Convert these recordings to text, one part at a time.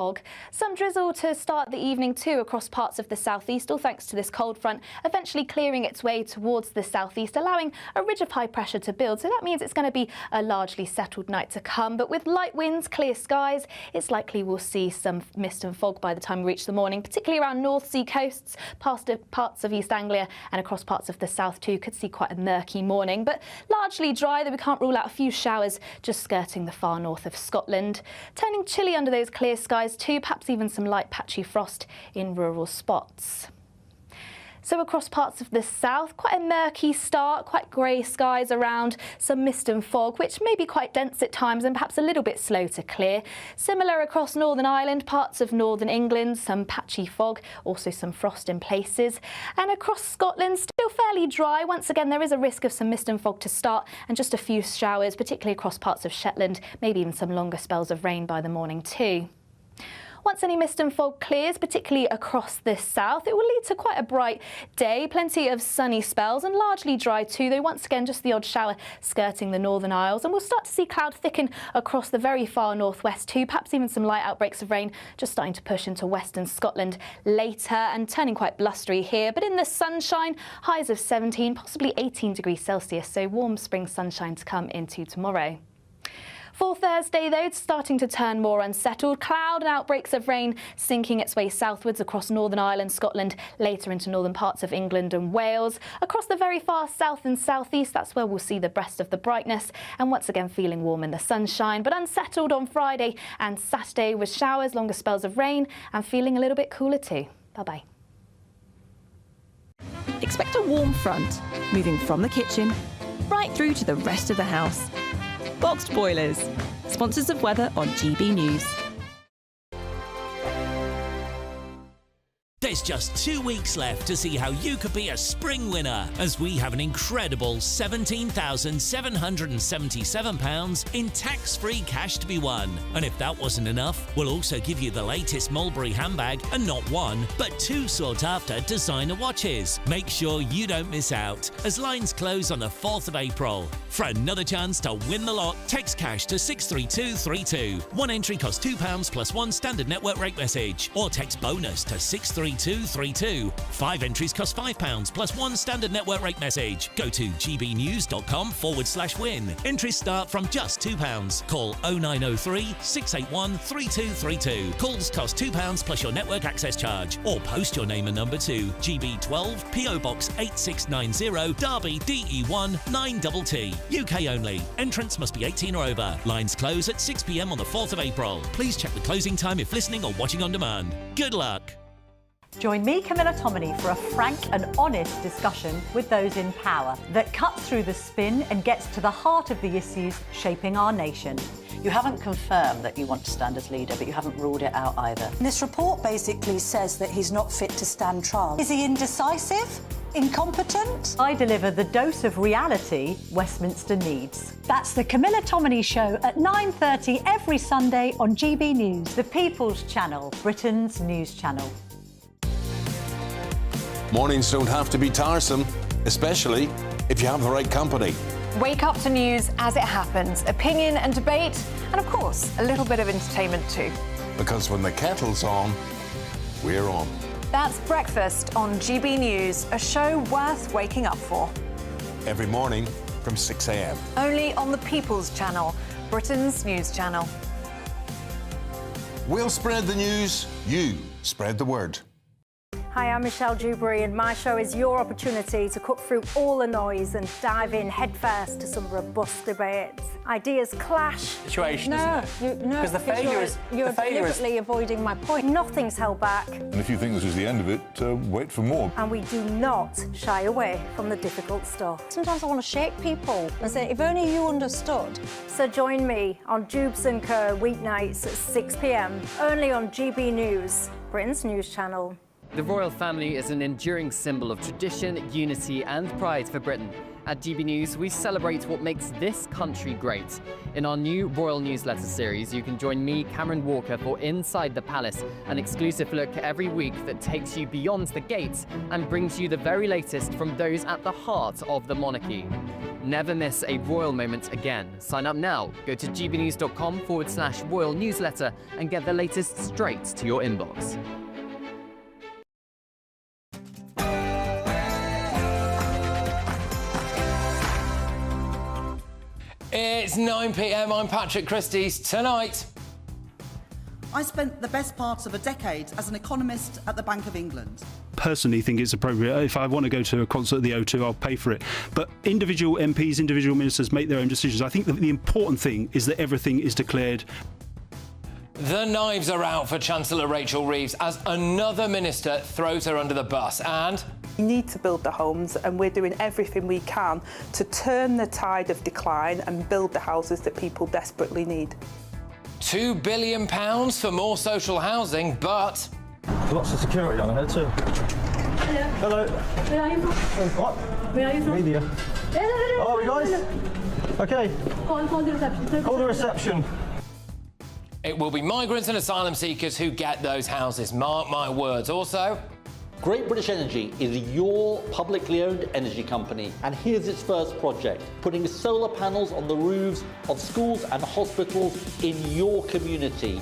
Fog. Some drizzle to start the evening too across parts of the southeast, all thanks to this cold front eventually clearing its way towards the southeast, allowing a ridge of high pressure to build. So that means it's going to be a largely settled night to come. But with light winds, clear skies, it's likely we'll see some mist and fog by the time we reach the morning, particularly around North Sea coasts, past parts of East Anglia and across parts of the south too. Could see quite a murky morning, but largely dry, though we can't rule out a few showers just skirting the far north of Scotland. Turning chilly under those clear skies too, perhaps even some light patchy frost in rural spots. So across parts of the south, quite a murky start, quite grey skies around, some mist and fog, which may be quite dense at times and perhaps a little bit slow to clear. Similar across Northern Ireland, parts of northern England, some patchy fog, also some frost in places. And across Scotland, still fairly dry. Once again, there is a risk of some mist and fog to start and just a few showers, particularly across parts of Shetland, maybe even some longer spells of rain by the morning too. Once any mist and fog clears, particularly across the south, it will lead to quite a bright day. Plenty of sunny spells and largely dry too, though once again just the odd shower skirting the Northern Isles. And we'll start to see cloud thicken across the very far northwest too, perhaps even some light outbreaks of rain just starting to push into western Scotland later and turning quite blustery here. But in the sunshine, highs of 17, possibly 18 degrees Celsius, so warm spring sunshine to come into tomorrow. For Thursday, though, it's starting to turn more unsettled. Cloud and outbreaks of rain sinking its way southwards across Northern Ireland, Scotland, later into northern parts of England and Wales. Across the very far south and southeast, that's where we'll see the best of the brightness. And once again, feeling warm in the sunshine, but unsettled on Friday and Saturday with showers, longer spells of rain, and feeling a little bit cooler too. Bye-bye. Expect a warm front, moving from the kitchen right through to the rest of the house. Boxed Boilers, sponsors of weather on GB News. There's just 2 weeks left to see how you could be a spring winner, as we have an incredible £17,777 in tax-free cash to be won. And if that wasn't enough, we'll also give you the latest Mulberry handbag and not one, but 2 sought-after designer watches. Make sure you don't miss out, as lines close on the 4th of April. For another chance to win the lot, text cash to 63232. One entry costs £2 plus 1 standard network rate message, or text bonus to 63232. 5 entries cost £5 plus 1 standard network rate message. Go to gbnews.com/win. Entries start from just £2. Call 0903 681 3232. Calls cost £2 plus your network access charge. Or post your name and number to GB12 PO Box 8690 Derby DE1 9TT. UK only. Entrants must be 18 or over. Lines close at 6 p.m. on the 4th of April. Please check the closing time if listening or watching on demand. Good luck. Join me, Camilla Tominey, for a frank and honest discussion with those in power that cuts through the spin and gets to the heart of the issues shaping our nation. You haven't confirmed that you want to stand as leader, but you haven't ruled it out either. This report basically says that he's not fit to stand trial. Is he indecisive? Incompetent? I deliver the dose of reality Westminster needs. That's the Camilla Tominey Show at 9:30 every Sunday on GB News, the People's Channel, Britain's news channel. Mornings don't have to be tiresome, especially if you have the right company. Wake up to news as it happens, opinion and debate, and of course, a little bit of entertainment too. Because when the kettle's on, we're on. That's Breakfast on GB News, a show worth waking up for. Every morning from 6 a.m. Only on the People's Channel, Britain's news channel. We'll spread the news, you spread the word. Hi, I'm Michelle Dewberry, and my show is your opportunity to cut through all the noise and dive in headfirst to some robust debates. Ideas clash. Situation, no, because the failure is... You're deliberately avoiding my point. Nothing's held back. And if you think this is the end of it, wait for more. And we do not shy away from the difficult stuff. Sometimes I want to shake people and say, if only you understood. So join me on Dubes & Co. weeknights at 6 p.m, only on GB News, Britain's news channel. The royal family is an enduring symbol of tradition, unity and pride for Britain. At GB News, we celebrate what makes this country great. In our new royal newsletter series, you can join me, Cameron Walker, for Inside the Palace, an exclusive look every week that takes you beyond the gates and brings you the very latest from those at the heart of the monarchy. Never miss a royal moment again. Sign up now. Go to gbnews.com/royal newsletter and get the latest straight to your inbox. It's 9 p.m. I'm Patrick Christys. Tonight, I spent the best part of a decade as an economist at the Bank of England. Personally think it's appropriate. If I want to go to a concert at the O2, I'll pay for it. But individual MPs, individual ministers make their own decisions. I think that the important thing is that everything is declared. the knives are out for Chancellor Rachel Reeves as another minister throws her under the bus. And we need to build the homes, and we're doing everything we can to turn the tide of decline and build the houses that people desperately need. £2 billion for more social housing, but lots of security on ahead too. Hello. Where are you from? What? Where are you from? Media. Oh, are we guys? Okay. Call the reception. Call the reception. It will be migrants and asylum seekers who get those houses. Mark my words. Also, Great British Energy is your publicly owned energy company, and here's its first project, putting solar panels on the roofs of schools and hospitals in your community.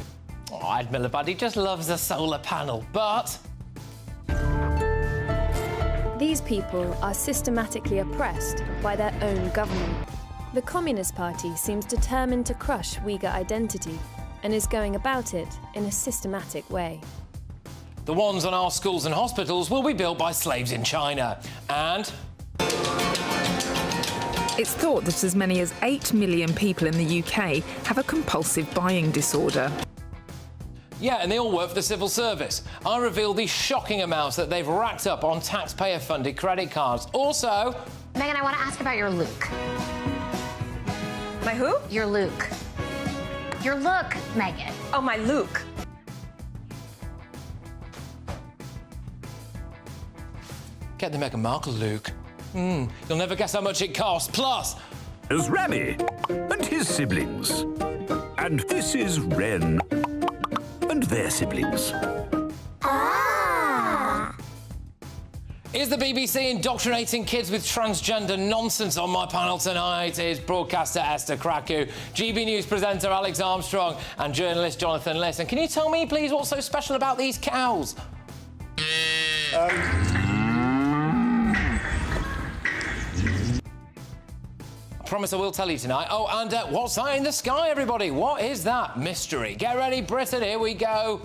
Oh, Ed Miliband just loves a solar panel, but these people are systematically oppressed by their own government. The Communist Party seems determined to crush Uyghur identity and is going about it in a systematic way. the ones on our schools and hospitals will be built by slaves in China. And it's thought that as many as 8 million people in the UK have a compulsive buying disorder. yeah, and they all work for the civil service. I reveal the shocking amounts that they've racked up on taxpayer-funded credit cards. Also, Meghan, I want to ask about your look. My who? Your look. Your look, Meghan. Oh, my look. Get the Meghan Markle look. You'll never guess how much it costs. Plus, there's Rami and his siblings. And this is Wren and their siblings. is the BBC indoctrinating kids with transgender nonsense? On my panel tonight is broadcaster Esther Kraku, GB News presenter Alex Armstrong and journalist Jonathan Liss. And can you tell me, please, what's so special about these cows? I promise I will tell you tonight. Oh, and what's that in the sky, everybody? What is that mystery? Get ready, Britain, here we go.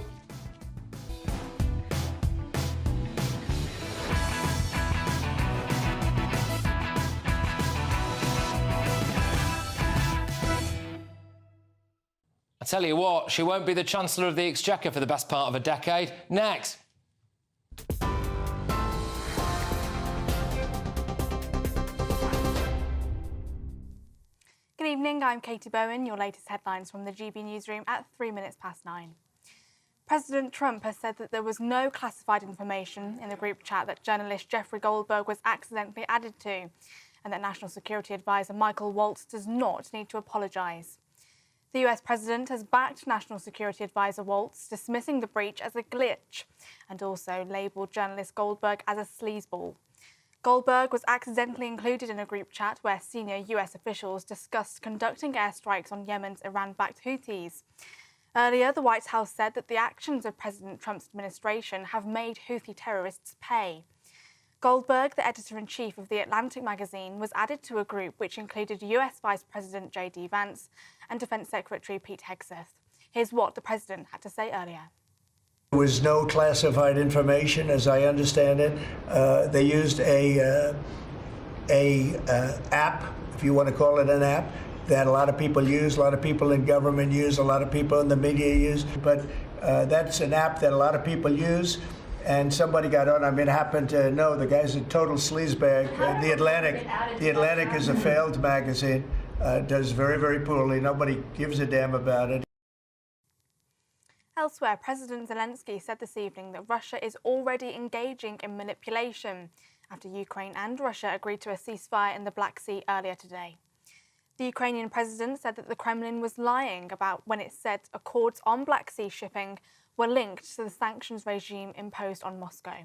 I tell you what, she won't be the Chancellor of the Exchequer for the best part of a decade. Next. Good evening, I'm Katie Bowen. Your latest headlines from the GB newsroom at 9:03. President Trump has said that there was no classified information in the group chat that journalist Jeffrey Goldberg was accidentally added to, and that National Security Advisor Michael Waltz does not need to apologise. The US President has backed National Security Advisor Waltz, dismissing the breach as a glitch, and also labelled journalist Goldberg as a sleazeball. Goldberg was accidentally included in a group chat where senior US officials discussed conducting airstrikes on Yemen's Iran-backed Houthis. Earlier, the White House said that the actions of President Trump's administration have made Houthi terrorists pay. Goldberg, the editor-in-chief of The Atlantic magazine, was added to a group which included US Vice President J.D. Vance and Defence Secretary Pete Hegseth. Here's what the president had to say earlier. There was no classified information, as I understand it. They used a app, if you want to call it an app, that a lot of people use, a lot of people in government use, a lot of people in the media use. But that's an app that a lot of people use. And somebody got on. I mean, I happen to know the guy's a total sleazebag. The Atlantic is a failed magazine. Does very, very poorly. Nobody gives a damn about it. Elsewhere, President Zelensky said this evening that Russia is already engaging in manipulation after Ukraine and Russia agreed to a ceasefire in the Black Sea earlier today. The Ukrainian president said that the Kremlin was lying about when it said accords on Black Sea shipping were linked to the sanctions regime imposed on Moscow.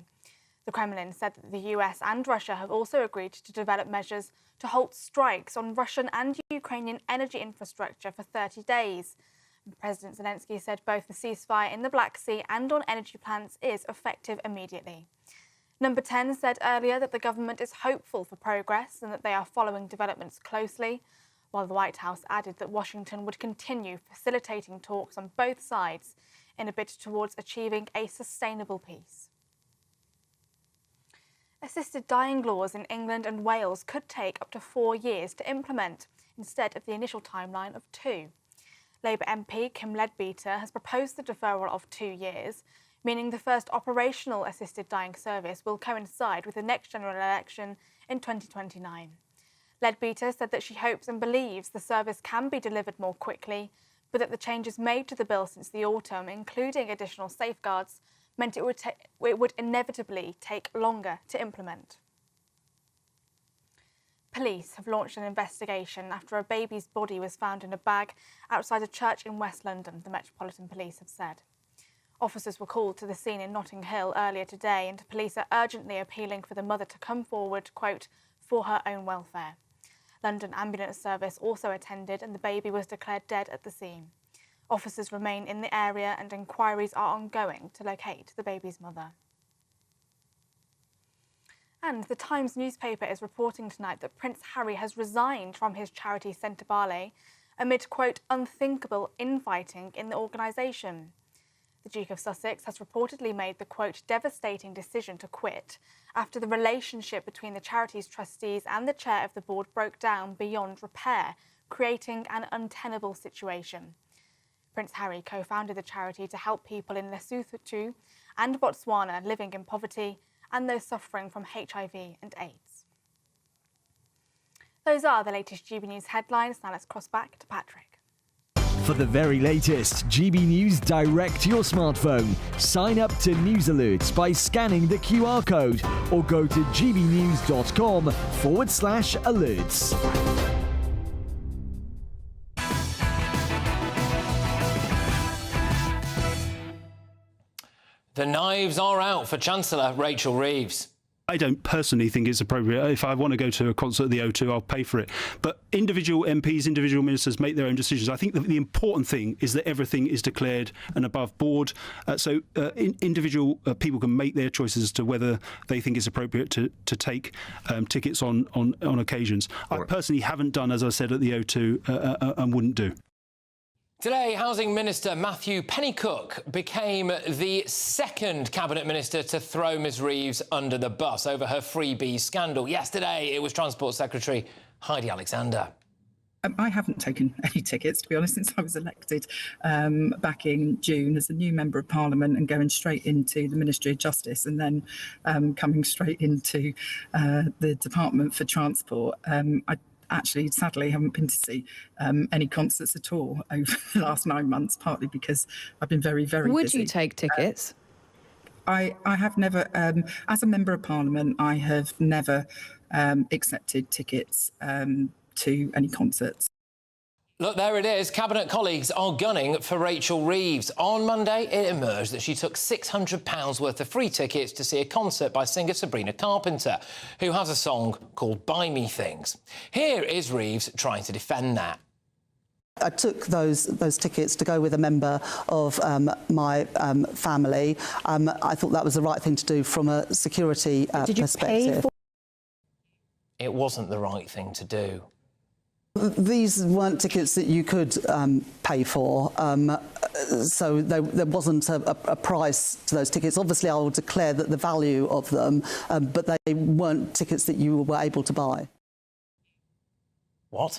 The Kremlin said that the US and Russia have also agreed to develop measures to halt strikes on Russian and Ukrainian energy infrastructure for 30 days. President Zelensky said both the ceasefire in the Black Sea and on energy plants is effective immediately. Number 10 said earlier that the government is hopeful for progress and that they are following developments closely, while the White House added that Washington would continue facilitating talks on both sides in a bid towards achieving a sustainable peace. Assisted dying laws in England and Wales could take up to 4 years to implement, instead of the initial timeline of 2. Labour MP Kim Leadbeater has proposed the deferral of 2 years, meaning the first operational assisted dying service will coincide with the next general election in 2029. Leadbeater said that she hopes and believes the service can be delivered more quickly, but that the changes made to the bill since the autumn, including additional safeguards, meant it would inevitably take longer to implement. Police have launched an investigation after a baby's body was found in a bag outside a church in West London, the Metropolitan Police have said. Officers were called to the scene in Notting Hill earlier today, and police are urgently appealing for the mother to come forward, quote, for her own welfare. London Ambulance Service also attended and the baby was declared dead at the scene. Officers remain in the area and inquiries are ongoing to locate the baby's mother. And the Times newspaper is reporting tonight that Prince Harry has resigned from his charity Centre Barley amid, quote, unthinkable infighting in the organisation. The Duke of Sussex has reportedly made the, quote, devastating decision to quit after the relationship between the charity's trustees and the chair of the board broke down beyond repair, creating an untenable situation. Prince Harry co-founded the charity to help people in Lesotho and Botswana living in poverty and those suffering from HIV and AIDS. Those are the latest GB News headlines. Now let's cross back to Patrick. For the very latest GB News direct to your smartphone, sign up to News Alerts by scanning the QR code or go to gbnews.com/alerts. The knives are out for Chancellor Rachel Reeves. I don't personally think it's appropriate. If I want to go to a concert at the O2, I'll pay for it. But individual MPs, individual ministers make their own decisions. I think that the important thing is that everything is declared and above board. So individual people can make their choices as to whether they think it's appropriate to take tickets on occasions. I personally haven't done, as I said, at the O2 and wouldn't do. Today, Housing Minister Matthew Pennycook became the second Cabinet Minister to throw Ms Reeves under the bus over her freebies scandal. Yesterday, it was Transport Secretary Heidi Alexander. I haven't taken any tickets, to be honest, since I was elected back in June as a new Member of Parliament and going straight into the Ministry of Justice and then coming straight into the Department for Transport. Actually, sadly, haven't been to see any concerts at all over the last 9 months, partly because I've been very, very busy. Would you take tickets? I have never, as a Member of Parliament, I have never accepted tickets to any concerts. Look, there it is. Cabinet colleagues are gunning for Rachel Reeves. On Monday, it emerged that she took £600 worth of free tickets to see a concert by singer Sabrina Carpenter, who has a song called Buy Me Things. Here is Reeves trying to defend that. I took those tickets to go with a member of my family. I thought that was the right thing to do from a security perspective. It wasn't the right thing to do. These weren't tickets that you could pay for, so there wasn't a price to those tickets. Obviously, I will declare that the value of them, but they weren't tickets that you were able to buy. What?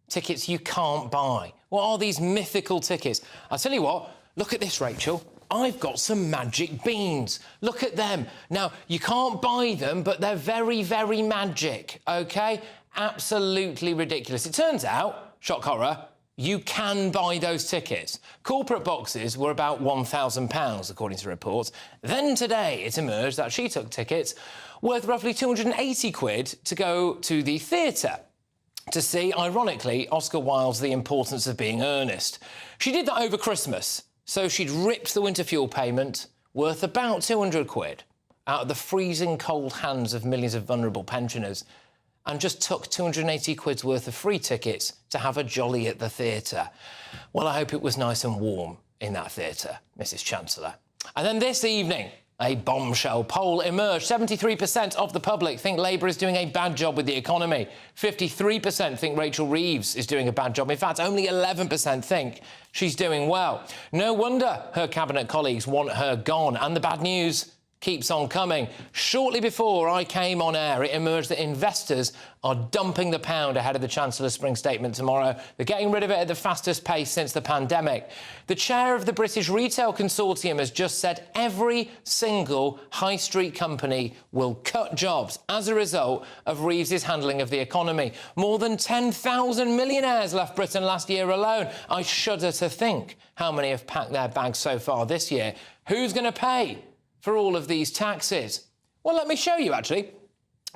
Tickets you can't buy? What are these mythical tickets? I'll tell you what, look at this, Rachel. I've got some magic beans. Look at them. Now, you can't buy them, but they're very, very magic, OK? Absolutely ridiculous. It turns out, shock horror, you can buy those tickets. Corporate boxes were about £1,000, according to reports. Then today it emerged that she took tickets worth roughly 280 quid to go to the theatre to see, ironically, Oscar Wilde's The Importance of Being Earnest. She did that over Christmas, so she'd ripped the winter fuel payment worth about 200 quid. out of the freezing cold hands of millions of vulnerable pensioners and just took 280 quid's worth of free tickets to have a jolly at the theatre. Well, I hope it was nice and warm in that theatre, Mrs. Chancellor. And then this evening, a bombshell poll emerged. 73% of the public think Labour is doing a bad job with the economy. 53% think Rachel Reeves is doing a bad job. In fact, only 11% think she's doing well. No wonder her cabinet colleagues want her gone. And the bad news keeps on coming. Shortly before I came on air, it emerged that investors are dumping the pound ahead of the Chancellor's spring statement tomorrow. They're getting rid of it at the fastest pace since the pandemic. The chair of the British Retail Consortium has just said every single high street company will cut jobs as a result of Reeves's handling of the economy. More than 10,000 millionaires left Britain last year alone. I shudder to think how many have packed their bags so far this year. Who's going to pay for all of these taxes? Well, let me show you, actually.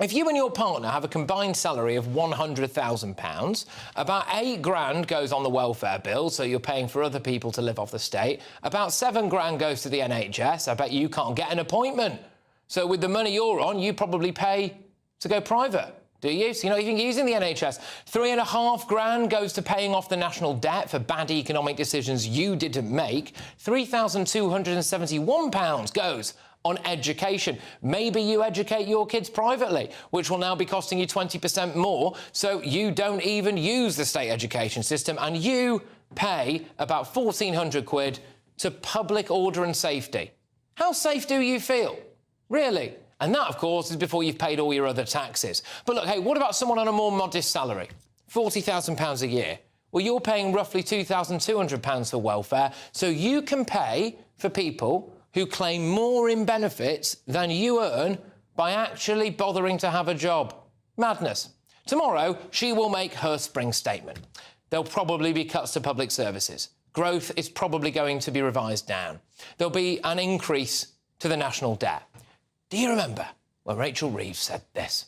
If you and your partner have a combined salary of £100,000, about £8,000 goes on the welfare bill, so you're paying for other people to live off the state. About £7,000 goes to the NHS. I bet you can't get an appointment. So with the money you're on, you probably pay to go private. Do you? So you're not even using the NHS. £3,500 goes to paying off the national debt for bad economic decisions you didn't make. £3,271 goes on education. Maybe you educate your kids privately, which will now be costing you 20% more, so you don't even use the state education system, and you pay about 1,400 quid to public order and safety. How safe do you feel? Really? And that, of course, is before you've paid all your other taxes. But look, hey, what about someone on a more modest salary? £40,000 a year. Well, you're paying roughly £2,200 for welfare, so you can pay for people who claim more in benefits than you earn by actually bothering to have a job. Madness. Tomorrow, she will make her spring statement. There'll probably be cuts to public services. Growth is probably going to be revised down. There'll be an increase to the national debt. Do you remember when Rachel Reeves said this?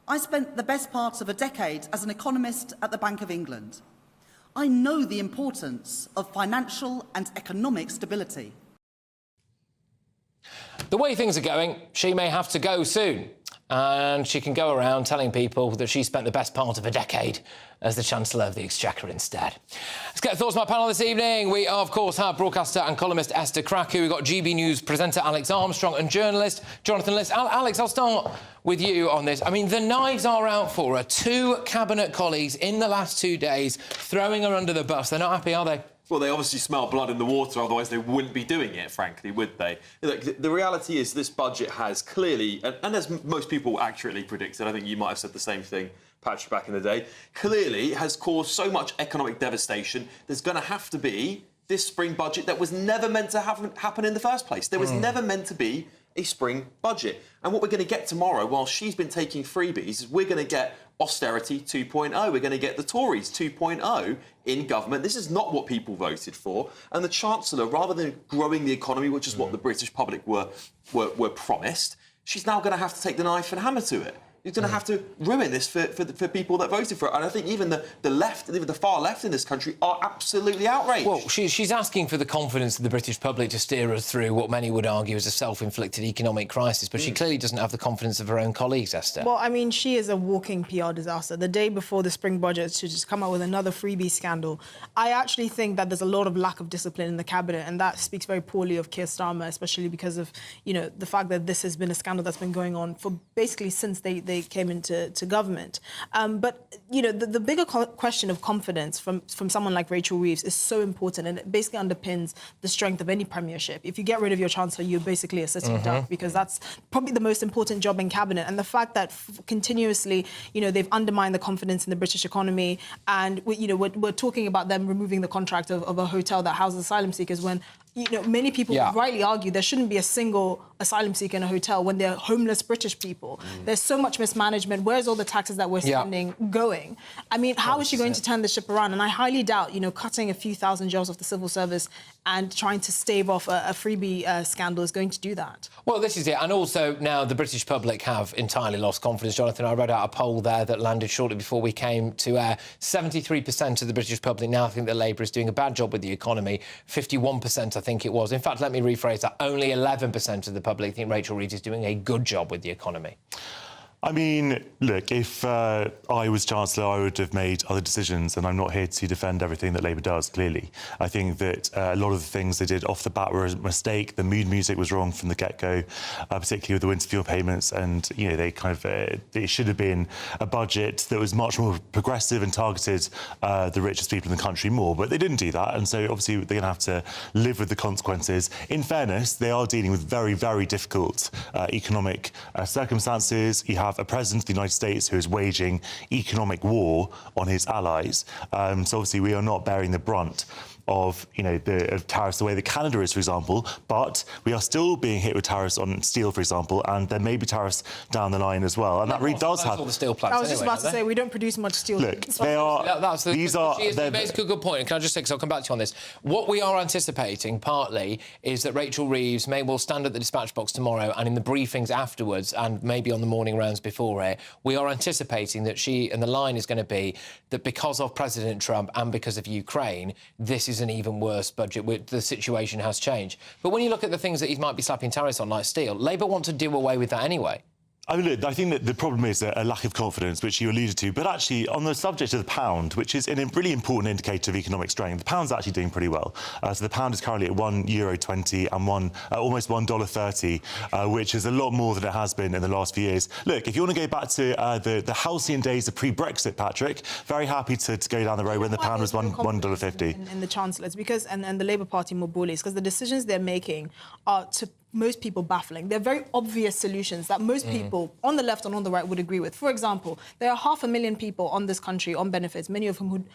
I spent the best part of a decade as an economist at the Bank of England. I know the importance of financial and economic stability. The way things are going, she may have to go soon. And she can go around telling people that she spent the best part of a decade as the Chancellor of the Exchequer instead. Let's get thoughts from our panel this evening. We, of course, have broadcaster and columnist Esther Kraku. We've got GB News presenter Alex Armstrong and journalist Jonathan Liss. Alex, I'll start with you on this. I mean, the knives are out for her. 2 cabinet colleagues in the last 2 days throwing her under the bus. They're not happy, are they? Well, they obviously smell blood in the water, otherwise they wouldn't be doing it, frankly, would they? Look, the reality is this budget has clearly, and as most people accurately predicted, I think you might have said the same thing, Patrick, back in the day, clearly has caused so much economic devastation. There's going to have to be this spring budget that was never meant to happen in the first place. There was never meant to be a spring budget. And what we're going to get tomorrow, while she's been taking freebies, is we're going to get austerity 2.0. We're going to get the Tories 2.0 in government. This is not what people voted for. And the Chancellor, rather than growing the economy, which is what the British public were promised, she's now going to have to take the knife and hammer to it. You're going to have to ruin this for people that voted for it. And I think even the left, even the far left in this country, are absolutely outraged. Well, she's asking for the confidence of the British public to steer us through what many would argue is a self-inflicted economic crisis, but she clearly doesn't have the confidence of her own colleagues, Esther. Well, I mean, she is a walking PR disaster. The day before the spring budget, to just come out with another freebie scandal. I actually think that there's a lot of lack of discipline in the cabinet, and that speaks very poorly of Keir Starmer, especially because of, the fact that this has been a scandal that's been going on for basically since they came into government. But, the bigger question of confidence from someone like Rachel Reeves is so important, and it basically underpins the strength of any premiership. If you get rid of your Chancellor, you're basically a sitting duck, because that's probably the most important job in cabinet. And the fact that continuously, they've undermined the confidence in the British economy, and, we're talking about them removing the contract of a hotel that houses asylum seekers when, many people rightly argue there shouldn't be a single asylum seeker in a hotel when they're homeless British people. There's so much mismanagement. Where's all the taxes that we're spending going? I mean, how is she going to turn the ship around? And I highly doubt, cutting a few thousand jobs off the civil service and trying to stave off a freebie scandal is going to do that. Well, this is it. And also now the British public have entirely lost confidence. Jonathan, I read out a poll there that landed shortly before we came to air. 73% of the British public now think that Labour is doing a bad job with the economy. 51%, I think it was. In fact, let me rephrase that. Only 11% of the public think Rachel Reeves is doing a good job with the economy. I mean, look, if I was Chancellor, I would have made other decisions, and I'm not here to defend everything that Labour does, clearly. I think that a lot of the things they did off the bat were a mistake. The mood music was wrong from the get-go, particularly with the winter fuel payments, and, you know, they kind of... it should have been a budget that was much more progressive and targeted the richest people in the country more, but they didn't do that, and so obviously they're going to have to live with the consequences. In fairness, they are dealing with very, very difficult economic circumstances. You have a president of the United States who is waging economic war on his allies. So obviously we are not bearing the brunt of, you know, of tariffs the way that Canada is, for example, but we are still being hit with tariffs on steel, for example, and there may be tariffs down the line as well. And that really does have... all the steel plants I was just anyway, about to say, we don't produce much steel. Look, they are... She makes a good point. Can I just say, because I'll come back to you on this. What we are anticipating, partly, is that Rachel Reeves may well stand at the dispatch box tomorrow and in the briefings afterwards, and maybe on the morning rounds before it, we are anticipating that she, and the line is going to be that because of President Trump and because of Ukraine, this is an even worse budget. The situation has changed. But when you look at the things that he might be slapping tariffs on, like steel, Labour want to do away with that anyway. I mean, look, I think that the problem is a lack of confidence, which you alluded to. But actually, on the subject of the pound, which is a really important indicator of economic strength, the pound's actually doing pretty well. So the pound is currently at €1.20 and almost $1.30, which is a lot more than it has been in the last few years. Look, if you want to go back to the halcyon days of pre-Brexit, Patrick, very happy to go down the road when the pound was $1.50. In the Chancellors, because and the Labour Party more broadly, because the decisions they're making are to most people baffling. They're very obvious solutions that most people on the left and on the right would agree with. For example, there are 500,000 people on this country on benefits, many of whom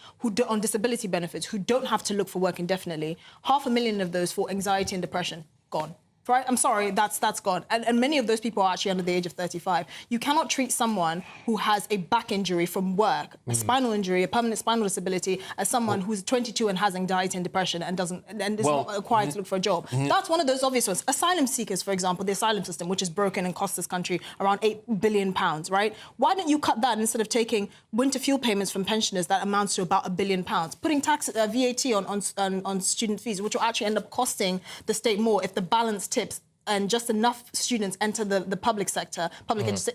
on disability benefits, who don't have to look for work indefinitely. 500,000 of those for anxiety and depression, gone. Right? I'm sorry, that's gone. And many of those people are actually under the age of 35. You cannot treat someone who has a back injury from work, a spinal injury, a permanent spinal disability, as someone who's 22 and has anxiety and depression and is not required to look for a job. That's one of those obvious ones. Asylum seekers, for example, the asylum system, which is broken and costs this country around £8 billion, right? Why don't you cut that instead of taking winter fuel payments from pensioners that amounts to about £1 billion, putting VAT on student fees, which will actually end up costing the state more if the balance tips and just enough students enter the public sector,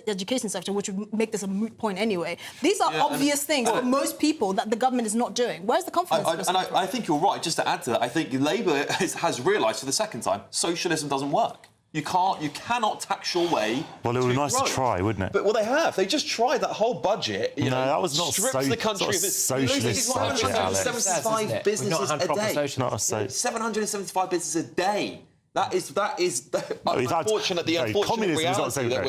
education sector, which would make this a moot point anyway. These are obvious things for most people that the government is not doing. Where's the confidence? I think you're right. Just to add to that, I think Labour has realised for the second time socialism doesn't work. You cannot tax your way. Well, it would be nice to try, wouldn't it? But they have. They just tried that whole budget. You know, that was not strips the country of its socialist budget, Alex. 775 businesses a day. 775 businesses a day. That is the unfortunate reality that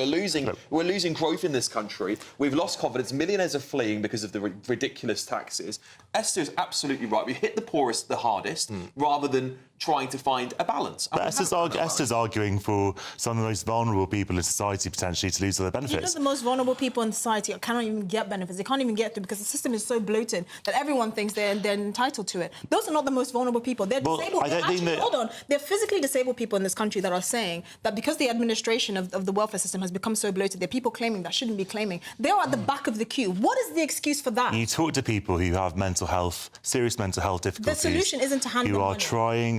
we're losing growth in this country. We've lost confidence. Millionaires are fleeing because of the ridiculous taxes. Esther is absolutely right. We hit the poorest the hardest rather than trying to find a balance. But Esther's arguing for some of the most vulnerable people in society potentially to lose their benefits. You know, the most vulnerable people in society cannot even get benefits. They can't even get them because the system is so bloated that everyone thinks they're entitled to it. Those are not the most vulnerable people. They're disabled. Hold on. They're physically disabled people in this country that are saying that because the administration of the welfare system has become so bloated, there are people claiming that shouldn't be claiming. They are at the back of the queue. What is the excuse for that? You talk to people who have serious mental health difficulties. The solution isn't to hand them money.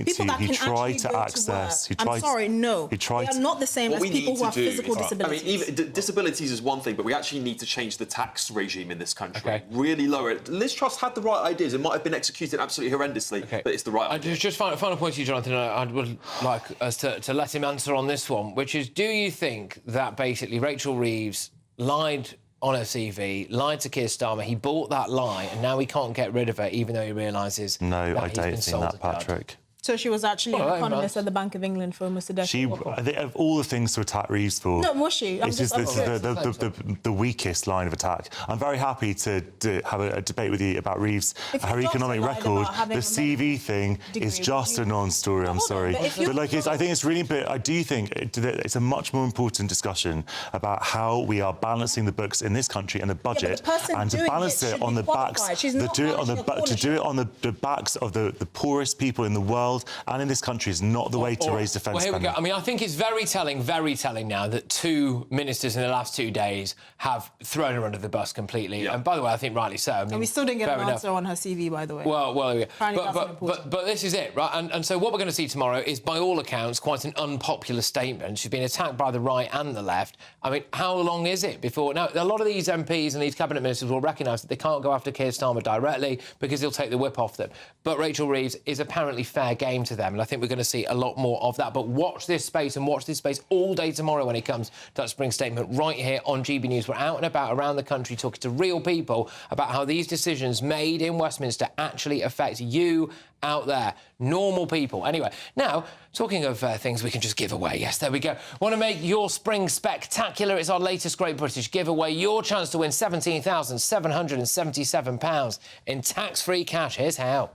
Who try to access. I'm sorry, no. They are not the same as people who have physical disabilities. I mean, even disabilities is one thing, but we actually need to change the tax regime in this country. Really lower it. Liz Truss had the right ideas. It might have been executed absolutely horrendously, but it's the right idea. Just final point to you, Jonathan. I would like us to let him answer on this one, which is, do you think that basically Rachel Reeves lied on her CV, lied to Keir Starmer, he bought that lie, and now he can't get rid of her, even though he realises No, I don't think that, Patrick. So she was actually an economist at the Bank of England for almost a decade. I think of all the things to attack Reeves for... No, was she? This is the weakest line of attack. I'm very happy to have a debate with you about Reeves, her economic record. The CV thing is just a non-story, I'm sorry. But I think it's really important. I do think it's a much more important discussion about how we are balancing the books in this country and the budget, and to balance it on the backs... To do it on the backs of the poorest people in the world, world and in this country is not the way to raise defence Well, here we spending. go. I mean, I think it's very telling now that 2 ministers in the last 2 days have thrown her under the bus completely. And by the way, I think rightly so. I mean, And we still didn't get fair an enough. answer on her CV, by the way. Well, yeah. Apparently that's important. But this is it, right? And so what we're going to see tomorrow is, by all accounts, quite an unpopular statement. She's been attacked by the right and the left. I mean, how long is it before... Now, a lot of these MPs and these cabinet ministers will recognise that they can't go after Keir Starmer directly because he'll take the whip off them. But Rachel Reeves is apparently fair game to them, and I think we're going to see a lot more of that. But watch this space, and watch this space all day tomorrow when it comes to that spring statement right here on GB News. We're out and about around the country talking to real people about how these decisions made in Westminster actually affect you out there, normal people. Anyway, now, talking of things we can just give away. Yes, there we go. Want to make your spring spectacular? It's our latest Great British giveaway. Your chance to win £17,777 in tax-free cash. Here's how.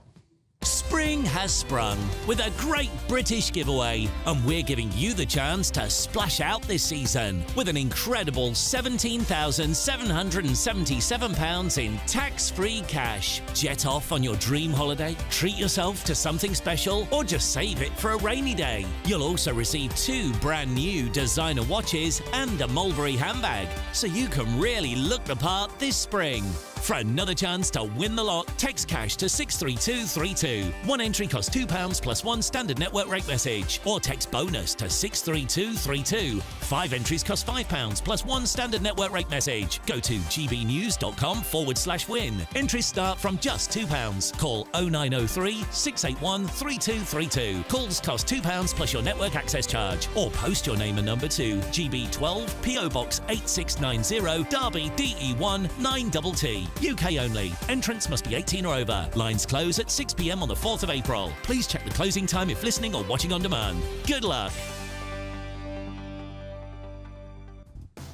Spring has sprung with a Great British giveaway, and we're giving you the chance to splash out this season with an incredible £17,777 in tax-free cash. Jet off on your dream holiday, treat yourself to something special, or just save it for a rainy day. You'll also receive 2 brand new designer watches and a Mulberry handbag, so you can really look the part this spring. For another chance to win the lot, text cash to 63232. One entry costs £2 plus 1 standard network rate message, or text bonus to 63232. 5 entries cost £5 plus 1 standard network rate message. Go to gbnews.com/win. Entries start from just £2. Call 0903 681 3232. Calls cost £2 plus your network access charge, or post your name and number to GB12 PO Box 8690 Derby DE1 9TT. UK only. Entrants must be 18 or over. Lines close at 6 p.m. on the 4th of April. Please check the closing time if listening or watching on demand. Good luck.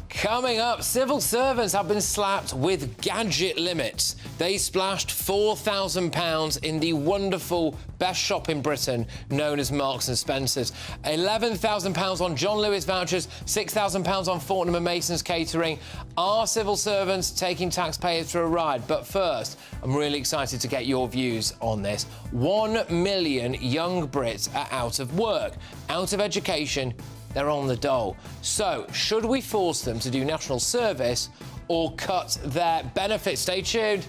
Coming up, civil servants have been slapped with gadget limits. They splashed £4,000 in the wonderful best shop in Britain known as Marks & Spencer's. £11,000 on John Lewis vouchers, £6,000 on Fortnum & Mason's catering. Are civil servants taking taxpayers for a ride? But first, I'm really excited to get your views on this. 1 million young Brits are out of work, out of education. They're on the dole. So, should we force them to do national service or cut their benefits? Stay tuned.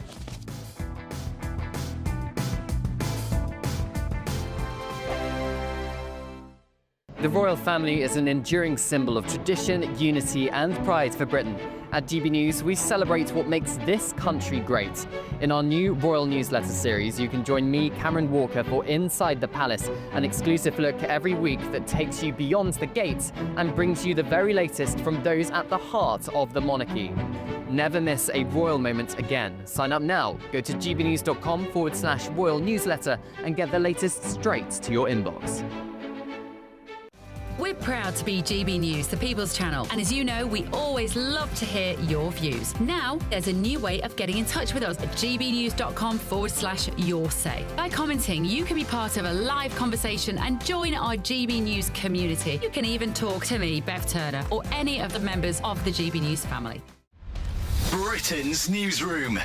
The royal family is an enduring symbol of tradition, unity and pride for Britain. At GB News, we celebrate what makes this country great. In our new royal newsletter series, you can join me, Cameron Walker, for Inside the Palace, an exclusive look every week that takes you beyond the gates and brings you the very latest from those at the heart of the monarchy. Never miss a royal moment again. Sign up now. Go to gbnews.com/royal newsletter and get the latest straight to your inbox. We're proud to be GB News, the People's Channel. And as you know, we always love to hear your views. Now, there's a new way of getting in touch with us at gbnews.com/your say. By commenting, you can be part of a live conversation and join our GB News community. You can even talk to me, Bev Turner, or any of the members of the GB News family. Britain's Newsroom.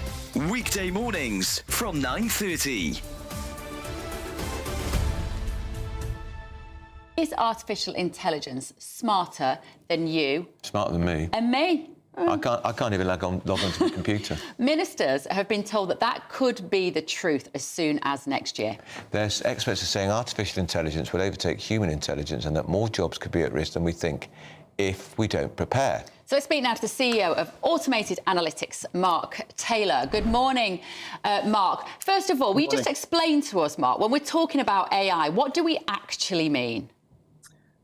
Weekday mornings from 9:30. Is artificial intelligence smarter than you? Smarter than me. And me? I can't even log onto the computer. Ministers have been told that could be the truth as soon as next year. There's experts are saying artificial intelligence will overtake human intelligence and that more jobs could be at risk than we think if we don't prepare. So let's speak now to the CEO of Automated Analytics, Mark Taylor. Good morning, Mark. First of all, will you just explain to us, Mark, when we're talking about AI, what do we actually mean?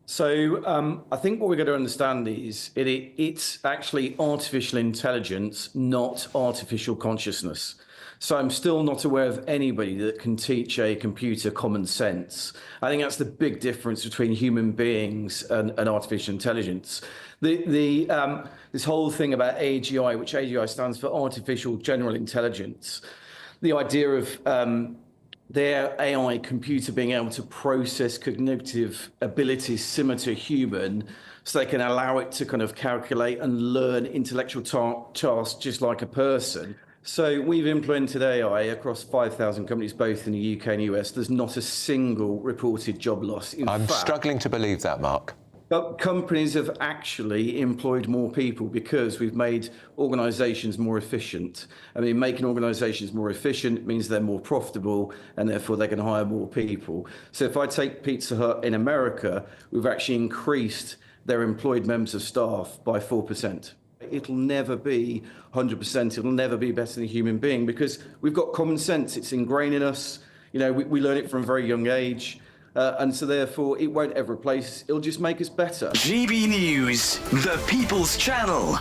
So I think what we've got to understand is it's actually artificial intelligence, not artificial consciousness. So I'm still not aware of anybody that can teach a computer common sense. I think that's the big difference between human beings and artificial intelligence. This whole thing about AGI, which AGI stands for Artificial General Intelligence, the idea of their AI computer being able to process cognitive abilities similar to a human, so they can allow it to kind of calculate and learn intellectual tasks just like a person. So we've implemented AI across 5,000 companies, both in the UK and US. There's not a single reported job loss. I'm struggling to believe that, Mark. But companies have actually employed more people because we've made organisations more efficient. I mean, making organisations more efficient means they're more profitable and therefore they can hire more people. So if I take Pizza Hut in America, we've actually increased their employed members of staff by 4%. It'll never be 100%. It'll never be better than a human being because we've got common sense. It's ingrained in us. You know, we learn it from a very young age. And so therefore, it won't ever replace, it'll just make us better. GB News, the People's Channel.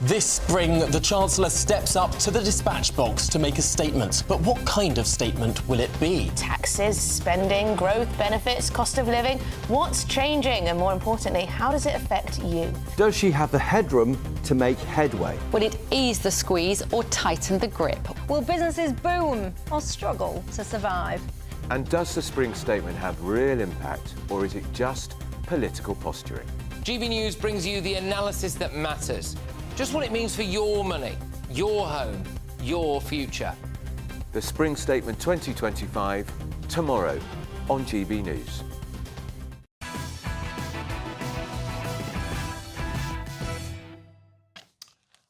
This spring, the Chancellor steps up to the dispatch box to make a statement. But what kind of statement will it be? Taxes, spending, growth, benefits, cost of living. What's changing? And more importantly, how does it affect you? Does she have the headroom to make headway? Will it ease the squeeze or tighten the grip? Will businesses boom or struggle to survive? And does the spring statement have real impact, or is it just political posturing? GB News brings you the analysis that matters. Just what it means for your money, your home, your future. The Spring Statement 2025, tomorrow on GB News.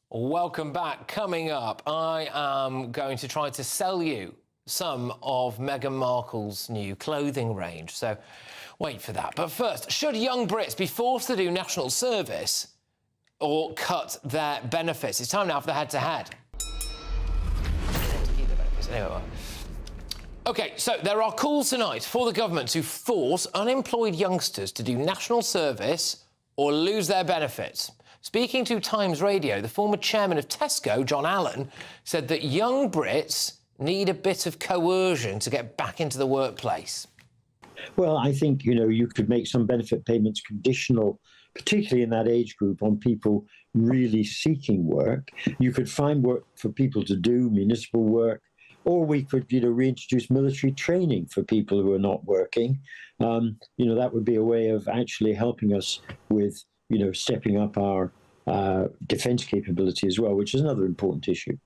Welcome back. Coming up, I am going to try to sell you some of Meghan Markle's new clothing range. So wait for that. But first, should young Brits be forced to do national service or cut their benefits? It's time now for the head-to-head. OK, so there are calls tonight for the government to force unemployed youngsters to do national service or lose their benefits. Speaking to Times Radio, the former chairman of Tesco, John Allen, said that young Brits need a bit of coercion to get back into the workplace. Well, I think, you could make some benefit payments conditional, particularly in that age group, on people really seeking work. You could find work for people to do, municipal work, or we could, reintroduce military training for people who are not working. That would be a way of actually helping us with, stepping up our defence capability as well, which is another important issue.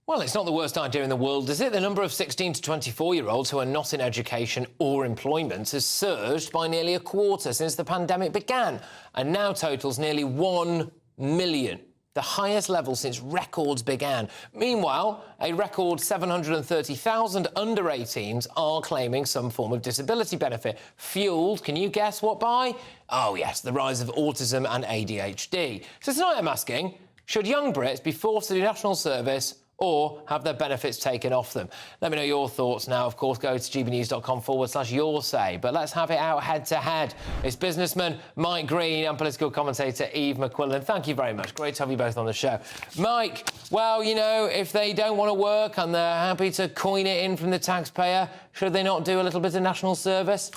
Well, it's not the worst idea in the world, is it? The number of 16 to 24-year-olds who are not in education or employment has surged by nearly a quarter since the pandemic began and now totals nearly 1 million, the highest level since records began. Meanwhile, a record 730,000 under-18s are claiming some form of disability benefit, fuelled, can you guess what by? Oh, yes, the rise of autism and ADHD. So tonight I'm asking, should young Brits be forced to do national service or have their benefits taken off them? Let me know your thoughts now. Of course, go to gbnews.com/your say. But let's have it out head-to-head. It's businessman Mike Green and political commentator Eve McQuillan. Thank you very much. Great to have you both on the show. Mike, well, if they don't want to work and they're happy to coin it in from the taxpayer, should they not do a little bit of national service?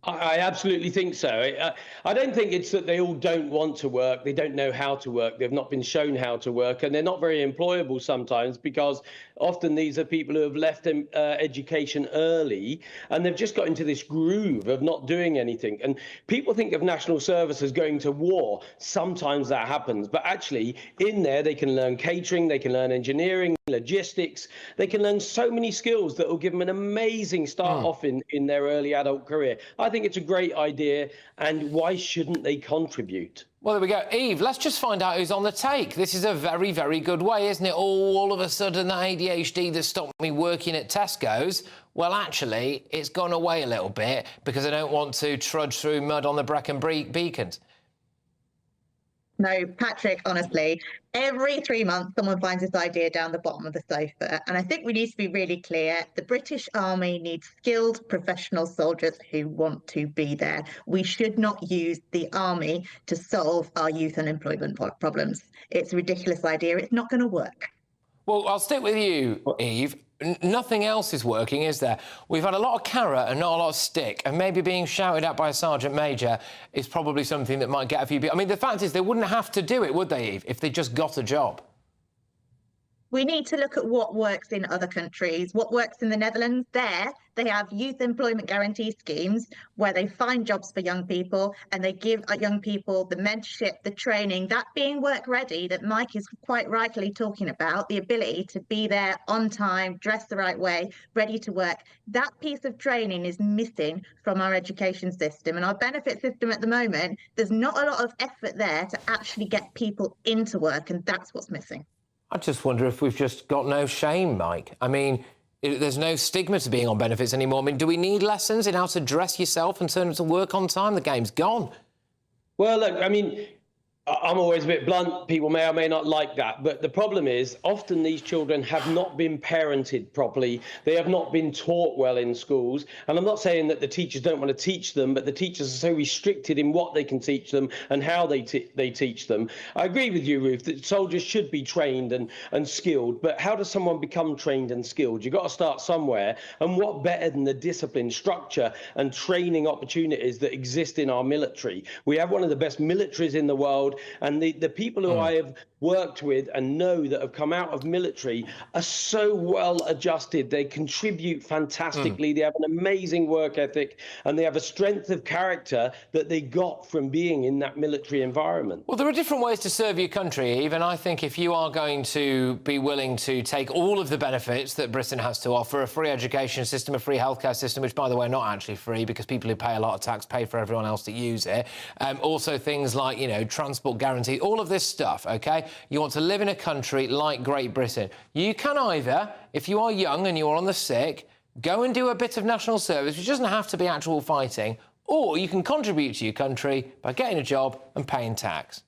I absolutely think so. I don't think it's that they all don't want to work. They don't know how to work. They've not been shown how to work, and they're not very employable sometimes because often these are people who have left education early and they've just got into this groove of not doing anything. And people think of national service as going to war. Sometimes that happens, but actually in there they can learn catering, they can learn engineering, logistics. They can learn so many skills that will give them an amazing start off in their early adult career. I think it's a great idea, and why shouldn't they contribute? Well, there we go. Eve, let's just find out who's on the take. This is a very, very good way, isn't it? All of a sudden, that ADHD that stopped me working at Tesco's, well, actually, it's gone away a little bit because I don't want to trudge through mud on the Brecon Beacons. No, Patrick, honestly, every 3 months someone finds this idea down the bottom of the sofa. And I think we need to be really clear. The British Army needs skilled professional soldiers who want to be there. We should not use the army to solve our youth unemployment problems. It's a ridiculous idea. It's not going to work. Well, I'll stick with you, Eve. Nothing else is working, is there? We've had a lot of carrot and not a lot of stick, and maybe being shouted at by a sergeant major is probably something that might get a few people. I mean, the fact is they wouldn't have to do it, would they, Eve, if they just got a job? We need to look at what works in other countries. What works in the Netherlands, there they have youth employment guarantee schemes where they find jobs for young people and they give young people the mentorship, the training, that being work ready that Mike is quite rightly talking about, the ability to be there on time, dressed the right way, ready to work. That piece of training is missing from our education system, and our benefit system at the moment, there's not a lot of effort there to actually get people into work, and that's what's missing. I just wonder if we've just got no shame, Mike. I mean, there's no stigma to being on benefits anymore. I mean, do we need lessons in how to dress yourself and turn up to work on time? The game's gone. Well, look, I mean, I'm always a bit blunt. People may or may not like that. But the problem is often these children have not been parented properly. They have not been taught well in schools. And I'm not saying that the teachers don't want to teach them, but the teachers are so restricted in what they can teach them and how they teach them. I agree with you, Ruth, that soldiers should be trained and skilled. But how does someone become trained and skilled? You've got to start somewhere. And what better than the discipline, structure and training opportunities that exist in our military? We have one of the best militaries in the world. And the people who I have worked with and know that have come out of military are so well adjusted. They contribute fantastically. They have an amazing work ethic and they have a strength of character that they got from being in that military environment. Well, there are different ways to serve your country, Eve, and I think if you are going to be willing to take all of the benefits that Britain has to offer, a free education system, a free healthcare system, which, by the way, not actually free because people who pay a lot of tax pay for everyone else to use it, also things like, you know, transport guarantee, all of this stuff, OK? You want to live in a country like Great Britain. You can either, if you are young and you're on the sick, go and do a bit of national service, which doesn't have to be actual fighting, or you can contribute to your country by getting a job and paying tax.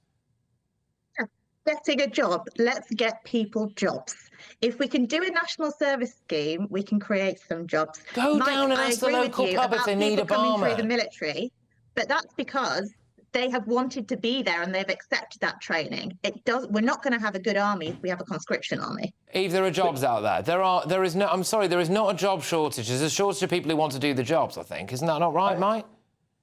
Getting a job. Let's get people jobs. If we can do a national service scheme, we can create some jobs. Go down and ask the local pub if they need a coming barman. through the military, but that's because they have wanted to be there and they've accepted that training. We're not going to have a good army if we have a conscription army. Eve, there are jobs out there. There is not a job shortage. There's a shortage of people who want to do the jobs, I think. Isn't that not right, Mike?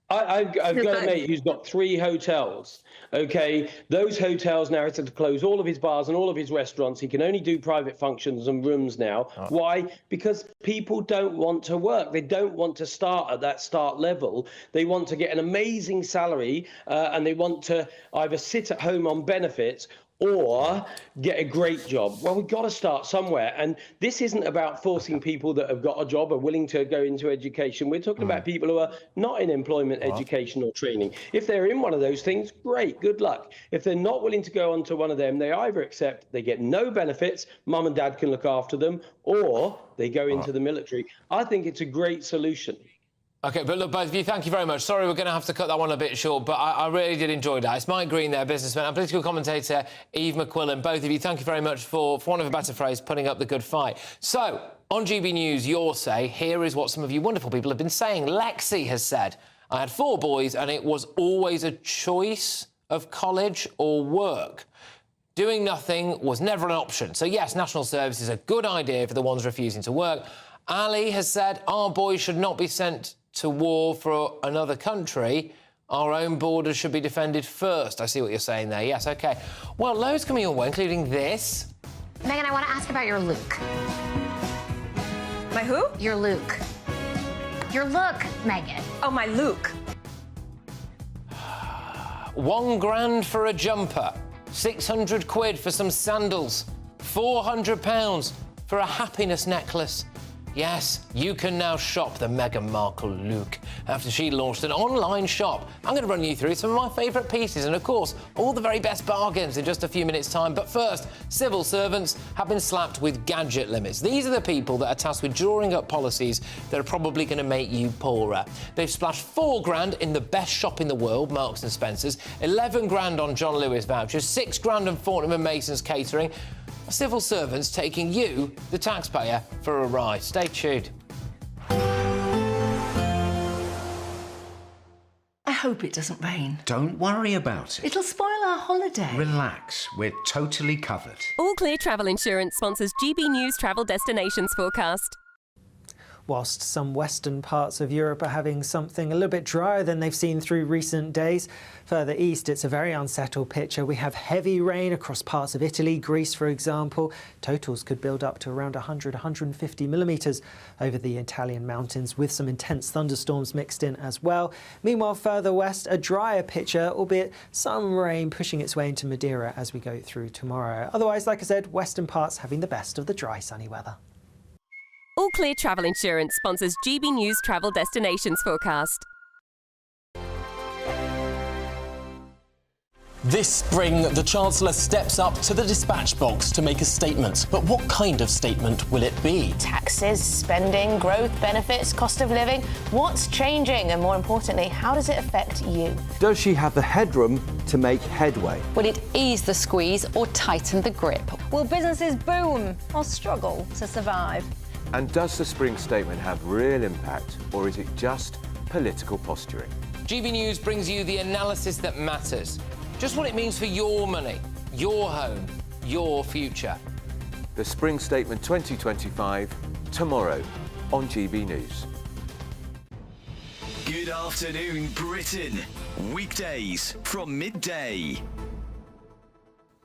I've got a mate who's got 3 hotels. OK, those hotels now had to close all of his bars and all of his restaurants. He can only do private functions and rooms now. Oh. Why? Because people don't want to work. They don't want to start at that start level. They want to get an amazing salary and they want to either sit at home on benefits or get a great job. Well, we've got to start somewhere. And this isn't about forcing people that have got a job or willing to go into education. We're talking about people who are not in employment, education or training. If they're in one of those things, great, good luck. If they're not willing to go on to one of them, they either accept they get no benefits, mum and dad can look after them, or they go into the military. I think it's a great solution. OK, but look, both of you, thank you very much. Sorry, we're going to have to cut that one a bit short, but I really did enjoy that. It's Mike Green there, businessman, and political commentator Eve McQuillan. Both of you, thank you very much for want of a better phrase, putting up the good fight. So, on GB News, your say, here is what some of you wonderful people have been saying. Lexi has said, I had 4 boys and it was always a choice of college or work. Doing nothing was never an option. So, yes, national service is a good idea for the ones refusing to work. Ali has said, our boys should not be sent to war for another country. Our own borders should be defended first. I see what you're saying there. Yes, OK. Well, loads coming your way, including this. Meghan, I want to ask about your look. My who? Your look. Your look, Meghan. Oh, my look. £1,000 for a jumper, 600 quid for some sandals, £400 for a happiness necklace. Yes, you can now shop the Meghan Markle look after she launched an online shop. I'm going to run you through some of my favourite pieces and, of course, all the very best bargains in just a few minutes' time. But first, civil servants have been slapped with gadget limits. These are the people that are tasked with drawing up policies that are probably going to make you poorer. They've splashed £4,000 in the best shop in the world, Marks and Spencer's, £11,000 on John Lewis vouchers, £6,000 on Fortnum & Mason's catering. Civil servants taking you, the taxpayer, for a ride. Stay tuned. I hope it doesn't rain. Don't worry about it. It'll spoil our holiday. Relax, we're totally covered. All Clear Travel Insurance sponsors GB News Travel Destinations Forecast. whilst some western parts of Europe are having something a little bit drier than they've seen through recent days. Further east, it's a very unsettled picture. We have heavy rain across parts of Italy, Greece, for example. Totals could build up to around 100–150 millimetres over the Italian mountains, with some intense thunderstorms mixed in as well. Meanwhile, further west, a drier picture, albeit some rain pushing its way into Madeira as we go through tomorrow. Otherwise, like I said, western parts having the best of the dry, sunny weather. All Clear Travel Insurance sponsors GB News Travel Destinations Forecast. This spring, the Chancellor steps up to the dispatch box to make a statement. But what kind of statement will it be? Taxes, spending, growth, benefits, cost of living. What's changing? And more importantly, how does it affect you? Does she have the headroom to make headway? Will it ease the squeeze or tighten the grip? Will businesses boom or struggle to survive? And does the spring statement have real impact, or is it just political posturing? GB News brings you the analysis that matters. Just what it means for your money, your home, your future. The Spring Statement 2025, tomorrow on GB News. Good afternoon, Britain. Weekdays from midday.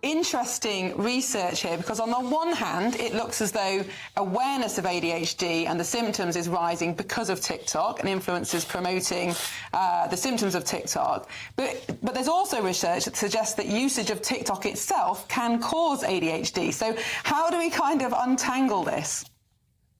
Interesting research here, because on the one hand it looks as though awareness of ADHD and the symptoms is rising because of TikTok and influencers promoting the symptoms of TikTok, but there's also research that suggests that usage of TikTok itself can cause ADHD. So how do we kind of untangle this?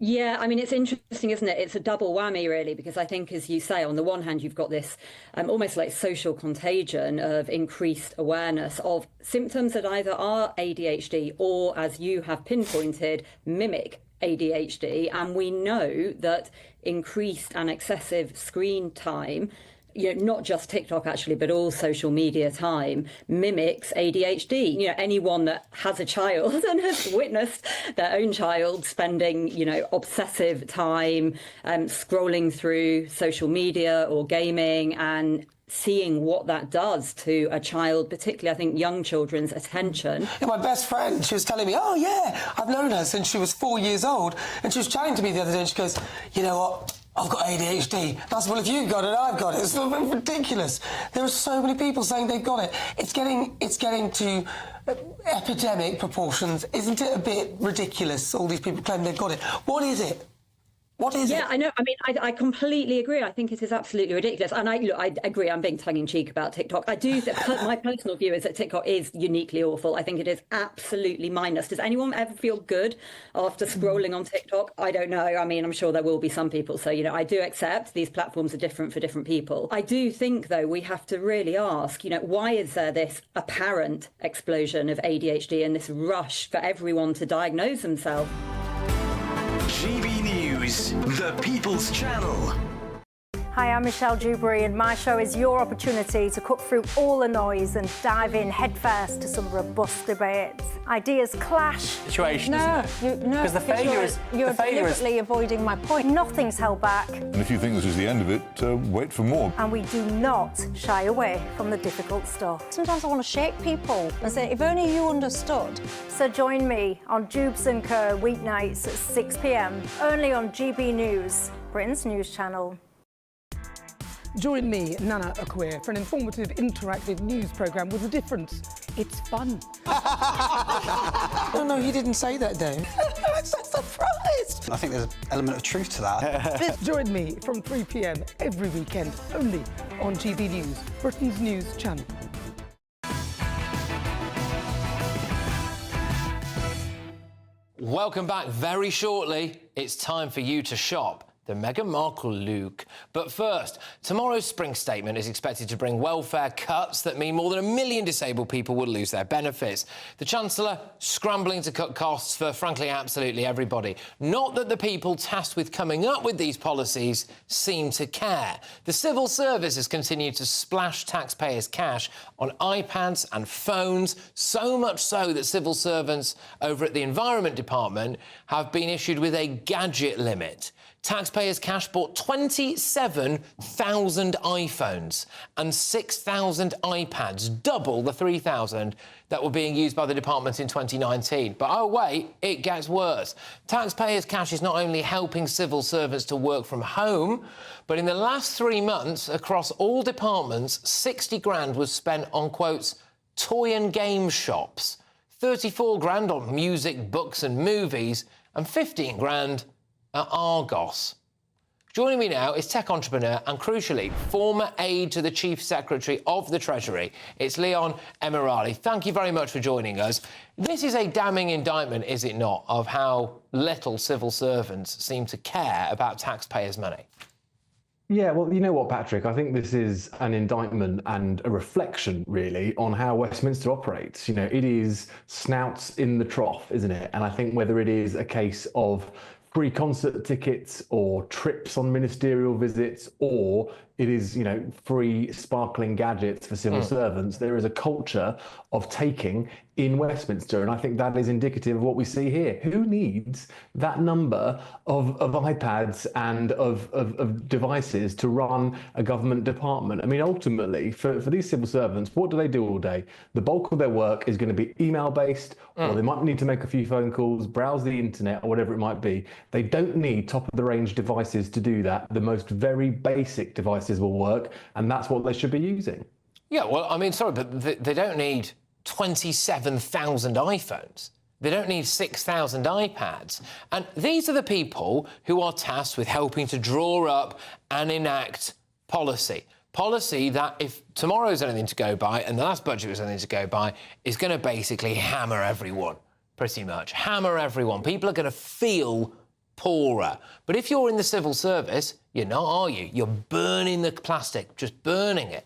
Yeah, I mean, it's interesting, isn't it? It's a double whammy, really, because I think, as you say, on the one hand, you've got this almost like social contagion of increased awareness of symptoms that either are ADHD or, as you have pinpointed, mimic ADHD. And we know that increased and excessive screen time, not just TikTok actually, but all social media time, mimics ADHD. Anyone that has a child and has witnessed their own child spending, obsessive time scrolling through social media or gaming and seeing what that does to a child, particularly, I think, young children's attention. Yeah, my best friend, she was telling me, oh, yeah, I've known her since she was 4 years old. And she was chatting to me the other day and she goes, you know what? I've got ADHD. That's, well, if you've got it, I've got it. It's ridiculous. There are so many people saying they've got it. It's getting to epidemic proportions. Isn't it a bit ridiculous, all these people claim they've got it? What is it? What is it? Yeah, I know. I mean, I completely agree. I think it is absolutely ridiculous. And I agree. I'm being tongue-in-cheek about TikTok. I do. My personal view is that TikTok is uniquely awful. I think it is absolutely mindless. Does anyone ever feel good after scrolling on TikTok? I don't know. I mean, I'm sure there will be some people. So, I do accept these platforms are different for different people. I do think, though, we have to really ask, why is there this apparent explosion of ADHD and this rush for everyone to diagnose themselves? GB News, the People's Channel. Hi, I'm Michelle Dewberry, and my show is your opportunity to cut through all the noise and dive in headfirst to some robust debates. Ideas clash. Situation, Because you're deliberately avoiding my point. Nothing's held back. And if you think this is the end of it, wait for more. And we do not shy away from the difficult stuff. Sometimes I want to shake people and say, if only you understood. So join me on Jubes & Co. weeknights at 6 p.m, only on GB News, Britain's news channel. Join me, Nana Akwe, for an informative, interactive news programme with a difference. It's fun. No, he didn't say that, Dave. I'm so surprised. I think there's an element of truth to that. Join me from 3 p.m. every weekend, only on GB News, Britain's news channel. Welcome back. Very shortly, it's time for you to shop the Meghan Markle look. But first, tomorrow's spring statement is expected to bring welfare cuts that mean more than 1 million disabled people will lose their benefits. The Chancellor scrambling to cut costs for, frankly, absolutely everybody. Not that the people tasked with coming up with these policies seem to care. The civil service has continued to splash taxpayers' cash on iPads and phones, so much so that civil servants over at the Environment Department have been issued with a gadget limit. Taxpayers' cash bought 27,000 iPhones and 6,000 iPads, double the 3,000 that were being used by the department in 2019. But oh wait, it gets worse. Taxpayers' cash is not only helping civil servants to work from home, but in the last 3 months, across all departments, 60 grand was spent on, quotes, toy and game shops, 34 grand on music, books and movies, and 15 grand at Argos. Joining me now is tech entrepreneur and, crucially, former aide to the Chief Secretary of the Treasury. It's Leon Emirali. Thank you very much for joining us. This is a damning indictment, is it not, of how little civil servants seem to care about taxpayers' money? Yeah, well, you know what, Patrick? I think this is an indictment and a reflection, really, on how Westminster operates. You know, it is snouts in the trough, isn't it? And I think whether it is a case of free concert tickets or trips on ministerial visits, or it is, you know, free sparkling gadgets for civil servants, there is a culture of taking in Westminster, and I think that is indicative of what we see here. Who needs that number of iPads and of devices to run a government department? I mean, ultimately, for these civil servants, what do they do all day? The bulk of their work is going to be email-based, or they might need to make a few phone calls, browse the internet, or whatever it might be. They don't need top-of-the-range devices to do that. The most very basic devices will work, and that's what they should be using. Yeah, well, I mean, sorry, but they don't need 27,000 iPhones. They don't need 6,000 iPads. And these are the people who are tasked with helping to draw up and enact policy. Policy that, if tomorrow's anything to go by and the last budget was anything to go by, is going to basically hammer everyone, pretty much. Hammer everyone. People are going to feel poorer. But if you're in the civil service, you're not, are you? You're burning the plastic, just burning it.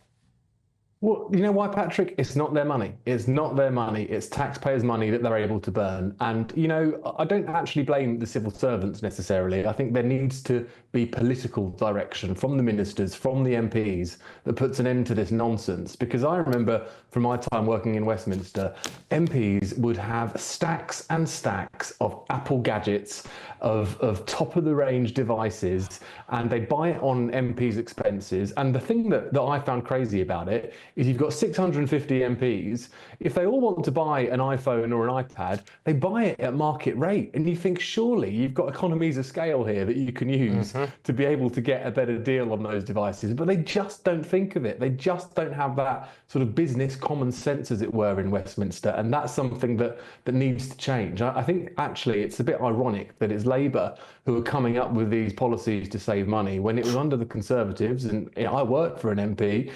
Well, you know why, Patrick? It's not their money. It's not their money. It's taxpayers' money that they're able to burn. And, you know, I don't actually blame the civil servants necessarily. I think there needs to be political direction from the ministers, from the MPs, that puts an end to this nonsense. Because I remember from my time working in Westminster, MPs would have stacks and stacks of Apple gadgets, of top-of-the-range devices, and they'd buy it on MPs' expenses. And the thing that I found crazy about it is you've got 650 MPs. If they all want to buy an iPhone or an iPad, they buy it at market rate. And you think, surely you've got economies of scale here that you can use to be able to get a better deal on those devices. But they just don't think of it. They just don't have that sort of business common sense, as it were, in Westminster. And that's something that needs to change. I think, actually, it's a bit ironic that it's Labour who are coming up with these policies to save money when it was under the Conservatives. And I worked for an MP,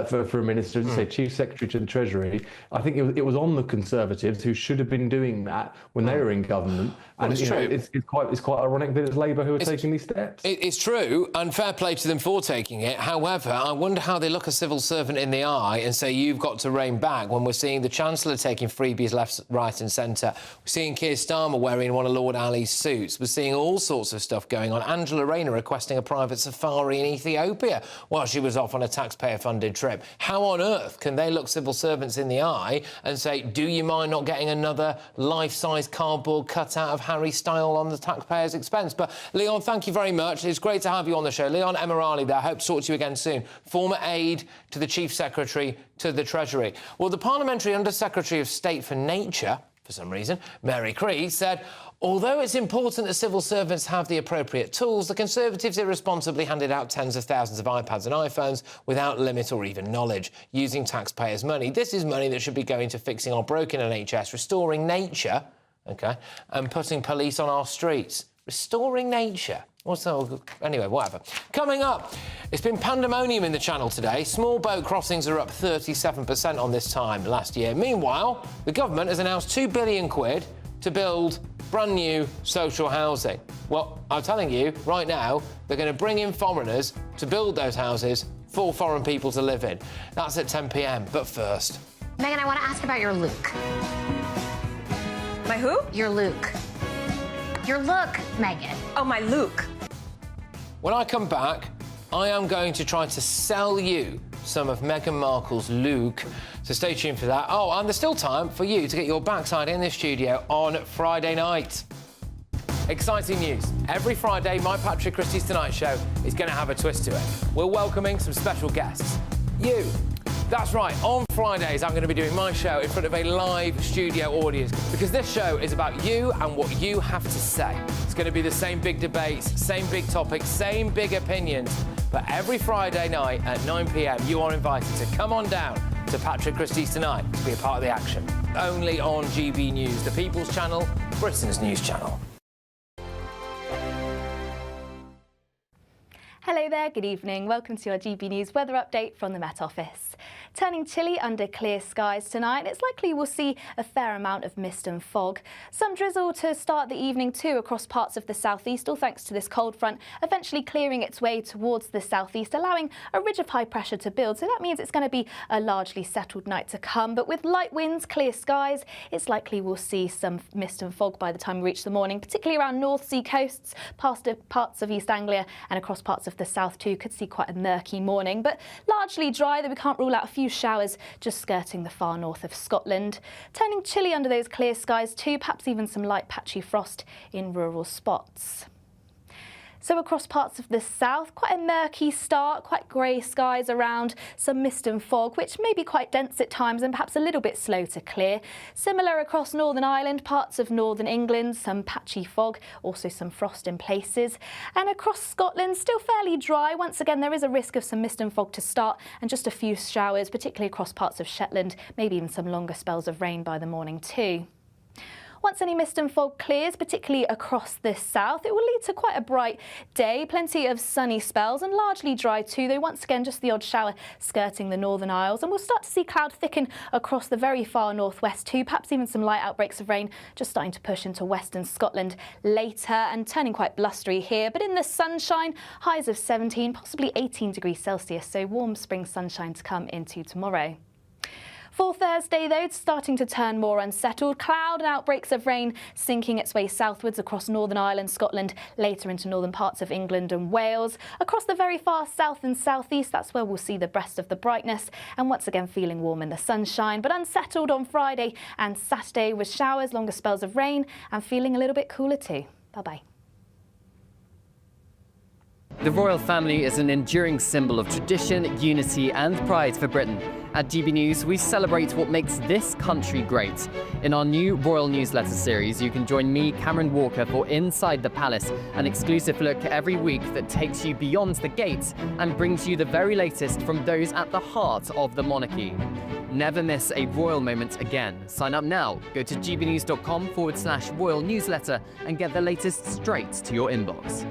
for a minister, as I say, Chief Secretary to the Treasury. I think it was on the Conservatives who should have been doing that when they were in government. Well, and it's quite ironic that it's Labour who are taking these steps. It's true, and fair play to them for taking it. However, I wonder how they look a civil servant in the eye and say, you've got to rein back, when we're seeing the Chancellor taking freebies left, right and centre. We're seeing Keir Starmer wearing one of Lord Ali's suits. We're seeing all sorts of stuff going on. Angela Rayner requesting a private safari in Ethiopia while she was off on a taxpayer-funded trip. How on earth can they look civil servants in the eye and say, do you mind not getting another life-size cardboard cutout of Harry Styles on the taxpayer's expense? But, Leon, thank you very much. It's great to have you on the show. Leon Emirali there. I hope to talk to you again soon. Former aide to the Chief Secretary to the Treasury. Well, the Parliamentary Under-Secretary of State for Nature, for some reason, Mary Creed, said, although it's important that civil servants have the appropriate tools, the Conservatives irresponsibly handed out tens of thousands of iPads and iPhones without limit or even knowledge, using taxpayers' money. This is money that should be going to fixing our broken NHS, restoring nature, OK, and putting police on our streets. Restoring nature. Anyway, whatever. Coming up, it's been pandemonium in the Channel today. Small boat crossings are up 37% on this time last year. Meanwhile, the government has announced £2 billion to build brand new social housing. Well, I'm telling you, right now, they're going to bring in foreigners to build those houses for foreign people to live in. That's at 10 p.m. But first... Meghan, I want to ask about your look. My who? Your look. Your look, Meghan. Oh, my look. When I come back, I am going to try to sell you some of Meghan Markle's look. So stay tuned for that. Oh, and there's still time for you to get your backside in the studio on Friday night. Exciting news. Every Friday, my Patrick Christys Tonight Show is going to have a twist to it. We're welcoming some special guests. You. That's right, on Fridays I'm going to be doing my show in front of a live studio audience because this show is about you and what you have to say. It's going to be the same big debates, same big topics, same big opinions, but every Friday night at 9 p.m. you are invited to come on down to Patrick Christys Tonight to be a part of the action. Only on GB News, the People's Channel, Britain's news channel. Hello there, good evening. Welcome to your GB News weather update from the Met Office. Turning chilly under clear skies tonight, it's likely we'll see a fair amount of mist and fog. Some drizzle to start the evening too across parts of the southeast, all thanks to this cold front eventually clearing its way towards the southeast, allowing a ridge of high pressure to build. So that means it's going to be a largely settled night to come. But with light winds, clear skies, it's likely we'll see some mist and fog by the time we reach the morning, particularly around North Sea coasts, past parts of East Anglia and across parts of the south too. Could see quite a murky morning, but largely dry, though we can't rule out a few showers just skirting the far north of Scotland. Turning chilly under those clear skies too, perhaps even some light patchy frost in rural spots. So across parts of the south, quite a murky start, quite grey skies around, some mist and fog, which may be quite dense at times and perhaps a little bit slow to clear. Similar across Northern Ireland, parts of northern England, some patchy fog, also some frost in places. And across Scotland, still fairly dry. Once again, there is a risk of some mist and fog to start and just a few showers, particularly across parts of Shetland, maybe even some longer spells of rain by the morning too. Once any mist and fog clears, particularly across the south, it will lead to quite a bright day, plenty of sunny spells and largely dry too, though once again just the odd shower skirting the Northern Isles, and we'll start to see cloud thicken across the very far northwest too, perhaps even some light outbreaks of rain just starting to push into western Scotland later and turning quite blustery here. But in the sunshine, highs of 17, possibly 18 degrees Celsius, so warm spring sunshine to come into tomorrow. For Thursday, though, it's starting to turn more unsettled. Cloud and outbreaks of rain sinking its way southwards across Northern Ireland, Scotland, later into northern parts of England and Wales. Across the very far south and southeast, that's where we'll see the breast of the brightness. And once again, feeling warm in the sunshine, but unsettled on Friday and Saturday with showers, longer spells of rain, and feeling a little bit cooler too. Bye-bye. The royal family is an enduring symbol of tradition, unity and pride for Britain. At GB News, we celebrate what makes this country great. In our new royal newsletter series, you can join me, Cameron Walker, for Inside the Palace, an exclusive look every week that takes you beyond the gates and brings you the very latest from those at the heart of the monarchy. Never miss a royal moment again. Sign up now. Go to gbnews.com/royal newsletter and get the latest straight to your inbox.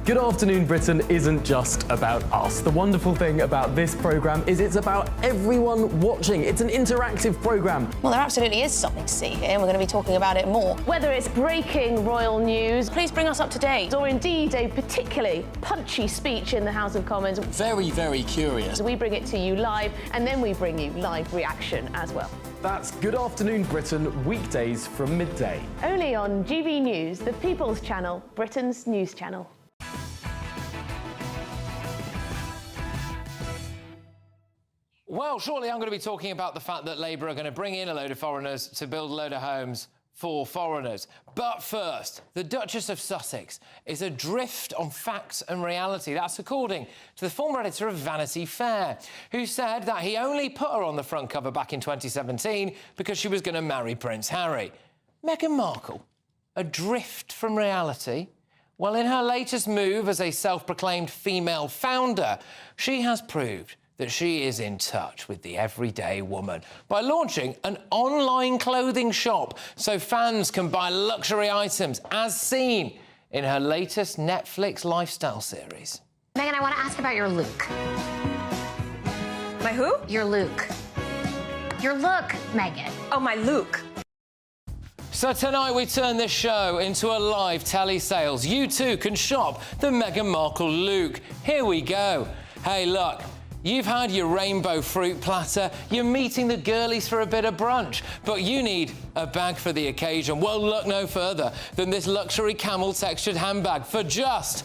Good Afternoon Britain isn't just about us. The wonderful thing about this programme is it's about everyone watching. It's an interactive programme. Well, there absolutely is something to see here, and we're going to be talking about it more. Whether it's breaking royal news, please bring us up to date, or indeed a particularly punchy speech in the House of Commons. Very, very curious. We bring it to you live, and then we bring you live reaction as well. That's Good Afternoon Britain, weekdays from midday. Only on GB News, the People's Channel, Britain's news channel. Well, shortly I'm going to be talking about the fact that Labour are going to bring in a load of foreigners to build a load of homes for foreigners. But first, the Duchess of Sussex is adrift on facts and reality. That's according to the former editor of Vanity Fair, who said that he only put her on the front cover back in 2017 because she was going to marry Prince Harry. Meghan Markle, adrift from reality? Well, in her latest move as a self-proclaimed female founder, she has proved that she is in touch with the everyday woman by launching an online clothing shop so fans can buy luxury items, as seen in her latest Netflix lifestyle series. Meghan, I want to ask about your look. My who? Your look. Your look, Meghan. Oh, my look. So tonight we turn this show into a live telesales. You too can shop the Meghan Markle look. Here we go. Hey, look. You've had your rainbow fruit platter, you're meeting the girlies for a bit of brunch, but you need a bag for the occasion. Well, look no further than this luxury camel-textured handbag for just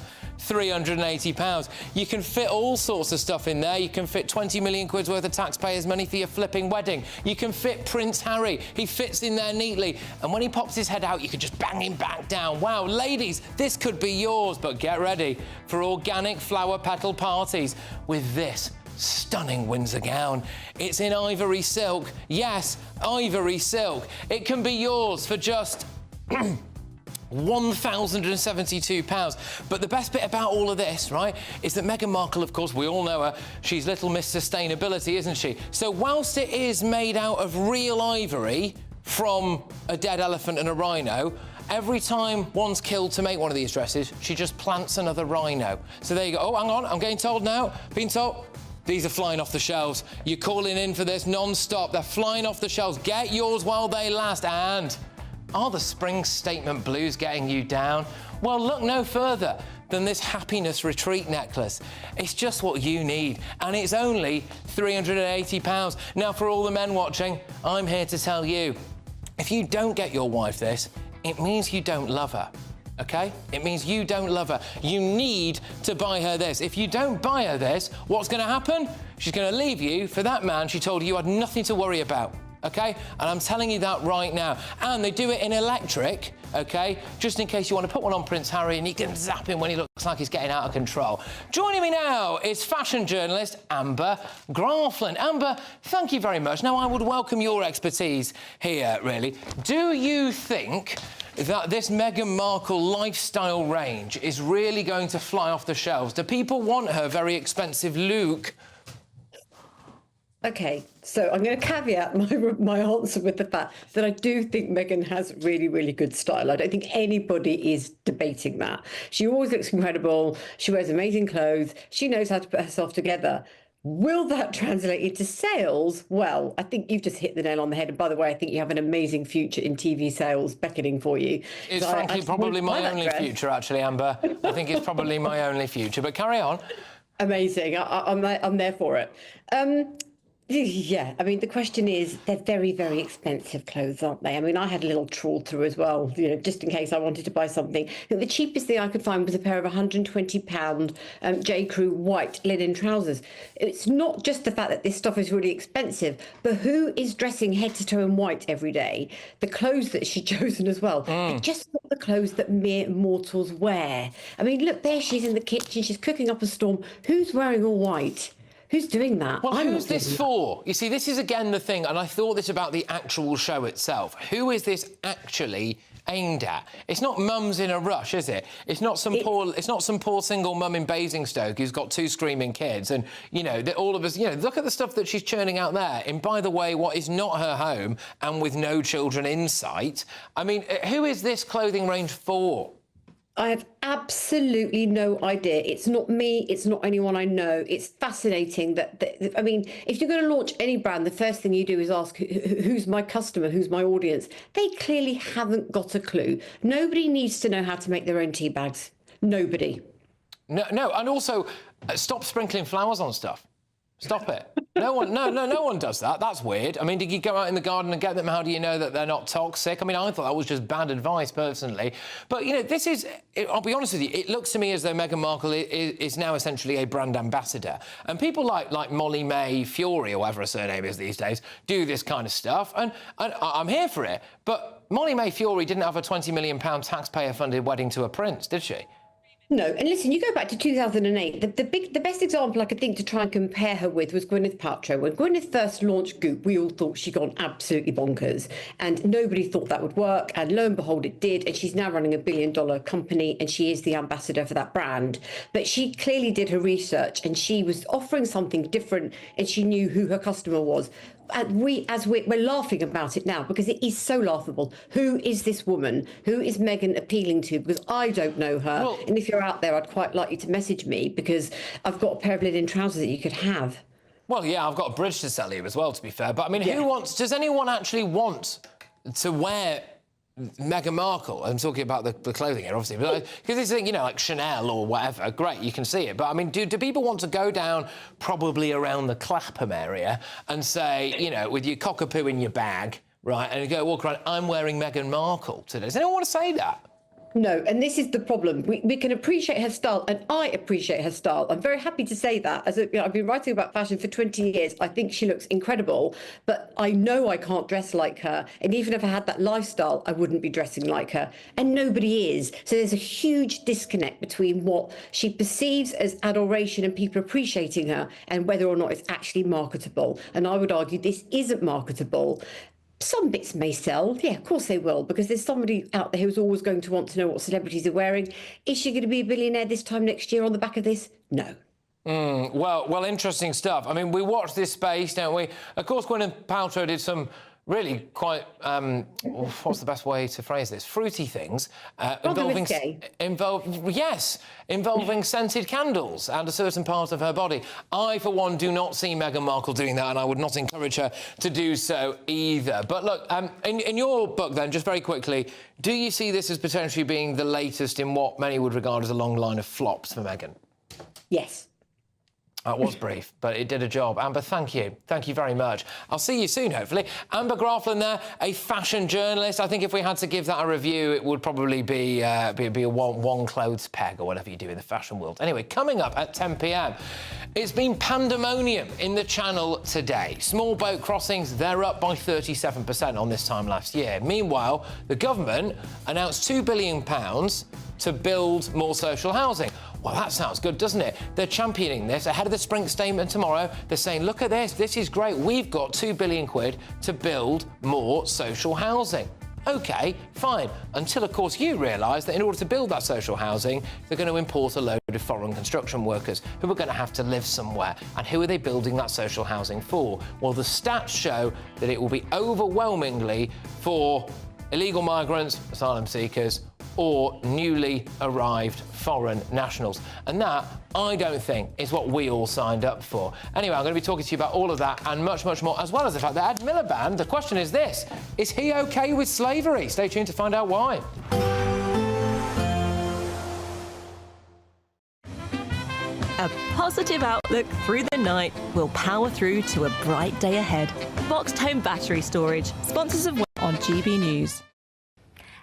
£380. You can fit all sorts of stuff in there. You can fit 20 million quid's worth of taxpayers' money for your flipping wedding. You can fit Prince Harry. He fits in there neatly. And when he pops his head out, you can just bang him back down. Wow, ladies, this could be yours, but get ready for organic flower petal parties with this stunning Windsor gown. It's in ivory silk. Yes, ivory silk. It can be yours for just £1,072. But the best bit about all of this, right, is that Meghan Markle, of course, we all know her, she's Little Miss Sustainability, isn't she? So whilst it is made out of real ivory from a dead elephant and a rhino, every time one's killed to make one of these dresses, she just plants another rhino. So there you go. Oh, hang on, I'm getting told now, being told, these are flying off the shelves. You're calling in for this non-stop. They're flying off the shelves. Get yours while they last. And are the spring statement blues getting you down? Well, look no further than this happiness retreat necklace. It's just what you need, and it's only £380. Now, for all the men watching, I'm here to tell you, if you don't get your wife this, it means you don't love her, okay? It means you don't love her. You need to buy her this. If you don't buy her this, what's going to happen? She's going to leave you for that man she told you had nothing to worry about. OK? And I'm telling you that right now. And they do it in electric, OK? Just in case you want to put one on Prince Harry and you can zap him when he looks like he's getting out of control. Joining me now is fashion journalist Amber Graafland. Amber, thank you very much. Now, I would welcome your expertise here, really. Do you think that this Meghan Markle lifestyle range is really going to fly off the shelves? Do people want her very expensive look? OK, so I'm going to caveat my answer with the fact that I do think Meghan has really, really good style. I don't think anybody is debating that. She always looks incredible. She wears amazing clothes. She knows how to put herself together. Will that translate into sales? Well, I think you've just hit the nail on the head. And by the way, I think you have an amazing future in TV sales beckoning for you. It's frankly probably my only future, actually, Amber. I think it's probably my only future. But carry on. Amazing. I'm there for it. Yeah, I mean, the question is, they're very, very expensive clothes, aren't they? I mean, I had a little trawl through as well, you know, just in case I wanted to buy something. I think the cheapest thing I could find was a pair of £120 J. Crew white linen trousers. It's not just the fact that this stuff is really expensive, but who is dressing head to toe in white every day? The clothes that she's chosen as well are just not the clothes that mere mortals wear. I mean, look, there she is in the kitchen, she's cooking up a storm. Who's wearing all white? Who's doing that? Well, who's this for? You see, this is again the thing, and I thought this about the actual show itself. Who is this actually aimed at? It's not mums in a rush, is it? It's not some poor single mum in Basingstoke who's got 2 screaming kids, and you know, all of us. You know, look at the stuff that she's churning out there. And by the way, what is not her home, and with no children in sight. I mean, who is this clothing range for? I have absolutely no idea. It's not me. It's not anyone I know. It's fascinating that I mean, if you're going to launch any brand, the first thing you do is ask, who's my customer? Who's my audience? They clearly haven't got a clue. Nobody needs to know how to make their own tea bags. Nobody. No, and also, stop sprinkling flowers on stuff. Stop it. No one does that. That's weird. I mean, did you go out in the garden and get them? How do you know that they're not toxic? I mean, I thought that was just bad advice, personally. But, you know, this is... I'll be honest with you, it looks to me as though Meghan Markle is now essentially a brand ambassador. And people like Molly May Fury, or whatever her surname is these days, do this kind of stuff. And I'm here for it. But Molly May Fury didn't have a £20 million taxpayer-funded wedding to a prince, did she? No, and listen, you go back to 2008. The best example I could think to try and compare her with was Gwyneth Paltrow. When Gwyneth first launched Goop, we all thought she'd gone absolutely bonkers, and nobody thought that would work. And lo and behold, it did. And she's now running $1 billion company, and she is the ambassador for that brand. But she clearly did her research, and she was offering something different, and she knew who her customer was. And we're laughing about it now because it is so laughable. Who is this woman? Who is Meghan appealing to? Because I don't know her. Well, and if you're out there, I'd quite like you to message me because I've got a pair of linen trousers that you could have. Well, yeah, I've got a bridge to sell you as well, to be fair. But, I mean, does anyone actually want to wear Meghan Markle? I'm talking about the clothing here, obviously, because it's, you know, like Chanel or whatever. Great, you can see it. But, I mean, do people want to go down probably around the Clapham area and say, you know, with your cockapoo in your bag, right, and you go walk around, I'm wearing Meghan Markle today? Does anyone want to say that? No, and this is the problem. We can appreciate her style, and I appreciate her style. I'm very happy to say that. I've been writing about fashion for 20 years. I think she looks incredible, but I know I can't dress like her. And even if I had that lifestyle, I wouldn't be dressing like her. And nobody is. So there's a huge disconnect between what she perceives as adoration and people appreciating her and whether or not it's actually marketable. And I would argue this isn't marketable. Some bits may sell, yeah, of course they will, because there's somebody out there who's always going to want to know what celebrities are wearing. Is she going to be a billionaire this time next year on the back of this? No. Well, interesting stuff. I mean, we watch this space, don't we? Of course, Gwyneth Paltrow did some really quite, what's the best way to phrase this? Fruity things. Involving scented candles and a certain part of her body. I, for one, do not see Meghan Markle doing that, and I would not encourage her to do so either. But look, in your book, then, just very quickly, do you see this as potentially being the latest in what many would regard as a long line of flops for Meghan? Yes. It was brief, but it did a job. Amber, thank you. Thank you very much. I'll see you soon, hopefully. Amber Graafland there, a fashion journalist. I think if we had to give that a review, it would probably be a one clothes peg or whatever you do in the fashion world. Anyway, coming up at 10 p.m, it's been pandemonium in the Channel today. Small boat crossings, they're up by 37% on this time last year. Meanwhile, the government announced £2 billion to build more social housing. Well, that sounds good, doesn't it? They're championing this ahead of the spring statement tomorrow. They're saying, look at this is great. We've got £2 billion to build more social housing. OK, fine. Until, of course, you realise that in order to build that social housing, they're going to import a load of foreign construction workers who are going to have to live somewhere. And who are they building that social housing for? Well, the stats show that it will be overwhelmingly for illegal migrants, asylum seekers, or newly arrived foreign nationals. And that, I don't think, is what we all signed up for. Anyway, I'm going to be talking to you about all of that and much, much more, as well as the fact that Ed Miliband, the question is this: is he OK with slavery? Stay tuned to find out why. A positive outlook through the night will power through to a bright day ahead. Boxed Home Battery Storage, sponsors of on GB News.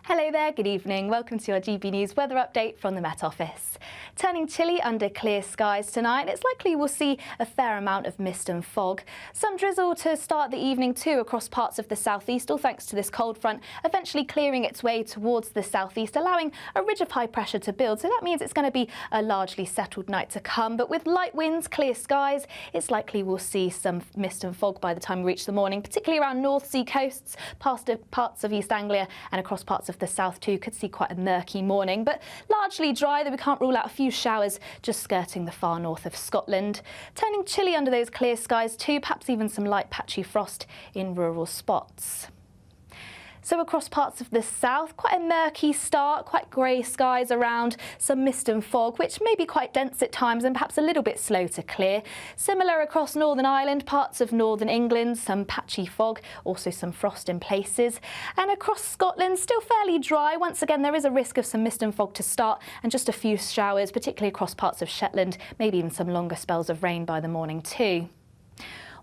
Hello there, good evening. Welcome to your GB News weather update from the Met Office. Turning chilly under clear skies tonight, it's likely we'll see a fair amount of mist and fog. Some drizzle to start the evening too across parts of the southeast, all thanks to this cold front eventually clearing its way towards the southeast, allowing a ridge of high pressure to build. So that means it's going to be a largely settled night to come. But with light winds, clear skies, it's likely we'll see some mist and fog by the time we reach the morning, particularly around North Sea coasts, past parts of East Anglia and across parts of the south too. Could see quite a murky morning, but largely dry, though we can't rule out a few showers just skirting the far north of Scotland. Turning chilly under those clear skies too, perhaps even some light patchy frost in rural spots. So across parts of the south, quite a murky start, quite grey skies around, some mist and fog, which may be quite dense at times and perhaps a little bit slow to clear. Similar across Northern Ireland, parts of northern England, some patchy fog, also some frost in places. And across Scotland, still fairly dry. Once again, there is a risk of some mist and fog to start and just a few showers, particularly across parts of Shetland, maybe even some longer spells of rain by the morning too.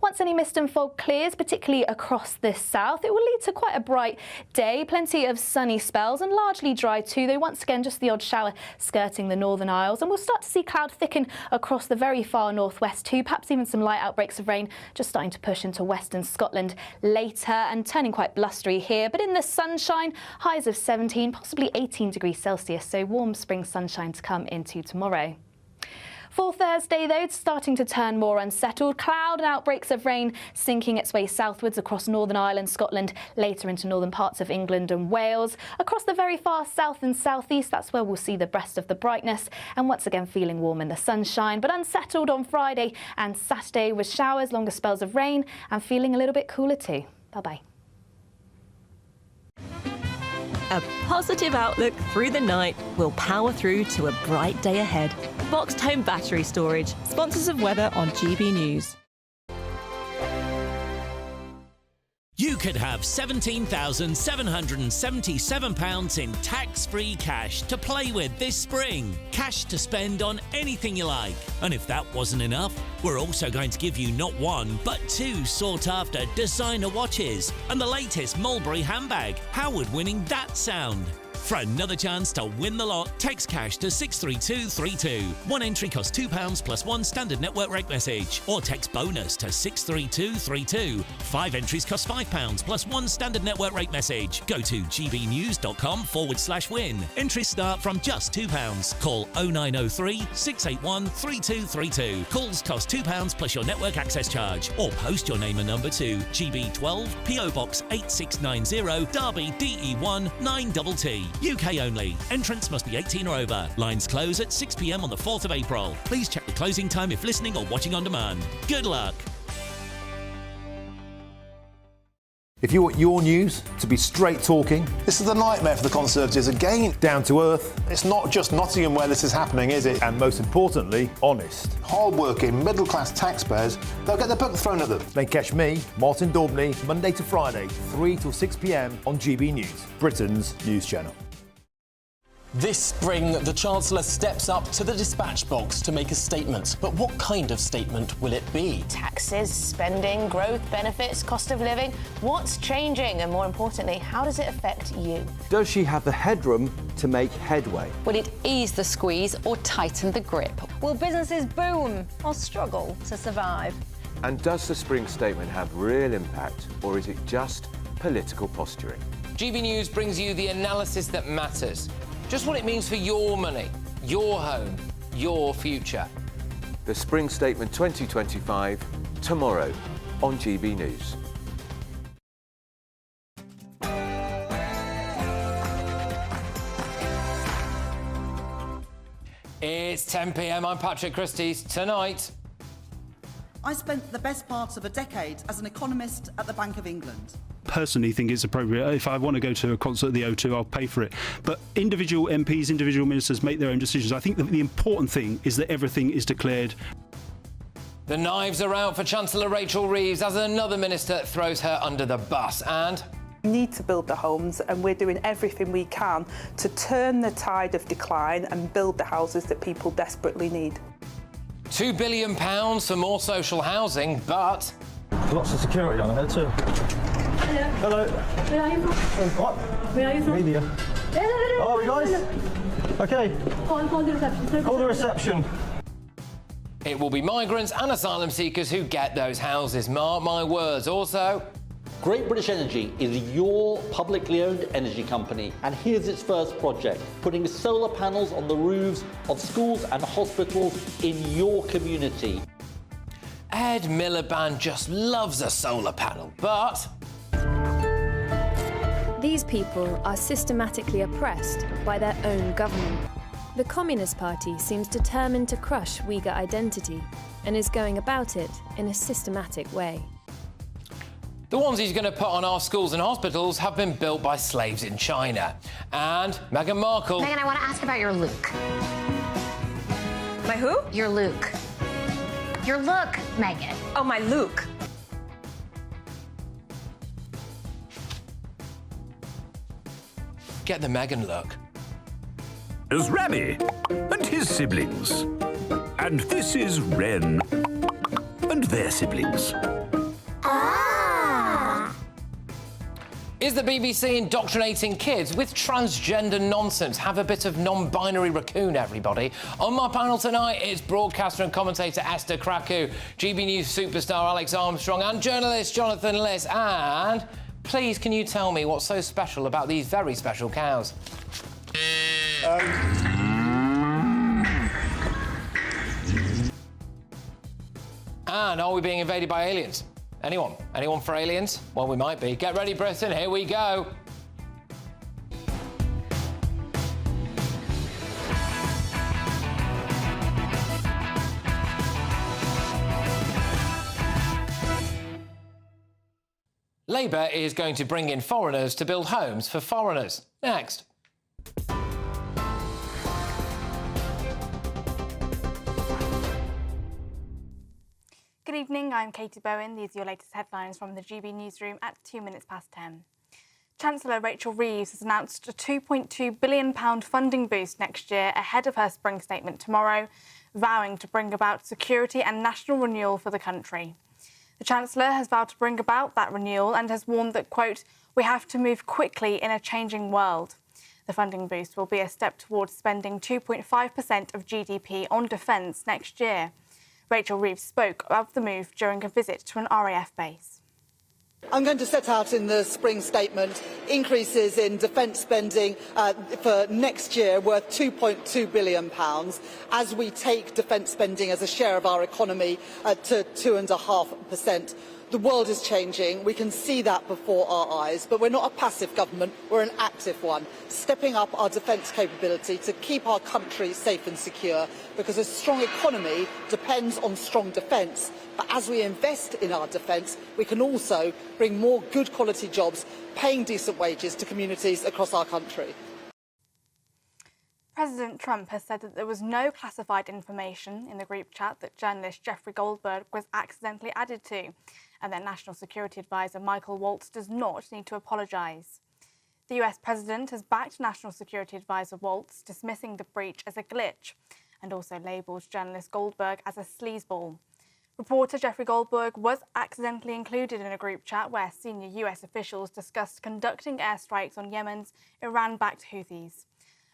Once any mist and fog clears, particularly across the south, it will lead to quite a bright day, plenty of sunny spells and largely dry too, though once again just the odd shower skirting the Northern Isles. And we'll start to see cloud thicken across the very far northwest too, perhaps even some light outbreaks of rain just starting to push into western Scotland later and turning quite blustery here. But in the sunshine, highs of 17, possibly 18 degrees Celsius, so warm spring sunshine to come into tomorrow. For Thursday, though, it's starting to turn more unsettled. Cloud and outbreaks of rain sinking its way southwards across Northern Ireland, Scotland, later into northern parts of England and Wales. Across the very far south and southeast, that's where we'll see the breast of the brightness. And once again, feeling warm in the sunshine, but unsettled on Friday and Saturday with showers, longer spells of rain, and feeling a little bit cooler too. Bye-bye. A positive outlook through the night will power through to a bright day ahead. Boxed Home Battery Storage, sponsors of weather on GB News. You could have £17,777 in tax-free cash to play with this spring. Cash to spend on anything you like. And if that wasn't enough, we're also going to give you not one, but two sought-after designer watches and the latest Mulberry handbag. How would winning that sound? For another chance to win the lot, text cash to 63232. One entry costs £2 plus one standard network rate message. Or text bonus to 63232. 5 entries cost £5 plus one standard network rate message. Go to gbnews.com/win. Entries start from just £2. Call 0903 681 3232. Calls cost £2 plus your network access charge. Or post your name and number to GB12 PO Box 8690 Derby DE1 9TT. UK only. Entrance must be 18 or over. Lines close at 6 p.m. on the 4th of April. Please check the closing time if listening or watching on demand. Good luck. If you want your news to be straight talking... This is the nightmare for the Conservatives again. Down to earth. It's not just Nottingham where this is happening, is it? And most importantly, honest. Hard-working, middle-class taxpayers, they'll get their book thrown at them. Then catch me, Martin Daubney, Monday to Friday, 3 till 6 p.m. on GB News, Britain's news channel. This spring, the Chancellor steps up to the dispatch box to make a statement. But what kind of statement will it be? Taxes, spending, growth, benefits, cost of living. What's changing? And more importantly, how does it affect you? Does she have the headroom to make headway? Will it ease the squeeze or tighten the grip? Will businesses boom or struggle to survive? And does the spring statement have real impact, or is it just political posturing? GB News brings you the analysis that matters. Just what it means for your money, your home, your future. The Spring Statement 2025, tomorrow on GB News. It's 10 p.m. I'm Patrick Christys. Tonight, I spent the best part of a decade as an economist at the Bank of England. Personally think it's appropriate. If I want to go to a concert at the O2, I'll pay for it. But individual MPs, individual ministers make their own decisions. I think that the important thing is that everything is declared. the knives are out for Chancellor Rachel Reeves as another minister throws her under the bus. And we need to build the homes, and we're doing everything we can to turn the tide of decline and build the houses that people desperately need. £2 billion for more social housing, but lots of security on here too. Hello. Where are you from? What? Where are you from? Media. Oh, you guys? Okay. Call the reception. Call the reception. It will be migrants and asylum seekers who get those houses. Mark my words. Also, Great British Energy is your publicly owned energy company, and here's its first project, putting solar panels on the roofs of schools and hospitals in your community. Ed Miliband just loves a solar panel, but these people are systematically oppressed by their own government. The Communist Party seems determined to crush Uyghur identity and is going about it in a systematic way. the ones he's going to put on our schools and hospitals have been built by slaves in China. And Meghan Markle... Meghan, I want to ask about your look. My who? Your look. Your look, Meghan. Oh, my look. Get the Meghan look. Is Rami and his siblings. And this is Wren and their siblings. Is the BBC indoctrinating kids with transgender nonsense? Have a bit of non-binary raccoon, everybody. On my panel tonight is broadcaster and commentator Esther Krakow, GB News superstar Alex Armstrong and journalist Jonathan Liss. And please, can you tell me what's so special about these very special cows? And are we being invaded by aliens? Anyone? Anyone for aliens? Well, we might be. Get ready, Britain. Here we go. Labour is going to bring in foreigners to build homes for foreigners. Next. Good evening, I'm Katie Bowen. These are your latest headlines from the GB newsroom at 10:02. Chancellor Rachel Reeves has announced a £2.2 billion funding boost next year ahead of her spring statement tomorrow, vowing to bring about security and national renewal for the country. The Chancellor has vowed to bring about that renewal and has warned that, quote, we have to move quickly in a changing world. The funding boost will be a step towards spending 2.5% of GDP on defence next year. Rachel Reeves spoke of the move during a visit to an RAF base. I'm going to set out in the spring statement increases in defence spending for next year worth £2.2 billion as we take defence spending as a share of our economy to 2.5%. The world is changing. We can see that before our eyes, but we're not a passive government, we're an active one, stepping up our defence capability to keep our country safe and secure, because a strong economy depends on strong defence. But as we invest in our defence, we can also bring more good quality jobs, paying decent wages to communities across our country. President Trump has said that there was no classified information in the group chat that journalist Jeffrey Goldberg was accidentally added to, and that National Security Advisor Michael Waltz does not need to apologise. The US President has backed National Security Advisor Waltz, dismissing the breach as a glitch, and also labelled journalist Goldberg as a sleazeball. Reporter Jeffrey Goldberg was accidentally included in a group chat where senior US officials discussed conducting airstrikes on Yemen's Iran-backed Houthis.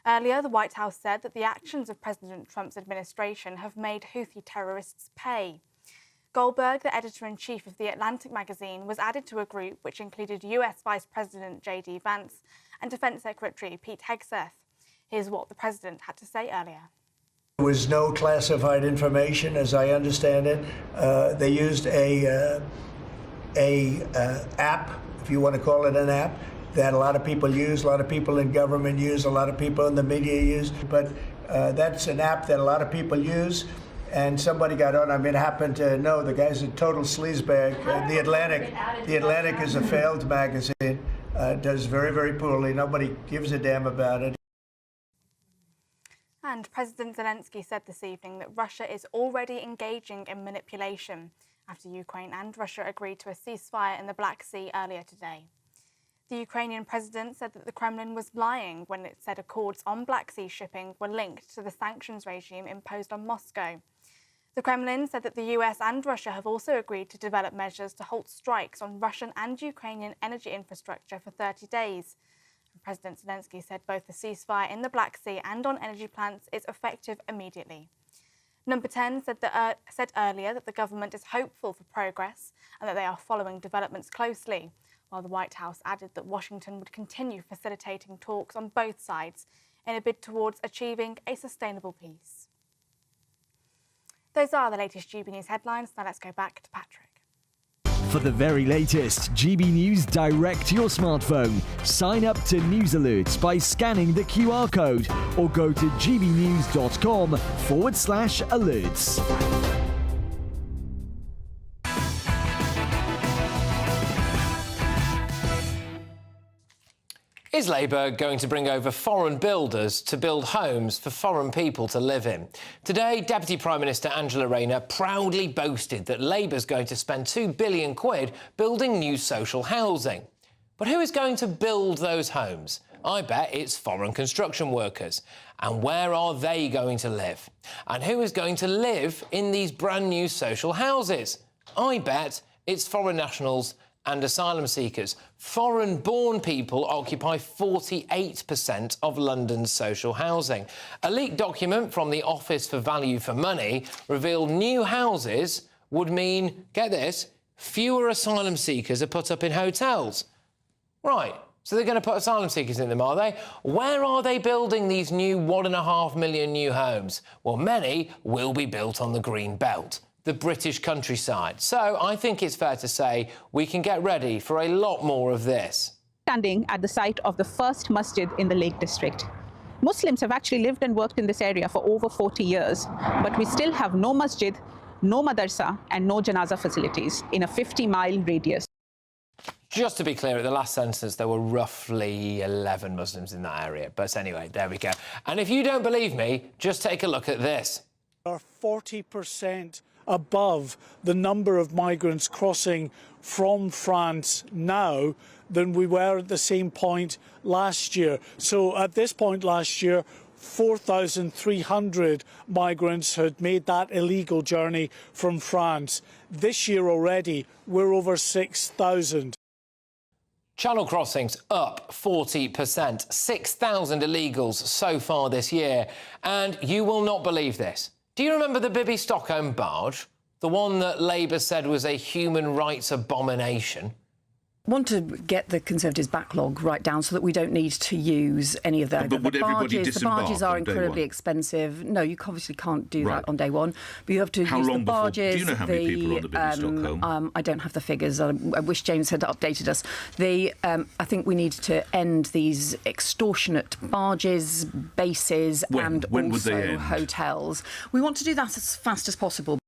Earlier, the White House said that the actions of President Trump's administration have made Houthi terrorists pay. Goldberg, the editor-in-chief of The Atlantic magazine, was added to a group which included US Vice President J.D. Vance and Defence Secretary Pete Hegseth. Here's what the president had to say earlier. There was no classified information, as I understand it. They used a app, if you want to call it an app, that a lot of people use, a lot of people in government use, a lot of people in the media use. But that's an app that a lot of people use. And somebody got on. I mean, I happen to know the guy's a total sleazebag. The Atlantic is a failed magazine. Does very, very poorly. Nobody gives a damn about it. And President Zelensky said this evening that Russia is already engaging in manipulation after Ukraine and Russia agreed to a ceasefire in the Black Sea earlier today. The Ukrainian president said that the Kremlin was lying when it said accords on Black Sea shipping were linked to the sanctions regime imposed on Moscow. The Kremlin said that the US and Russia have also agreed to develop measures to halt strikes on Russian and Ukrainian energy infrastructure for 30 days. President Zelensky said both the ceasefire in the Black Sea and on energy plants is effective immediately. Number 10 said earlier that the government is hopeful for progress and that they are following developments closely, while the White House added that Washington would continue facilitating talks on both sides in a bid towards achieving a sustainable peace. Those are the latest GB News headlines. Now let's go back to Patrick. For the very latest GB News direct to your smartphone, sign up to News Alerts by scanning the QR code or go to gbnews.com/alerts. Is Labour going to bring over foreign builders to build homes for foreign people to live in? Today, Deputy Prime Minister Angela Rayner proudly boasted that Labour's going to spend £2 billion building new social housing. But who is going to build those homes? I bet it's foreign construction workers. And where are they going to live? And who is going to live in these brand new social houses? I bet it's foreign nationals and asylum seekers. Foreign-born people occupy 48% of London's social housing. A leaked document from the Office for Value for Money revealed new houses would mean, get this, fewer asylum seekers are put up in hotels. Right, so they're going to put asylum seekers in them, are they? Where are they building these new 1.5 million new homes? Well, many will be built on the Green Belt, the British countryside. So I think it's fair to say we can get ready for a lot more of this. Standing at the site of the first masjid in the Lake District. Muslims have actually lived and worked in this area for over 40 years, but we still have no masjid, no madrasa and no janaza facilities in a 50-mile radius. Just to be clear, at the last census, there were roughly 11 Muslims in that area. But anyway, there we go. And if you don't believe me, just take a look at this. Are 40% above the number of migrants crossing from France now than we were at the same point last year. So at this point last year, 4,300 migrants had made that illegal journey from France. This year already, we're over 6,000. Channel crossings up 40%, 6,000 illegals so far this year. And you will not believe this. Do you remember the Bibby Stockholm barge? The one that Labour said was a human rights abomination? Want to get the Conservatives' backlog right down so that we don't need to use any of that. But would everybody disembark? The barges are on day incredibly one? expensive. No, you obviously can't do that on day one. But you have to How use long the barges. before? Do you know how many people are on the Bibby Stockholm? I don't have the figures. I wish James had updated us. I think we need to end these extortionate barges, bases, and when would they also end? hotels. We want to do that as fast as possible.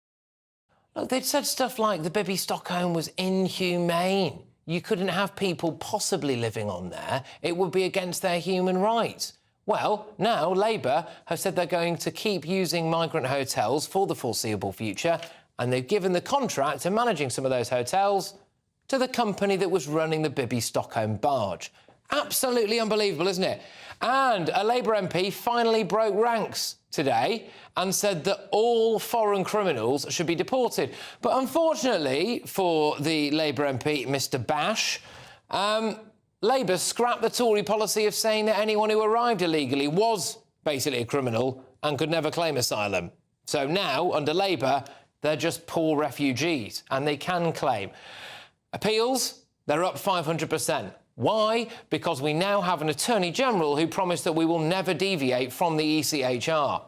Look, they'd said stuff like the Bibby Stockholm was inhumane. You couldn't have people possibly living on there. It would be against their human rights. Well, now Labour have said they're going to keep using migrant hotels for the foreseeable future, and they've given the contract to managing some of those hotels to the company that was running the Bibby Stockholm barge. Absolutely unbelievable, isn't it? And a Labour MP finally broke ranks today and said that all foreign criminals should be deported. But unfortunately for the Labour MP, Mr Bash, Labour scrapped the Tory policy of saying that anyone who arrived illegally was basically a criminal and could never claim asylum. So now, under Labour, they're just poor refugees and they can claim. Appeals, they're up 500%. Why? Because we now have an Attorney-General who promised that we will never deviate from the ECHR.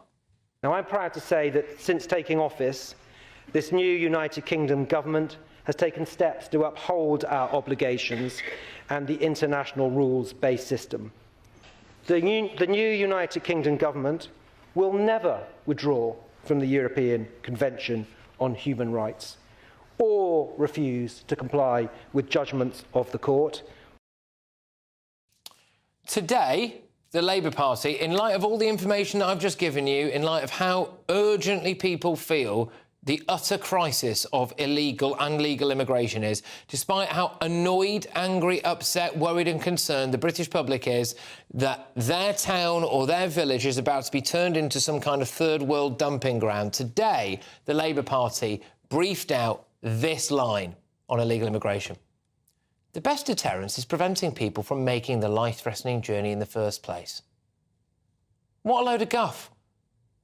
Now, I'm proud to say that since taking office, this new United Kingdom government has taken steps to uphold our obligations and the international rules-based system. The new United Kingdom government will never withdraw from the European Convention on Human Rights or refuse to comply with judgments of the court. Today, the Labour Party, in light of all the information that I've just given you, in light of how urgently people feel the utter crisis of illegal and legal immigration is, despite how annoyed, angry, upset, worried and concerned the British public is that their town or their village is about to be turned into some kind of third world dumping ground, today the Labour Party briefed out this line on illegal immigration. The best deterrence is preventing people from making the life-threatening journey in the first place. What a load of guff.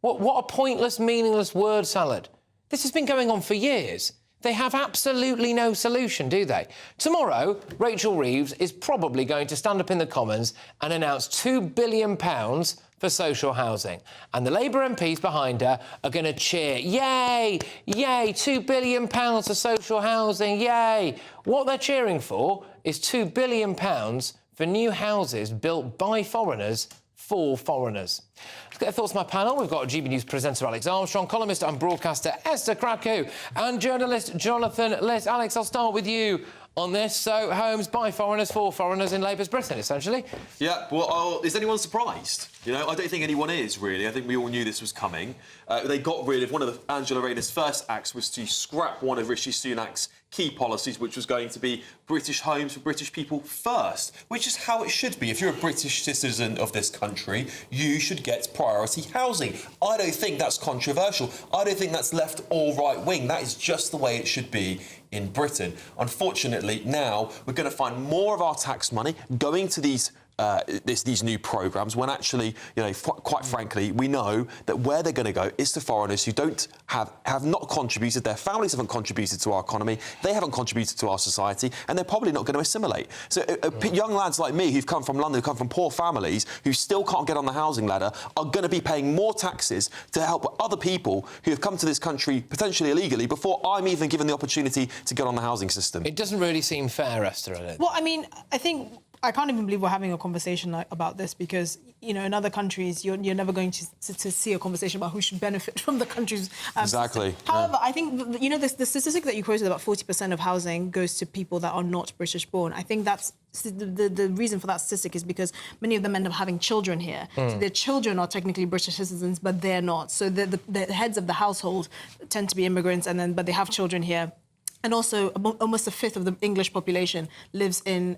What a pointless, meaningless word salad. This has been going on for years. They have absolutely no solution, do they? Tomorrow, Rachel Reeves is probably going to stand up in the Commons and announce £2 billion for social housing. And the Labour MPs behind her are going to cheer, yay, yay, £2 billion for social housing, yay. What they're cheering for is £2 billion for new houses built by foreigners for foreigners. Let's get the thoughts of my panel. We've got GB News presenter Alex Armstrong, columnist and broadcaster Esther Krakow, and journalist Jonathan Liss. Alex, I'll start with you on this. So, homes by foreigners for foreigners in Labour's Britain, essentially. Yeah, well, is anyone surprised? You know, I don't think anyone is, really. I think we all knew this was coming. They got rid of one of Angela Rayner's first acts was to scrap one of Rishi Sunak's key policies, which was going to be British homes for British people first, which is how it should be. If you're a British citizen of this country, you should get priority housing. I don't think that's controversial. I don't think that's left or right wing. That is just the way it should be in Britain. Unfortunately, now we're going to find more of our tax money going to these new programmes when actually, you know, quite frankly, we know that where they're going to go is to foreigners who don't have not contributed, their families haven't contributed to our economy, they haven't contributed to our society, and they're probably not going to assimilate. So young lads like me who've come from London, who come from poor families, who still can't get on the housing ladder, are going to be paying more taxes to help other people who have come to this country potentially illegally before I'm even given the opportunity to get on the housing system. It doesn't really seem fair, Esther. Well, I mean, I think I can't even believe we're having a conversation about this because, you know, in other countries, you're never going to see a conversation about who should benefit from the country's exactly. System. However, I think, you know, the statistic that you quoted about 40% of housing goes to people that are not British born. I think that's the reason for that statistic is because many of them end up having children here. So their children are technically British citizens, but they're not. So the heads of the household tend to be immigrants, but they have children here. And also, almost a fifth of the English population lives in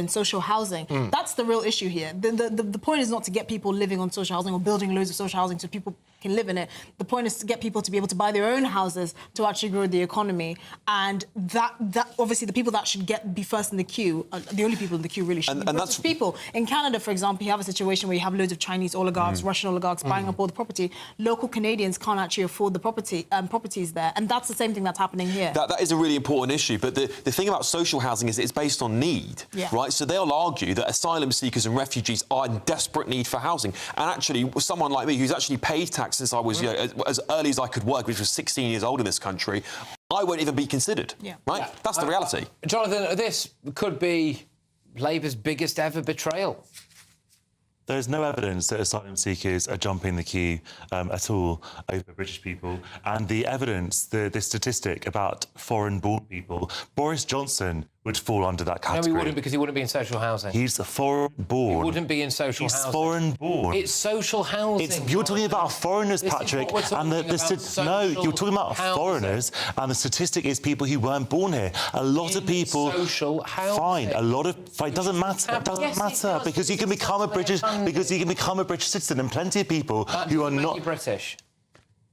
social housing. That's the real issue here. The point is not to get people living on social housing or building loads of social housing so people can live in it. The point is to get people to be able to buy their own houses to actually grow the economy. And that obviously the people that should be first in the queue, the only people in the queue really should be British people. In Canada, for example, you have a situation where you have loads of Chinese oligarchs, Russian oligarchs buying up all the property. Local Canadians can't actually afford the properties there. And that's the same thing that's happening here. That is a really important issue. But the thing about social housing is it's based on need, right? So they'll argue that asylum seekers and refugees are in desperate need for housing. And actually, someone like me who's actually paid tax since I was as early as I could work, which was 16 years old in this country, I won't even be considered, right? Yeah. That's the reality. Jonathan, this could be Labour's biggest ever betrayal. There's no evidence that asylum seekers are jumping the queue at all over British people. And the evidence, the statistic about foreign-born people, Boris Johnson would fall under that category. No, he wouldn't, because he wouldn't be in social housing. He's foreign-born. He wouldn't be in social housing. He's foreign-born. It's social housing. You're talking about foreigners, Patrick, and no, you're talking about foreigners, and the statistic is people who weren't born here. A lot of people. Social housing. Fine, a lot of. It doesn't matter. It doesn't matter because you can become a British citizen, and plenty of people who are not British.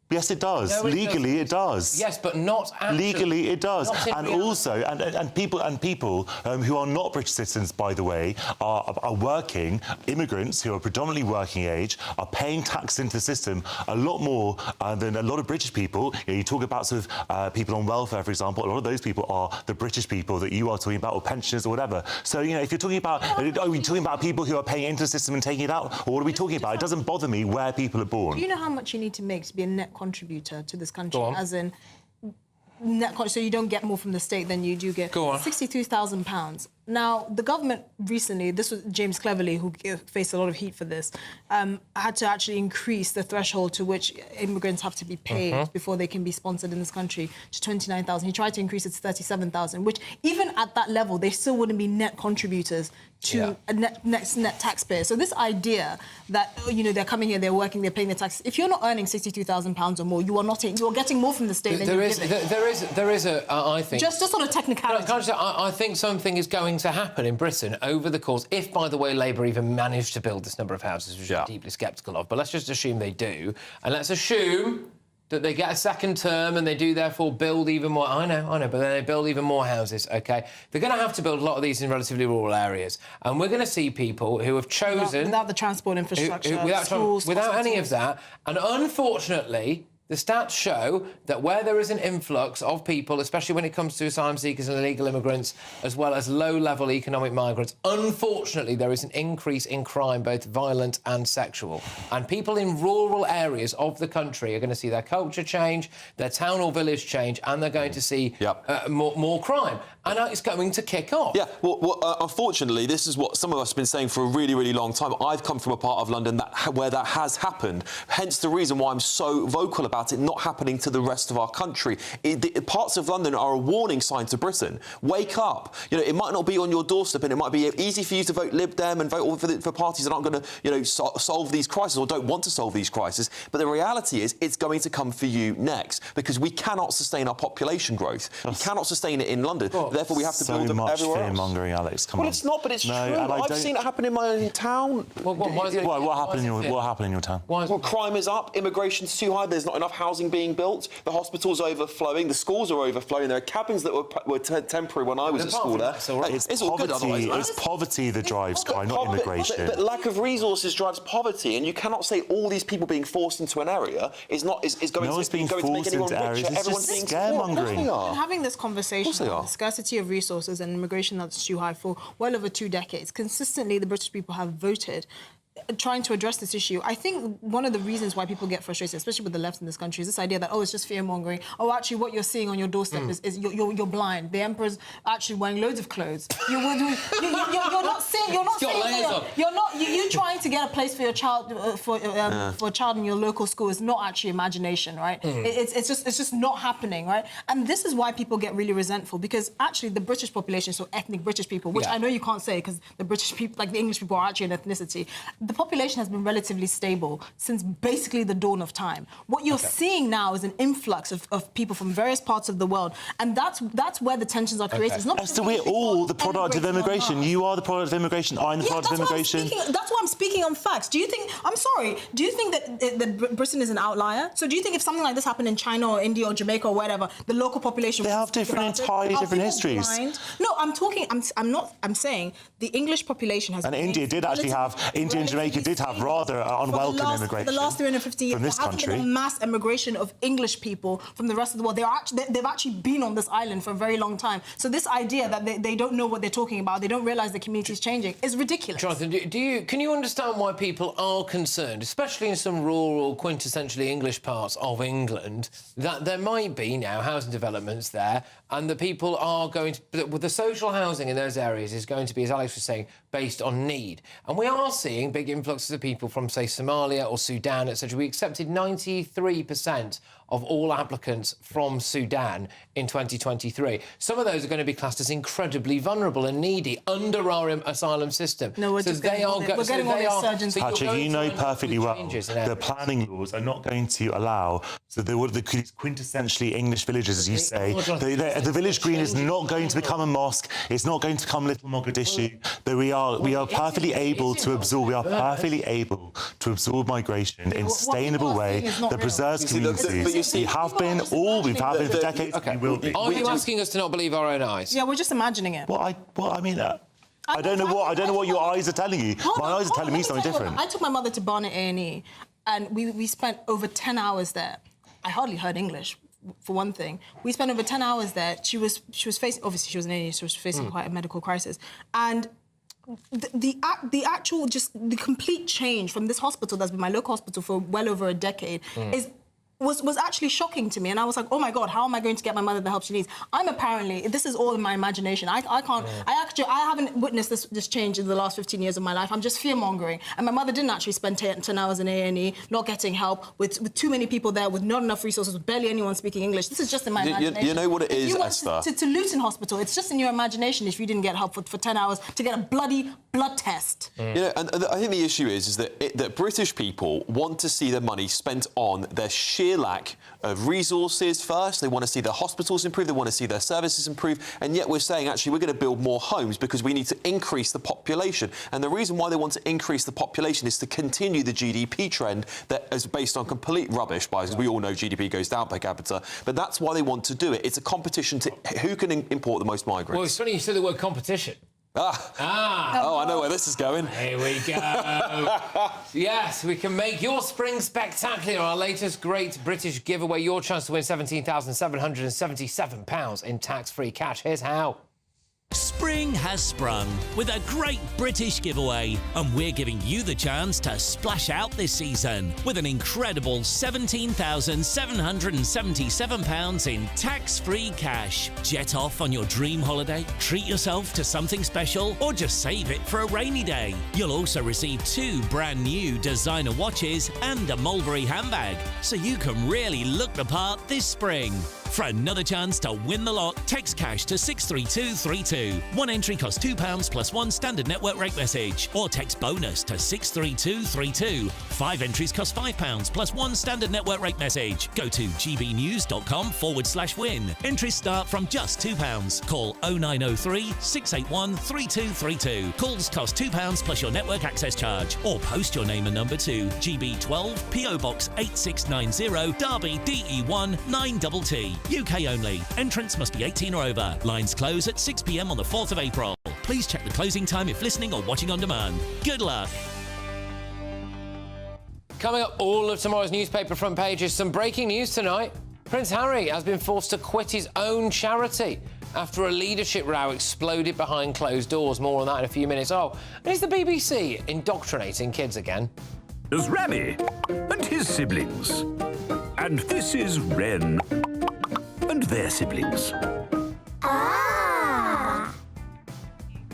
Yes, it does. No, Legally, it does. Yes, but not actually. Legally, it does. And reality. also, and people who are not British citizens, by the way, are working. Immigrants who are predominantly working age are paying tax into the system a lot more than a lot of British people. You talk about sort of people on welfare, for example. A lot of those people are the British people that you are talking about, or pensioners or whatever. So if you're talking about, are we talking about people who are paying into the system and taking it out, or what are we talking about? It doesn't bother me where people are born. Do you know how much you need to make to be a net contributor to this country, as in so you don't get more from the state than you do get? £62,000. Now, the government recently, this was James Cleverly, who faced a lot of heat for this, had to actually increase the threshold to which immigrants have to be paid before they can be sponsored in this country to £29,000. He tried to increase it to £37,000, which even at that level, they still wouldn't be net contributors to a net taxpayer. So this idea that, they're coming here, they're working, they're paying their taxes. If you're not earning £62,000 or more, you are getting more from the state than you're giving. There is I think... Just sort of technicality. I think something is going to happen in Britain over the course, if, by the way, Labour even managed to build this number of houses, which I'm deeply sceptical of, but let's just assume they do, and let's assume that they get a second term and they do therefore build even more. I know, but then they build even more houses, OK? They're going to have to build a lot of these in relatively rural areas, and we're going to see people who have chosen... Without the transport infrastructure, schools... Without any of that, and unfortunately... The stats show that where there is an influx of people, especially when it comes to asylum seekers and illegal immigrants, as well as low-level economic migrants, unfortunately there is an increase in crime, both violent and sexual. And people in rural areas of the country are going to see their culture change, their town or village change, and they're going to see more crime. And it's going to kick off. Yeah, well, unfortunately, this is what some of us have been saying for a really, really long time. I've come from a part of London where that has happened, hence the reason why I'm so vocal about it not happening to the rest of our country. Parts of London are a warning sign to Britain. Wake up. It might not be on your doorstep, and it might be easy for you to vote Lib Dem and vote for parties that aren't going to, solve these crises or don't want to solve these crises. But the reality is, it's going to come for you next, because we cannot sustain our population growth. We cannot sustain it in London. Therefore, we have to build them everywhere else. So much fear-mongering, Alex. Come on. Well, it's not, but it's true. I've seen it happen in my own town. What happened in your town? Well, crime is up, immigration's too high, there's not enough housing being built, the hospital's overflowing, the schools are overflowing, there are cabins that were temporary when I was at school there. It's all good otherwise. It's poverty that drives crime, not immigration. But lack of resources drives poverty, and you cannot say all these people being forced into an area is going to make anyone richer. Everyone's being scaremongering. Having this conversation on the scarcity of resources and immigration that's too high for well over 2 decades, consistently the British people have voted trying to address this issue. I think one of the reasons why people get frustrated, especially with the left in this country, is this idea that, it's just fear-mongering. Actually, what you're seeing on your doorstep is you're blind. The emperor's actually wearing loads of clothes. You're not seeing... You're trying to get a place for your child, for a child in your local school is not actually imagination, right? It's just not happening, right? And this is why people get really resentful, because actually the British population, so ethnic British people, which I know you can't say because the British people, like the English people, are actually an ethnicity. the population has been relatively stable since basically the dawn of time. What you're seeing now is an influx of people from various parts of the world, and that's where the tensions are created. It's not Esther, we're all the product of immigration. You are the product of immigration. I'm the product of immigration. That's why I'm speaking on facts. Do you think? I'm sorry. Do you think that Britain is an outlier? So do you think if something like this happened in China or India or Jamaica or whatever, the local population? They have entirely different histories. No, I'm saying the English population has. And India and Jamaica did have rather unwelcome immigration. For the last 350 years, from this country. There has been a mass immigration of English people from the rest of the world. They've actually been on this island for a very long time. So this idea that they don't know what they're talking about, they don't realise the community is changing, is ridiculous. Jonathan, can you understand why people are concerned, especially in some rural, quintessentially English parts of England, that there might be now housing developments there, and the people are going to... With the social housing in those areas is going to be, as Alex was saying, based on need. And we are seeing big influxes of people from, say, Somalia or Sudan, etc. We accepted 93% of all applicants from Sudan in 2023. Some of those are going to be classed as incredibly vulnerable and needy under our asylum system. No, we're getting all the surgeons. Patrick, you know perfectly well the planning laws are not going to allow the quintessentially English villages, as you say. The village green is not going to become a mosque. It's not going to become Little Mogadishu. We are perfectly able to absorb. We are perfectly able to absorb migration in a sustainable way that preserves communities. We have been for decades. We will be. Are you asking us to not believe our own eyes? Yeah, we're just imagining it. I don't know what your eyes are telling you. My eyes are telling me something different. I took my mother to Barnet A&E, and we spent over 10 hours there. I hardly heard English, for one thing. We spent over 10 hours there. She was facing, obviously she was an A&E, so she was facing quite a medical crisis, and the complete change from this hospital that's been my local hospital for well over a decade was actually shocking to me, and I was like, oh my God, how am I going to get my mother the help she needs? This is all in my imagination. I haven't witnessed this change in the last 15 years of my life. I'm just fear-mongering. And my mother didn't actually spend 10 hours in A&E, not getting help, with too many people there, with not enough resources, with barely anyone speaking English. This is just in my imagination. You know what it is, Esther? To Luton Hospital, it's just in your imagination if you didn't get help for 10 hours to get a bloody blood test. You know, and I think the issue is that British people want to see their money spent on their sheer lack of resources first. They want to see their hospitals improve, they want to see their services improve, and yet we're saying, actually, we're going to build more homes because we need to increase the population. And the reason why they want to increase the population is to continue the GDP trend that is based on complete rubbish, because we all know GDP goes down per capita, but that's why they want to do it. It's a competition to who can import the most migrants. Well, it's funny you said the word competition. Oh, I know where this is going. Here we go. Yes, we can make your spring spectacular. Our latest Great British giveaway. Your chance to win £17,777 in tax-free cash. Here's how. Spring has sprung with a Great British giveaway, and we're giving you the chance to splash out this season with an incredible £17,777 in tax-free cash. Jet off on your dream holiday, treat yourself to something special, or just save it for a rainy day. You'll also receive 2 brand new designer watches and a Mulberry handbag, so you can really look the part this spring. For another chance to win the lot, text cash to 63232. One entry costs £2 plus 1 standard network rate message, or text bonus to 63232. 5 entries cost £5 plus 1 standard network rate message. Go to gbnews.com/win. Entries start from just £2. Call 0903 681 3232. Calls cost £2 plus your network access charge, or post your name and number to GB12 PO Box 8690 Derby DE1 9TT. UK only. Entrants must be 18 or over. Lines close at 6 p.m. on the 4th of April. Please check the closing time if listening or watching on demand. Good luck. Coming up, all of tomorrow's newspaper front pages. Some breaking news tonight. Prince Harry has been forced to quit his own charity after a leadership row exploded behind closed doors. More on that in a few minutes. Oh, and is the BBC indoctrinating kids again? There's Remy and his siblings. And this is Ren and their siblings.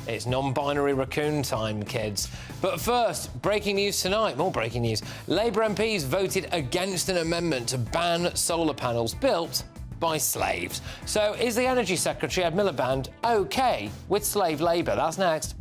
It's non-binary raccoon time, kids. But first, breaking news tonight. More breaking news. Labour MPs voted against an amendment to ban solar panels built by slaves. So is the Energy Secretary, Ed Miliband, OK with slave labour? That's next.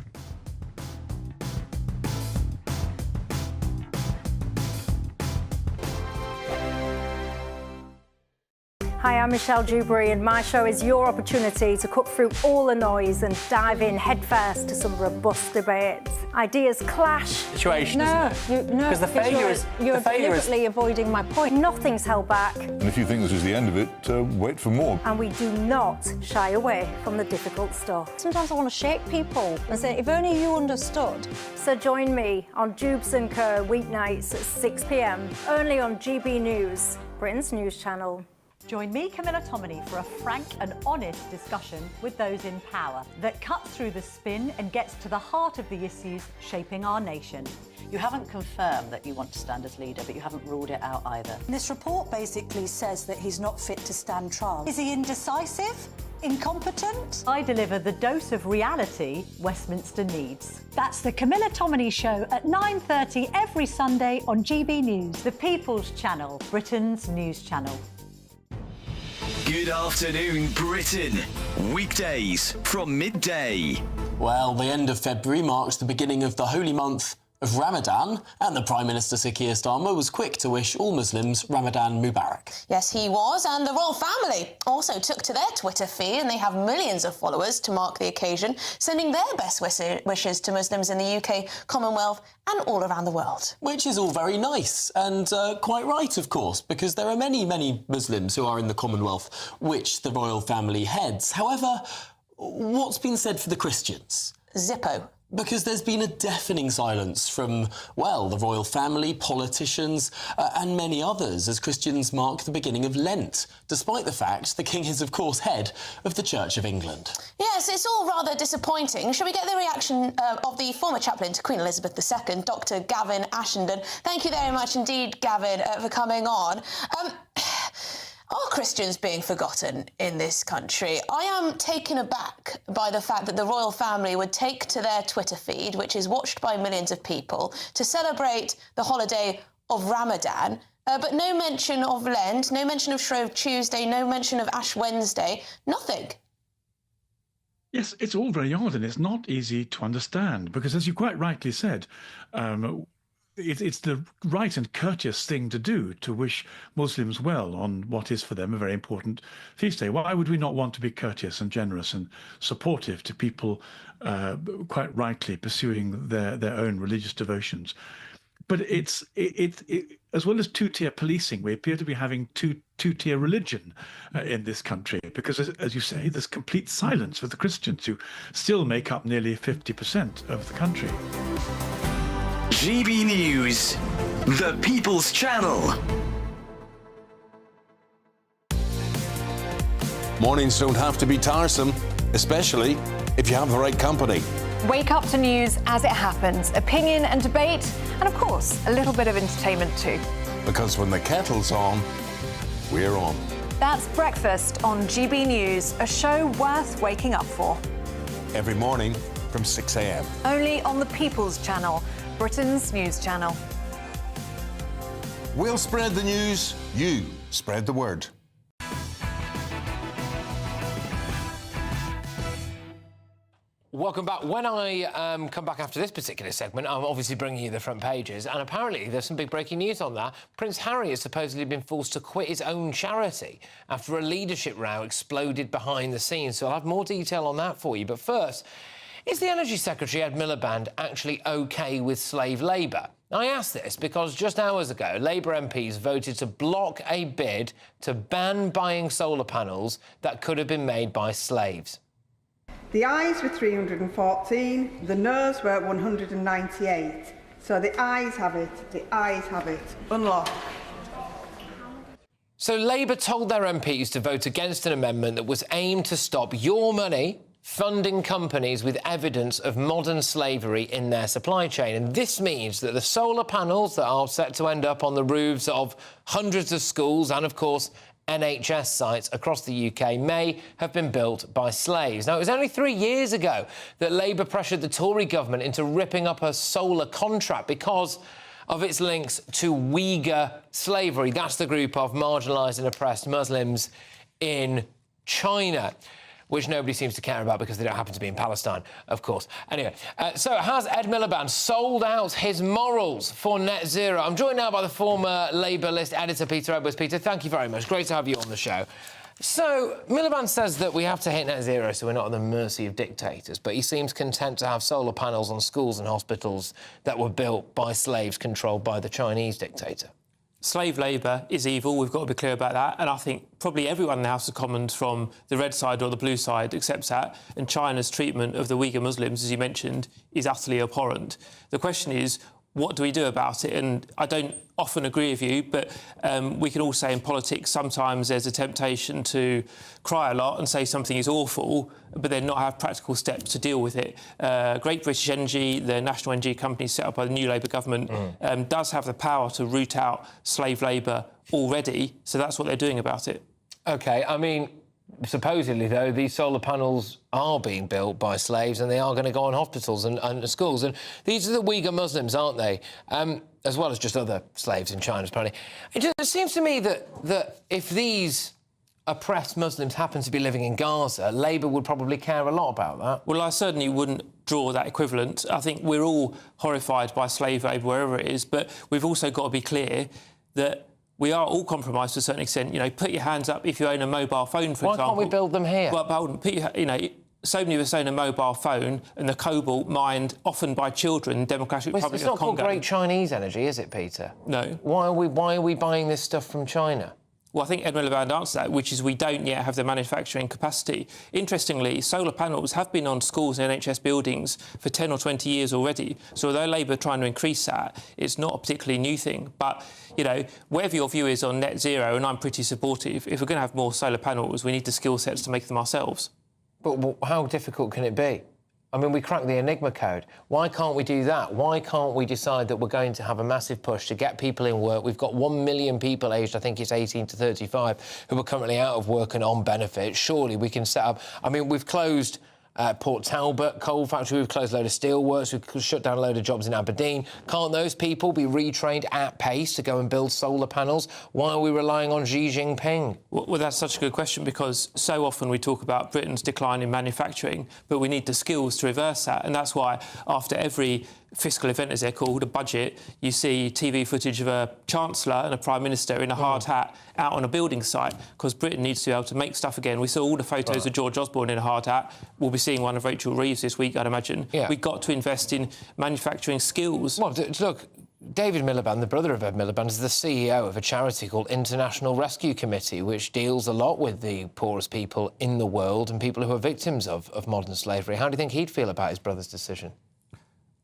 Hi, I'm Michelle Dewberry, and my show is your opportunity to cut through all the noise and dive in headfirst to some robust debates. Ideas clash. Situation, isn't it? Because the failure is... You're deliberately avoiding my point. Nothing's held back. And if you think this is the end of it, wait for more. And we do not shy away from the difficult stuff. Sometimes I want to shake people and say, if only you understood. So join me on Jubes & Co. weeknights at 6 p.m, only on GB News, Britain's news channel. Join me, Camilla Tominey, for a frank and honest discussion with those in power that cuts through the spin and gets to the heart of the issues shaping our nation. You haven't confirmed that you want to stand as leader, but you haven't ruled it out either. This report basically says that he's not fit to stand trial. Is he indecisive? Incompetent? I deliver the dose of reality Westminster needs. That's the Camilla Tominey Show at 9:30 every Sunday on GB News, the People's Channel, Britain's news channel. Good afternoon, Britain. Weekdays from midday. Well, the end of February marks the beginning of the holy month of Ramadan, and the Prime Minister Sir Keir Starmer was quick to wish all Muslims Ramadan Mubarak. Yes, he was, and the royal family also took to their Twitter feed, and they have millions of followers to mark the occasion, sending their best wishes to Muslims in the UK, Commonwealth and all around the world. Which is all very nice, and quite right, of course, because there are many, many Muslims who are in the Commonwealth, which the royal family heads. However, what's been said for the Christians? Zippo. Because there's been a deafening silence from, well, the royal family, politicians and many others as Christians mark the beginning of Lent, despite the fact the King is, of course, head of the Church of England. Yes, it's all rather disappointing. Shall we get the reaction of the former chaplain to Queen Elizabeth II, Dr Gavin Ashenden? Thank you very much indeed, Gavin, for coming on. Are Christians being forgotten in this country? I am taken aback by the fact that the royal family would take to their Twitter feed, which is watched by millions of people, to celebrate the holiday of Ramadan, but no mention of Lent, no mention of Shrove Tuesday, no mention of Ash Wednesday, nothing. Yes, it's all very odd, and it's not easy to understand, because as you quite rightly said, it's the right and courteous thing to do to wish Muslims well on what is for them a very important feast day. Why would we not want to be courteous and generous and supportive to people quite rightly pursuing their own religious devotions? But it's as well as two-tier policing, we appear to be having two-tier religion in this country, because as you say, there's complete silence for the Christians, who still make up nearly 50% of the country. GB News, the People's Channel. Mornings don't have to be tiresome, especially if you have the right company. Wake up to news as it happens, opinion and debate, and of course, a little bit of entertainment too. Because when the kettle's on, we're on. That's Breakfast on GB News, a show worth waking up for. Every morning from 6 a.m. Only on the People's Channel, Britain's news channel. We'll spread the news, you spread the word. Welcome back. When I come back after this particular segment, I'm obviously bringing you the front pages, and apparently there's some big breaking news on that. Prince Harry has supposedly been forced to quit his own charity after a leadership row exploded behind the scenes, so I'll have more detail on that for you. But first, is the Energy Secretary, Ed Miliband, actually OK with slave labour? I ask this because just hours ago, Labour MPs voted to block a bid to ban buying solar panels that could have been made by slaves. The ayes were 314, the noes were 198. So the ayes have it, the ayes have it. Unlocked. So Labour told their MPs to vote against an amendment that was aimed to stop your money funding companies with evidence of modern slavery in their supply chain. And this means that the solar panels that are set to end up on the roofs of hundreds of schools and, of course, NHS sites across the UK may have been built by slaves. Now, it was only 3 years ago that Labour pressured the Tory government into ripping up a solar contract because of its links to Uyghur slavery. That's the group of marginalised and oppressed Muslims in China, which nobody seems to care about because they don't happen to be in Palestine, of course. Anyway, so has Ed Miliband sold out his morals for net zero? I'm joined now by the former Labour list editor, Peter Edwards. Peter, thank you very much. Great to have you on the show. So, Miliband says that we have to hit net zero so we're not at the mercy of dictators, but he seems content to have solar panels on schools and hospitals that were built by slaves controlled by the Chinese dictator. Slave labour is evil, we've got to be clear about that, and I think probably everyone in the House of Commons from the red side or the blue side accepts that, and China's treatment of the Uyghur Muslims, as you mentioned, is utterly abhorrent. The question is, what do we do about it? And I don't often agree with you, but we can all say in politics sometimes there's a temptation to cry a lot and say something is awful, but then not have practical steps to deal with it. Great British Energy, the national energy company set up by the new Labour government, does have the power to root out slave labour already, so that's what they're doing about it. OK, I mean, supposedly, though, these solar panels are being built by slaves and they are going to go on hospitals and schools. And these are the Uyghur Muslims, aren't they? As well as just other slaves in China, apparently. It seems to me that if these oppressed Muslims happen to be living in Gaza, Labour would probably care a lot about that. Well, I certainly wouldn't draw that equivalent. I think we're all horrified by slave labour wherever it is, but we've also got to be clear that we are all compromised to a certain extent. You know, put your hands up if you own a mobile phone, for example. Why can't we build them here? Well, you know, so many of us own a mobile phone and the cobalt mined often by children in Democratic Republic of Congo. It's not called great Chinese energy, is it, Peter? No. Why are we buying this stuff from China? Well, I think Ed Miliband answered that, which is we don't yet have the manufacturing capacity. Interestingly, solar panels have been on schools and NHS buildings for 10 or 20 years already. So although Labour are trying to increase that, it's not a particularly new thing. But, you know, whatever your view is on net zero, and I'm pretty supportive, if we're going to have more solar panels, we need the skill sets to make them ourselves. But how difficult can it be? I mean, we cracked the Enigma code. Why can't we do that? Why can't we decide that we're going to have a massive push to get people in work? We've got 1 million people aged, I think it's 18 to 35, who are currently out of work and on benefits. Surely we can set up... I mean, we've closed Port Talbot coal factory, we've closed a load of steelworks, we've shut down a load of jobs in Aberdeen. Can't those people be retrained at pace to go and build solar panels? Why are we relying on Xi Jinping? Well, that's such a good question, because so often we talk about Britain's decline in manufacturing, but we need the skills to reverse that. And that's why after every fiscal event, as they're called, a budget, you see TV footage of a Chancellor and a Prime Minister in a hard hat out on a building site, because Britain needs to be able to make stuff again. We saw all the photos of George Osborne in a hard hat. We'll be seeing one of Rachel Reeves this week, I'd imagine. Yeah. We've got to invest in manufacturing skills. Well, look, David Miliband, the brother of Ed Miliband, is the CEO of a charity called International Rescue Committee, which deals a lot with the poorest people in the world and people who are victims of modern slavery. How do you think he'd feel about his brother's decision?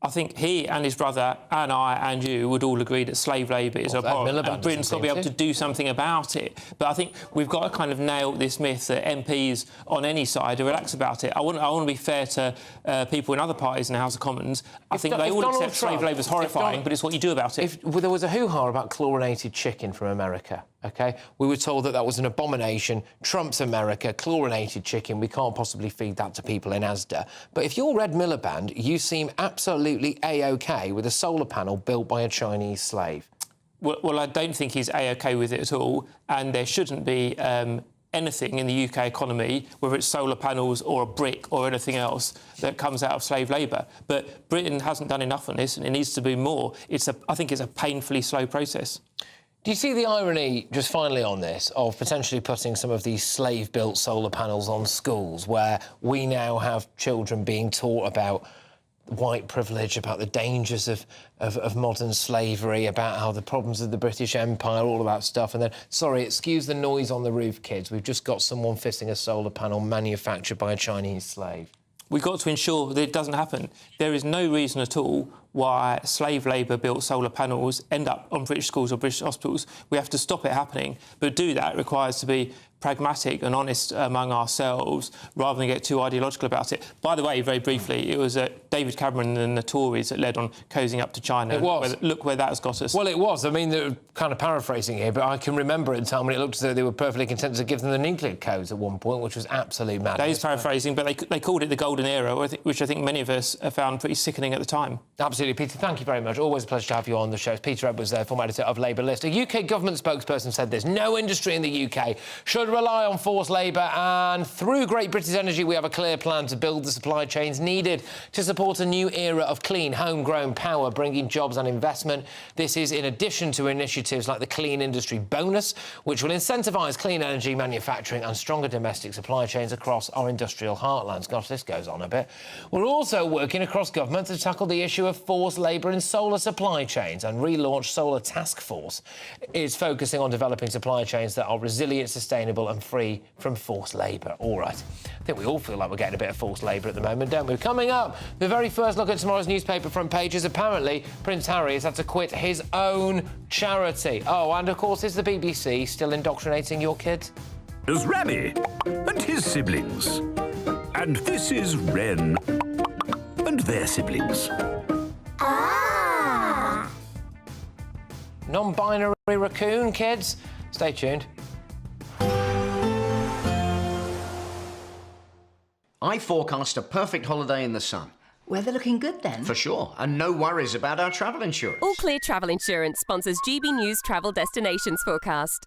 I think he and his brother and I and you would all agree that slave labour is abhorrent, and Britain's got to be able to do something about it. But I think we've got to kind of nail this myth that MPs on any side are relaxed about it. I want to be fair to people in other parties in the House of Commons. I think they all accept slave labour is horrifying, but it's what you do about it. There was a hoo-ha about chlorinated chicken from America, OK? We were told that that was an abomination. Trump's America, chlorinated chicken. We can't possibly feed that to people in Asda. But if you're Ed Miliband, you seem absolutely A-OK with a solar panel built by a Chinese slave. Well, I don't think he's A-OK with it at all, and there shouldn't be anything in the UK economy, whether it's solar panels or a brick or anything else, that comes out of slave labour. But Britain hasn't done enough on this, and it needs to do more. I think it's a painfully slow process. Do you see the irony, just finally on this, of potentially putting some of these slave-built solar panels on schools, where we now have children being taught about white privilege, about the dangers of modern slavery, about how the problems of the British Empire, all of that stuff, and then, sorry, excuse the noise on the roof, kids, we've just got someone fitting a solar panel manufactured by a Chinese slave. We've got to ensure that it doesn't happen. There is no reason at all why slave labour-built solar panels end up on British schools or British hospitals. We have to stop it happening. But to do that requires to be pragmatic and honest among ourselves, rather than get too ideological about it. By the way, very briefly, it was David Cameron and the Tories that led on cosing up to China. It was. Look where that has got us. Well, it was. I mean, they're kind of paraphrasing here, but I can remember at the time when it looked as though they were perfectly content to give them the nuclear codes at one point, which was absolute madness. That is paraphrasing, but they called it the golden era, which I think many of us found pretty sickening at the time. Absolutely, Peter. Thank you very much. Always a pleasure to have you on the show. It's Peter Edwards there, former editor of Labour List. A UK government spokesperson said this: no industry in the UK should rely on forced labour, and through Great British Energy we have a clear plan to build the supply chains needed to support a new era of clean, homegrown power, bringing jobs and investment. This is in addition to initiatives like the Clean Industry Bonus, which will incentivise clean energy manufacturing and stronger domestic supply chains across our industrial heartlands. Gosh, this goes on a bit. We're also working across government to tackle the issue of forced labour in solar supply chains, and relaunched Solar Task Force is focusing on developing supply chains that are resilient, sustainable and free from forced labour. All right. I think we all feel like we're getting a bit of forced labour at the moment, don't we? Coming up, the very first look at tomorrow's newspaper front pages. Apparently, Prince Harry has had to quit his own charity. Oh, and of course, is the BBC still indoctrinating your kids? There's Rami and his siblings. And this is Wren and their siblings. Ah! Non-binary raccoon, kids. Stay tuned. I forecast a perfect holiday in the sun. Weather looking good then? For sure, and no worries about our travel insurance. All Clear Travel Insurance sponsors GB News Travel Destinations Forecast.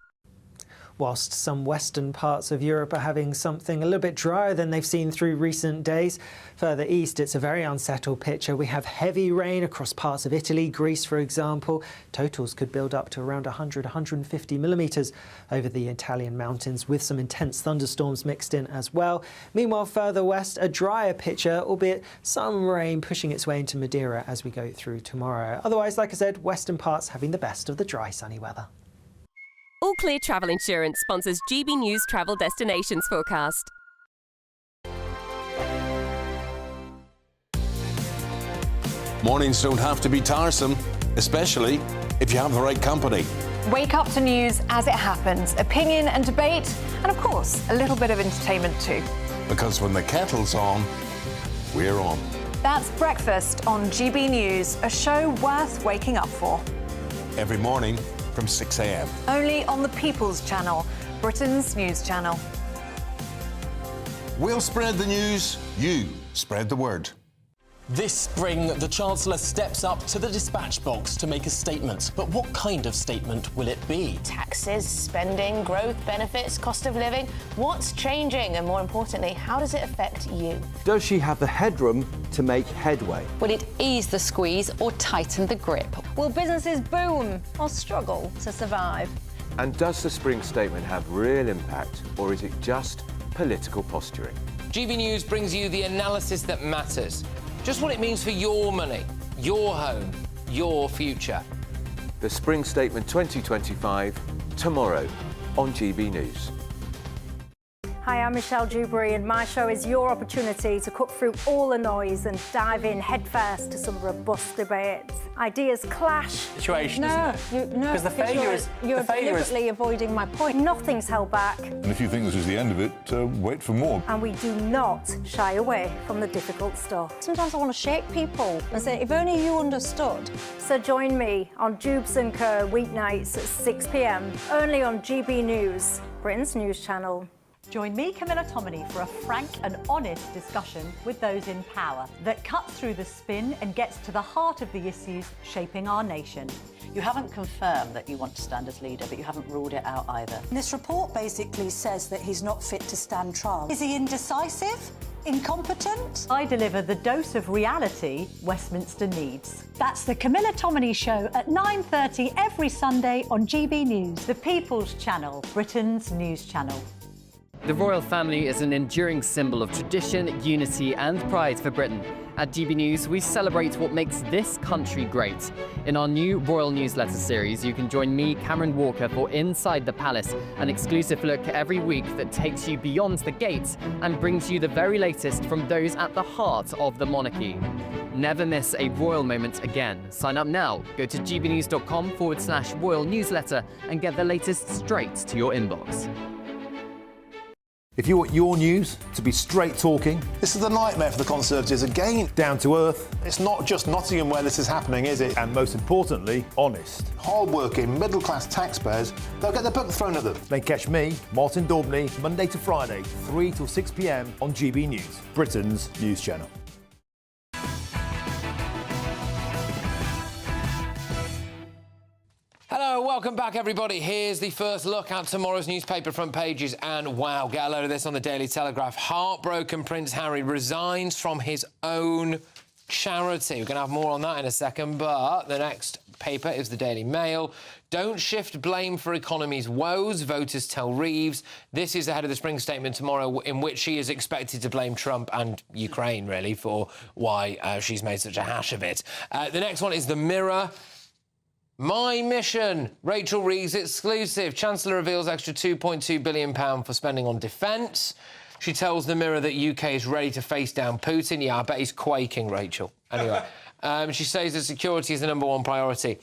Whilst some western parts of Europe are having something a little bit drier than they've seen through recent days, further east it's a very unsettled picture. We have heavy rain across parts of Italy, Greece for example. Totals could build up to around 100–150 millimetres over the Italian mountains, with some intense thunderstorms mixed in as well. Meanwhile, further west, a drier picture, albeit some rain pushing its way into Madeira as we go through tomorrow. Otherwise, like I said, western parts having the best of the dry, sunny weather. All Clear Travel Insurance sponsors GB News Travel Destinations Forecast. Mornings don't have to be tiresome, especially if you have the right company. Wake up to news as it happens, opinion and debate, and of course, a little bit of entertainment too. Because when the kettle's on, we're on. That's Breakfast on GB News, a show worth waking up for. Every morning from 6 a.m. Only on the People's Channel, Britain's news channel. We'll spread the news, you spread the word. This spring, the Chancellor steps up to the dispatch box to make a statement. But what kind of statement will it be? Taxes, spending, growth, benefits, cost of living. What's changing? And more importantly, how does it affect you? Does she have the headroom to make headway? Will it ease the squeeze or tighten the grip? Will businesses boom or struggle to survive? And does the spring statement have real impact, or is it just political posturing? GB News brings you the analysis that matters. Just what it means for your money, your home, your future. The Spring Statement 2025, tomorrow on GB News. Hi, I'm Michelle Dewberry, and my show is your opportunity to cut through all the noise and dive in headfirst to some robust debates. Ideas clash. Situation, isn't it? No, because the failure is you're deliberately avoiding my point. Nothing's held back. And if you think this is the end of it, wait for more. And we do not shy away from the difficult stuff. Sometimes I want to shake people and say, if only you understood. So join me on Jubes & Co weeknights at 6 p.m, only on GB News, Britain's news channel. Join me, Camilla Tominey, for a frank and honest discussion with those in power that cuts through the spin and gets to the heart of the issues shaping our nation. You haven't confirmed that you want to stand as leader, but you haven't ruled it out either. This report basically says that he's not fit to stand trial. Is he indecisive? Incompetent? I deliver the dose of reality Westminster needs. That's the Camilla Tominey Show at 9:30 every Sunday on GB News, the People's Channel, Britain's news channel. The royal family is an enduring symbol of tradition, unity and pride for Britain. At GB News, we celebrate what makes this country great. In our new royal newsletter series, you can join me, Cameron Walker, for Inside the Palace, an exclusive look every week that takes you beyond the gates and brings you the very latest from those at the heart of the monarchy. Never miss a royal moment again. Sign up now. Go to gbnews.com/royal newsletter and get the latest straight to your inbox. If you want your news to be straight talking, this is a nightmare for the Conservatives again. Down to earth. It's not just Nottingham where this is happening, is it? And most importantly, honest. Hard-working, middle-class taxpayers, they'll get their book thrown at them. Then catch me, Martin Daubney, Monday to Friday, 3 till 6 p.m. on GB News, Britain's news channel. Hello, welcome welcome back, everybody. Here's the first look at tomorrow's newspaper front pages. And, wow, get a load of this on the Daily Telegraph. Heartbroken Prince Harry resigns from his own charity. We're going to have more on that in a second, but the next paper is the Daily Mail. Don't shift blame for economy's woes, voters tell Reeves. This is ahead of the spring statement tomorrow, in which she is expected to blame Trump and Ukraine, really, for why she's made such a hash of it. The next one is the Mirror. My mission, Rachel Reeves exclusive. Chancellor reveals extra £2.2 billion for spending on defence. She tells the Mirror that UK is ready to face down Putin. Yeah, I bet he's quaking, Rachel. Anyway, she says that security is the #1 priority.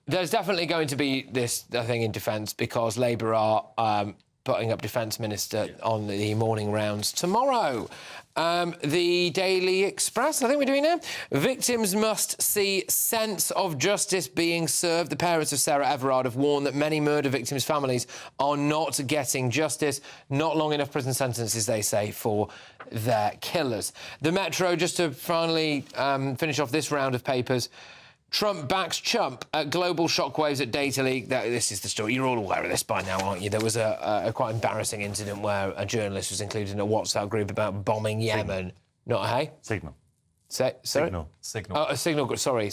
There's definitely going to be this thing in defence because Labour are putting up Defence Minister on the morning rounds tomorrow. The Daily Express, I think we're doing now. Victims must see sense of justice being served. The parents of Sarah Everard have warned that many murder victims' families are not getting justice. Not long enough prison sentences, they say, for their killers. The Metro, just to finally finish off this round of papers. Trump backs Chump at global shockwaves at data leak. This is the story. You're all aware of this by now, aren't you? There was a quite embarrassing incident where a journalist was included in a WhatsApp group about bombing Yemen. Not a hey? Signal. Sorry? Signal. Oh, a signal. Sorry.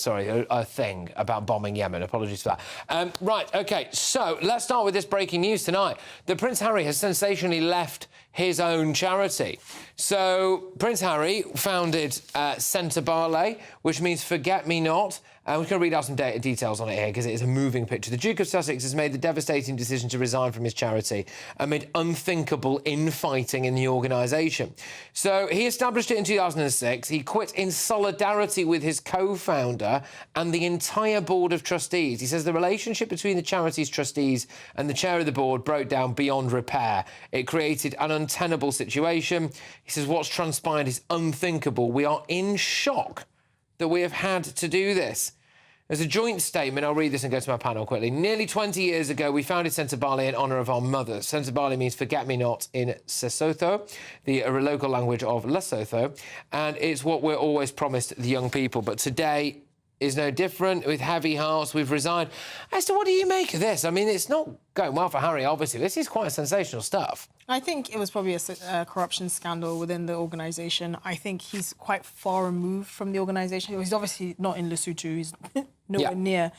A thing about bombing Yemen. Apologies for that. Right, OK, so let's start with this breaking news tonight. That Prince Harry has sensationally left his own charity. So Prince Harry founded Centre Barley, which means Forget Me Not. We're going to read out some details on it here because it is a moving picture. The Duke of Sussex has made the devastating decision to resign from his charity amid unthinkable infighting in the organisation. So he established it in 2006. He quit in solidarity with his co-founder and the entire board of trustees. He says the relationship between the charity's trustees and the chair of the board broke down beyond repair. It created an untenable situation. He says what's transpired is unthinkable. We are in shock that we have had to do this. There's a joint statement. I'll read this and go to my panel quickly. Nearly 20 years ago, we founded Centre Barley in honour of our mothers. Centre Barley means Forget Me Not in Sesotho, the local language of Lesotho, and it's what we're always promised the young people. But today is no different. With heavy hearts, we've resigned. As to what do you make of this? I mean, it's not going well for Harry, obviously. This is quite sensational stuff. I think it was probably a corruption scandal within the organisation. I think he's quite far removed from the organisation. He's obviously not in Lesotho. He's nowhere near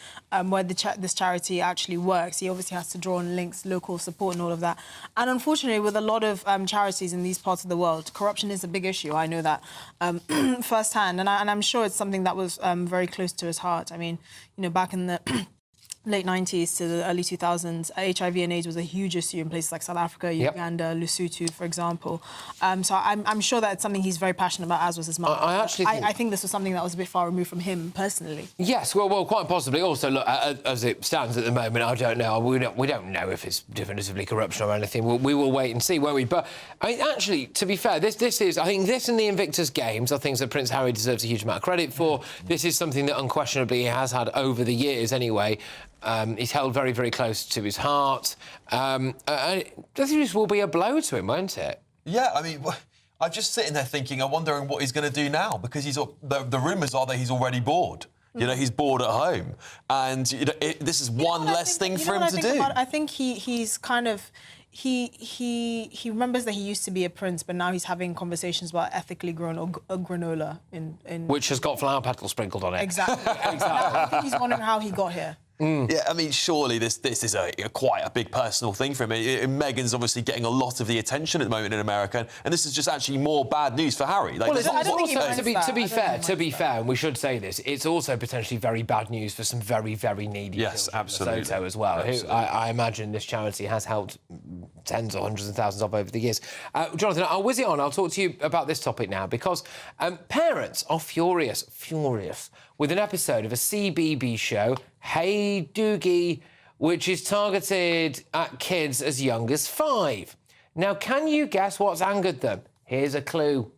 where this charity actually works. He obviously has to draw on links, local support and all of that. And unfortunately, with a lot of charities in these parts of the world, corruption is a big issue. I know that firsthand. And I'm sure it's something that was very close to his heart. I mean, you know, back in the late 90s to the early 2000s, HIV and AIDS was a huge issue in places like South Africa, Uganda, Lesotho, for example. So I'm sure that it's something he's very passionate about, as was his mum. I think this was something that was a bit far removed from him personally. Yes, well, quite possibly. Also, look, as it stands at the moment, I don't know. We don't know if it's definitively corruption or anything. We will wait and see, won't we? But I mean, actually, to be fair, this is, I think, this and the Invictus Games are things that Prince Harry deserves a huge amount of credit for. This is something that unquestionably he has had over the years, anyway. He's held very, very close to his heart. I think this will be a blow to him, won't it? Yeah, I mean, I'm just sitting there thinking, I'm wondering what he's going to do now, because the rumours are that he's already bored. You know, he's bored at home. And, you know, this is one less thing for him to do. I think he's kind of... He remembers that he used to be a prince, but now he's having conversations about ethically grown granola in... Which has got flower petals sprinkled on it. Exactly. I think he's wondering how he got here. Yeah, I mean, surely this is quite a big personal thing for him. Meghan's obviously getting a lot of the attention at the moment in America, and this is just actually more bad news for Harry. Like, well, it's also, to be fair, and we should say this, it's also potentially very bad news for some very, very needy children in Lesotho as well. Who, I imagine this charity has helped tens or hundreds of thousands of over the years. Jonathan, I'll whiz it on. I'll talk to you about this topic now, because parents are furious with an episode of a CBeebies show, Hey Doogie, which is targeted at kids as young as 5. Now, can you guess what's angered them? Here's a clue.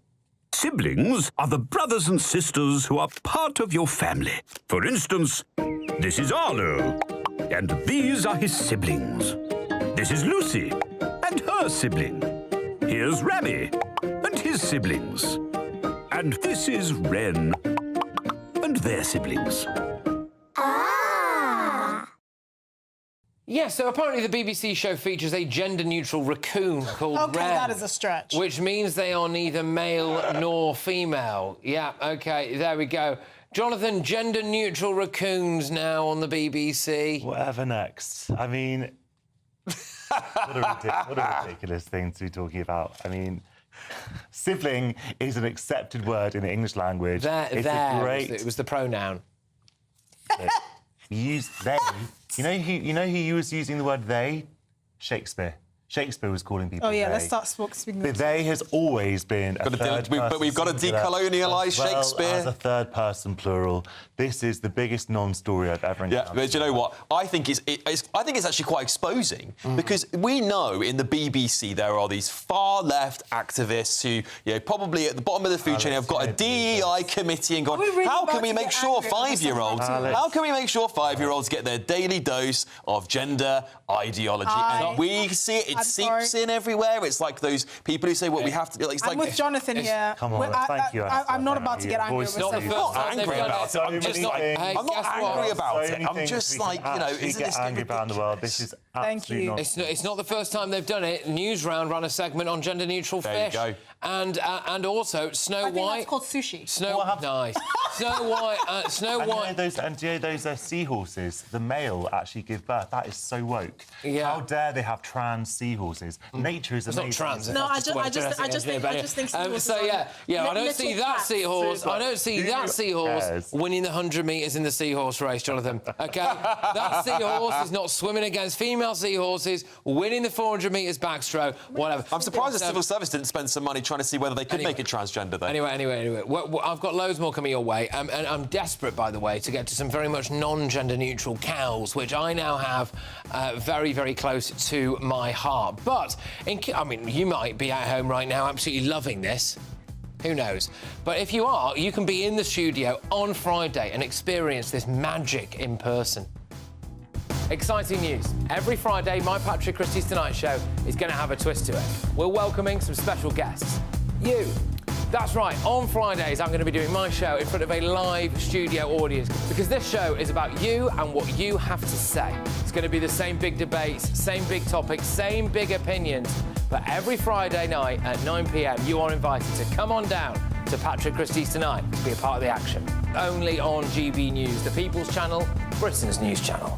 Siblings are the brothers and sisters who are part of your family. For instance, this is Arlo, and these are his siblings. This is Lucy and her sibling. Here's Rami and his siblings. And this is Wren and their siblings. Yeah, so apparently the BBC show features a gender-neutral raccoon called Okay, Ren, that is a stretch. which means they are neither male nor female. Yeah, OK, there we go. Jonathan, gender-neutral raccoons now on the BBC. Whatever next. I mean, what a ridiculous thing to be talking about. I mean, sibling is an accepted word in the English language. It was the pronoun. Use they. You know who was using the word they? Shakespeare. Shakespeare was calling people Oh, yeah, they. let's start speaking. But they has always been a third person But we've got to singular, decolonialise as well Shakespeare. as a third person plural. This is the biggest non-story I've ever encountered. Yeah, but do you know what? I think it's actually quite exposing because we know in the BBC there are these far-left activists who, probably at the bottom of the food chain have got a DEI committee and gone, how can we make sure five-year-olds get their daily dose of gender ideology? And we see it. It seeps in everywhere. It's like those people who say, well, we have to... It's I'm with Jonathan here. Come on, thank you. I'm not about to get angry with I'm not angry about it. I'm not angry about it. I'm just like, isn't this angry about in the world? This is absolutely not. It's not the first time they've done it. Newsround ran a segment on gender-neutral fish. There you go. And also Snow I think White. that's called sushi. Nice. Snow White. Snow White. And do you know those seahorses? The male actually give birth. That is so woke. Yeah. How dare they have trans seahorses? Nature is amazing. It's not trans. No, I just think seahorses. So I don't see that seahorse. I don't see that seahorse winning the 100 metres in the seahorse race, Jonathan. OK, that seahorse is not swimming against female seahorses, winning the 400 metres backstroke, whatever. I'm surprised the civil service didn't spend some money trying to see whether they could make it transgender, though. Anyway. I've got loads more coming your way, and I'm desperate, by the way, to get to some very much non-gender neutral cows, which I now have very, very close to my heart. But, you might be at home right now absolutely loving this. Who knows? But if you are, you can be in the studio on Friday and experience this magic in person. Exciting news. Every Friday, my Patrick Christys Tonight Show is going to have a twist to it. We're welcoming some special guests. You. That's right, on Fridays I'm going to be doing my show in front of a live studio audience because this show is about you and what you have to say. It's going to be the same big debates, same big topics, same big opinions. But every Friday night at 9 p.m, you are invited to come on down to Patrick Christys Tonight to be a part of the action. Only on GB News, the People's Channel, Britain's news channel.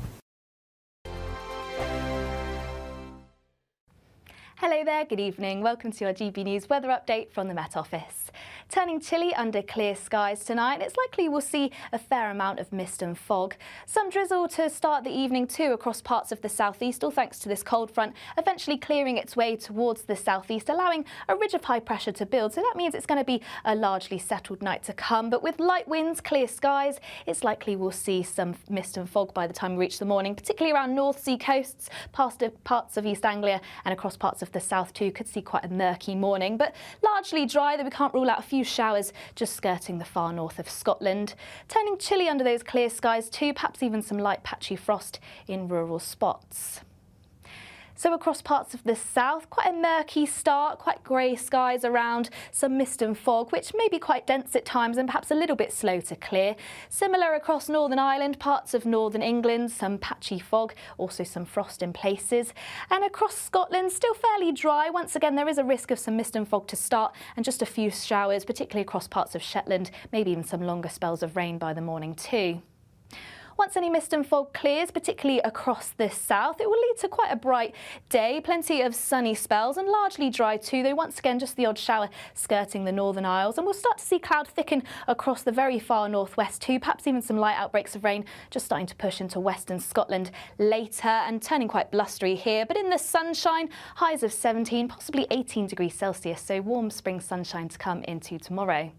Hello there, good evening. Welcome to your GB News weather update from the Met Office. Turning chilly under clear skies tonight, it's likely we'll see a fair amount of mist and fog. Some drizzle to start the evening too across parts of the southeast, all thanks to this cold front eventually clearing its way towards the southeast, allowing a ridge of high pressure to build. So that means it's going to be a largely settled night to come. But with light winds, clear skies, it's likely we'll see some mist and fog by the time we reach the morning, particularly around North Sea coasts, past parts of East Anglia and across parts of the south too. Could see quite a murky morning, but largely dry, though we can't rule out a few showers just skirting the far north of Scotland. Turning chilly under those clear skies too, perhaps even some light patchy frost in rural spots. So across parts of the south, quite a murky start, quite grey skies around, some mist and fog, which may be quite dense at times and perhaps a little bit slow to clear. Similar across Northern Ireland, parts of northern England, some patchy fog, also some frost in places. And across Scotland, still fairly dry. Once again, there is a risk of some mist and fog to start and just a few showers, particularly across parts of Shetland, maybe even some longer spells of rain by the morning too. Once any mist and fog clears, particularly across the south, it will lead to quite a bright day, plenty of sunny spells and largely dry too, though once again just the odd shower skirting the Northern Isles. And we'll start to see cloud thicken across the very far northwest too, perhaps even some light outbreaks of rain just starting to push into western Scotland later and turning quite blustery here. But in the sunshine, highs of 17, possibly 18 degrees Celsius, so warm spring sunshine to come into tomorrow.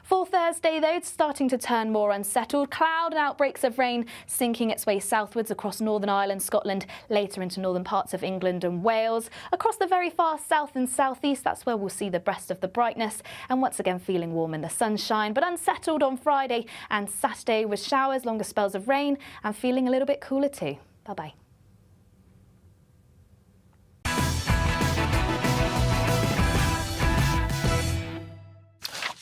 For Thursday, though, it's starting to turn more unsettled. Cloud and outbreaks of rain sinking its way southwards across Northern Ireland, Scotland, later into northern parts of England and Wales. Across the very far south and southeast, that's where we'll see the breast of the brightness. And once again, feeling warm in the sunshine, but unsettled on Friday and Saturday with showers, longer spells of rain, and feeling a little bit cooler too. Bye-bye.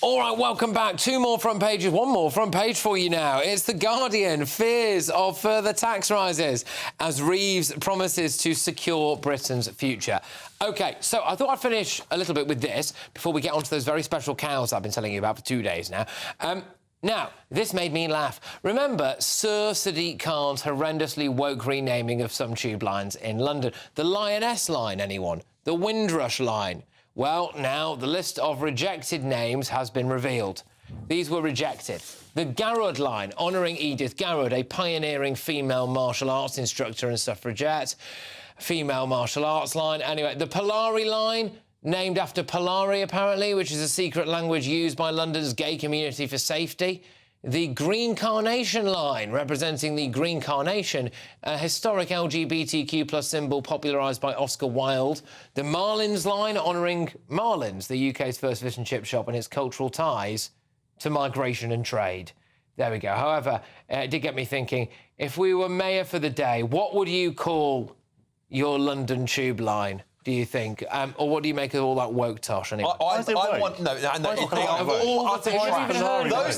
All right, welcome back. Two more front pages, one more front page for you now. It's The Guardian. Fears of further tax rises as Reeves promises to secure Britain's future. OK, so I thought I'd finish a little bit with this before we get onto those very special cows I've been telling you about for 2 days now. Now, this made me laugh. Remember Sir Sadiq Khan's horrendously woke renaming of some tube lines in London? The Lioness line, anyone? The Windrush line? Well, now the list of rejected names has been revealed. These were rejected. The Garud line, honouring Edith Garud, a pioneering female martial arts instructor and suffragette. Female martial arts line. Anyway, the Polari line, named after Polari, apparently, which is a secret language used by London's gay community for safety. The Green Carnation line, representing the Green Carnation, a historic LGBTQ+ symbol popularised by Oscar Wilde. The Marlins line, honouring Marlins, the UK's first fish and chip shop, and its cultural ties to migration and trade. There we go. However, it did get me thinking, if we were mayor for the day, what would you call your London tube line, do you think? Or what do you make of all that woke tosh? Anyway? Those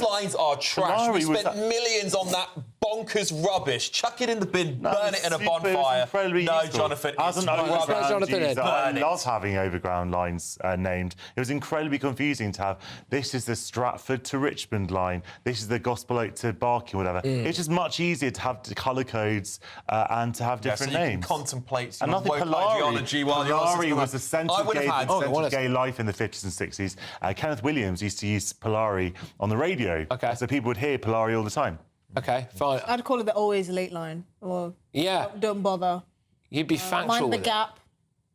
lines are trash. We spent millions on that bonkers rubbish. Chuck it in the bin, burn it in a bonfire. No, Jonathan, As an rubbish. user, I love having overground lines named. It was incredibly confusing to have, this is the Stratford to Richmond line, this is the Gospel Oak to Barking, whatever. It's just much easier to have colour codes and to have different so you names. Can contemplate some woke ideology while you're Polari was the centre of gay life in the 50s and 60s. Kenneth Williams used to use Polari on the radio. OK. So people would hear Polari all the time. OK, fine. I'd call it the always late line, or don't bother. You'd be factual Mind the with gap.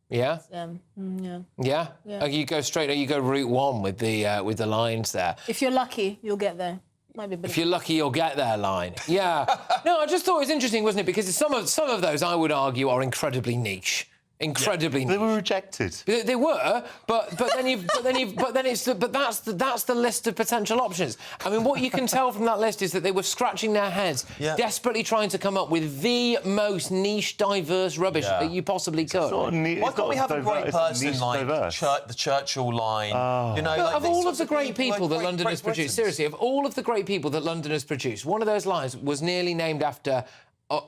Yeah? Yeah. Yeah? You go straight, you go route one with the lines there. If you're lucky, you'll get there. Might be a bit If you're lucky, you'll get there line. Yeah. No, I just thought it was interesting, wasn't it? Because some of those, I would argue, are incredibly niche. Incredibly niche. They were rejected. They were, but that's the list of potential options. I mean, what you can tell from that list is that they were scratching their heads, desperately trying to come up with the most niche, diverse rubbish that you possibly could. Why can't we have a great person like the Churchill line? You know, of all of the great people that London has produced, seriously, of all of the great people that London has produced, one of those lines was nearly named after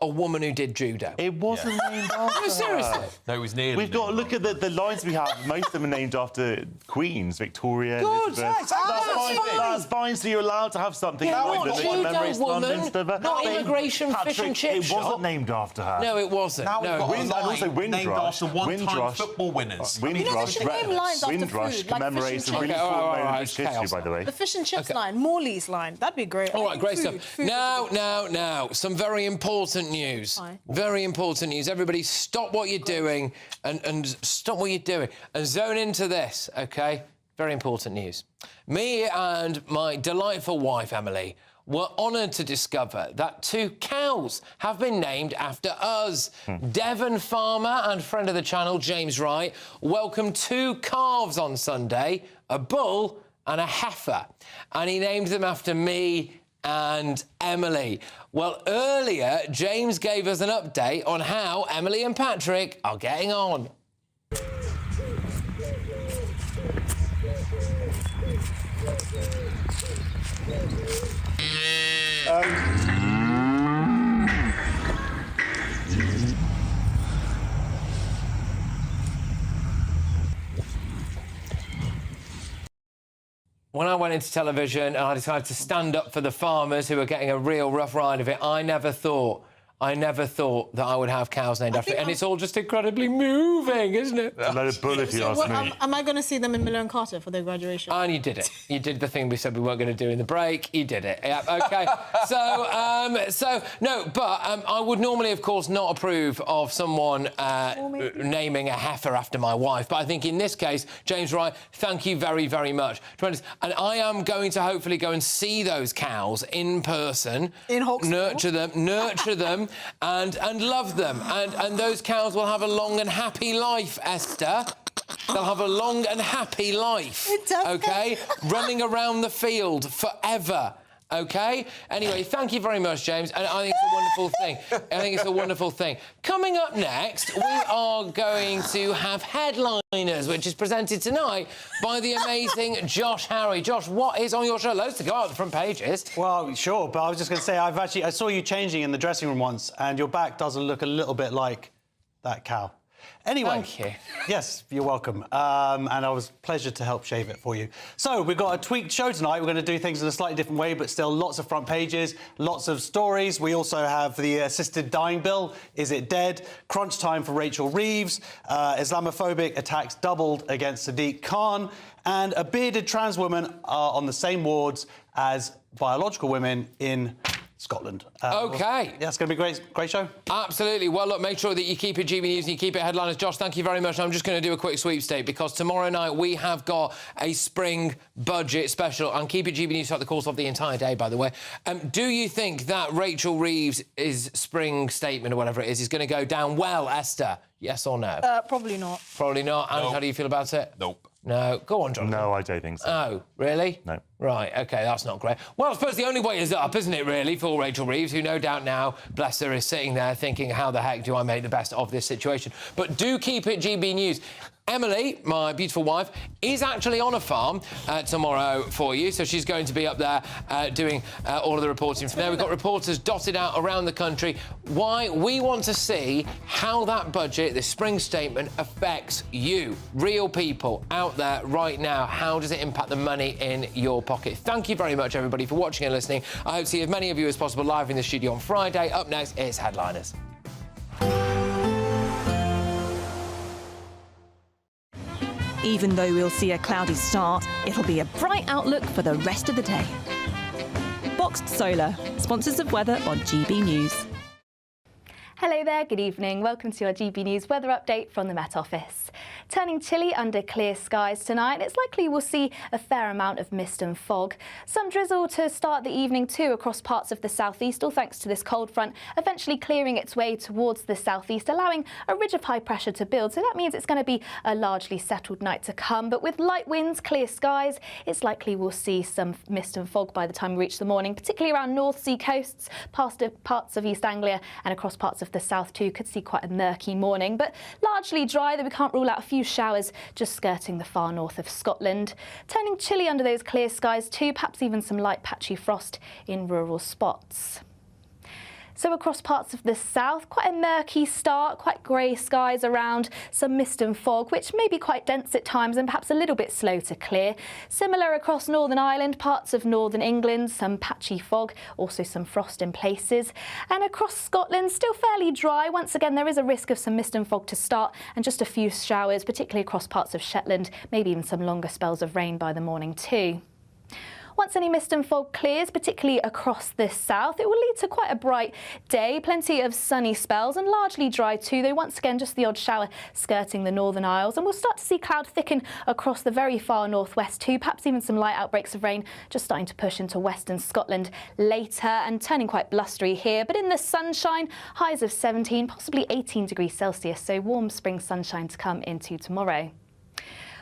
a woman who did judo. It wasn't named after No, seriously. No, it was nearly. We've got to look at the lines we have. Most of them are named after queens, Victoria, Good, Elizabeth. That's fine, so you're allowed to have something. Not judo woman, not immigration fish and chip It shop. wasn't named after her. No, it wasn't. Now we've got and also named after one-time football winners. Windrush commemorates a really short moment in history, by the way. The fish and chips line, Morley's line, that'd be great. All right, great stuff. Now, some very important news. Very important news. Everybody, stop what you're doing and stop what you're doing and zone into this, OK? Very important news. Me and my delightful wife, Emily, were honoured to discover that 2 cows have been named after us. Devon farmer and friend of the channel, James Wright, welcomed 2 calves on Sunday, a bull and a heifer, and he named them after me and Emily. Well, earlier, James gave us an update on how Emily and Patrick are getting on. When I went into television and I decided to stand up for the farmers who were getting a real rough ride of it, I never thought that I would have cows named after it. And it's all just incredibly moving, isn't it? A load of bull, if you ask me. Am I going to see them in Miller and Carter for their graduation? And you did it. You did the thing we said we weren't going to do in the break. You did it. Yeah, OK. I would normally, of course, not approve of someone naming a heifer after my wife. But I think in this case, James Wright, thank you very, very much. Tremendous. And I am going to hopefully go and see those cows in person. In Hawksmoor. Nurture them. And love them. And those cows will have a long and happy life, Esther. They'll have a long and happy life, OK? Running around the field forever. OK? Anyway, thank you very much, James. And I think it's a wonderful thing. I think it's a wonderful thing. Coming up next, we are going to have Headliners, which is presented tonight by the amazing Josh Harry. Josh, what is on your show? Loads to go out the front pages. Well, sure, but I was just going to say, I saw you changing in the dressing room once, and your back doesn't look a little bit like that cow. Anyway, thank you. Yes, you're welcome. And it was a pleasure to help shave it for you. So we've got a tweaked show tonight. We're going to do things in a slightly different way, but still lots of front pages, lots of stories. We also have the assisted dying bill. Is it dead? Crunch time for Rachel Reeves. Islamophobic attacks doubled against Sadiq Khan. And a bearded trans woman are on the same wards as biological women in Scotland. OK. Yeah, it's going to be a great show. Absolutely. Well, look, make sure that you keep it GB News and you keep it Headliners. Josh, thank you very much. I'm just going to do a quick sweepstake because tomorrow night we have got a spring budget special and keep it GB News throughout the course of the entire day, by the way. Do you think that Rachel Reeves' spring statement or whatever it is going to go down well, Esther? Yes or no? Probably not. Probably not. And how do you feel about it? Nope. No. Go on, John. No, I don't think so. Oh, really? No. Right, OK, that's not great. Well, I suppose the only way is up, isn't it, really, for Rachel Reeves, who no doubt now, bless her, is sitting there thinking, how the heck do I make the best of this situation? But do keep it GB News. Emily, my beautiful wife, is actually on a farm tomorrow for you, so she's going to be up there doing all of the reporting from there. We've got reporters dotted out around the country. Why? We want to see how that budget, the spring statement, affects you, real people out there right now. How does it impact the money in your pocket? Thank you very much, everybody, for watching and listening. I hope to see as many of you as possible live in the studio on Friday. Up next is Headliners. Even though we'll see a cloudy start, it'll be a bright outlook for the rest of the day. Boxed Solar, sponsors of weather on GB News. Hello there, good evening. Welcome to your GB News weather update from the Met Office. Turning chilly under clear skies tonight, it's likely we'll see a fair amount of mist and fog. Some drizzle to start the evening too across parts of the southeast, all thanks to this cold front eventually clearing its way towards the southeast, allowing a ridge of high pressure to build. So that means it's going to be a largely settled night to come. But with light winds, clear skies, it's likely we'll see some mist and fog by the time we reach the morning, particularly around North Sea coasts, past parts of East Anglia and across parts of the south too. Could see quite a murky morning, but largely dry, though we can't rule out a few showers just skirting the far north of Scotland. Turning chilly under those clear skies too, perhaps even some light patchy frost in rural spots. So across parts of the south, quite a murky start, quite grey skies around, some mist and fog, which may be quite dense at times and perhaps a little bit slow to clear. Similar across Northern Ireland, parts of northern England, some patchy fog, also some frost in places. And across Scotland, still fairly dry. Once again, there is a risk of some mist and fog to start and just a few showers, particularly across parts of Shetland, maybe even some longer spells of rain by the morning too. Once any mist and fog clears, particularly across the south, it will lead to quite a bright day, plenty of sunny spells and largely dry too, though once again just the odd shower skirting the Northern Isles. And we'll start to see cloud thicken across the very far northwest too, perhaps even some light outbreaks of rain just starting to push into western Scotland later and turning quite blustery here. But in the sunshine, highs of 17, possibly 18 degrees Celsius, so warm spring sunshine to come into tomorrow.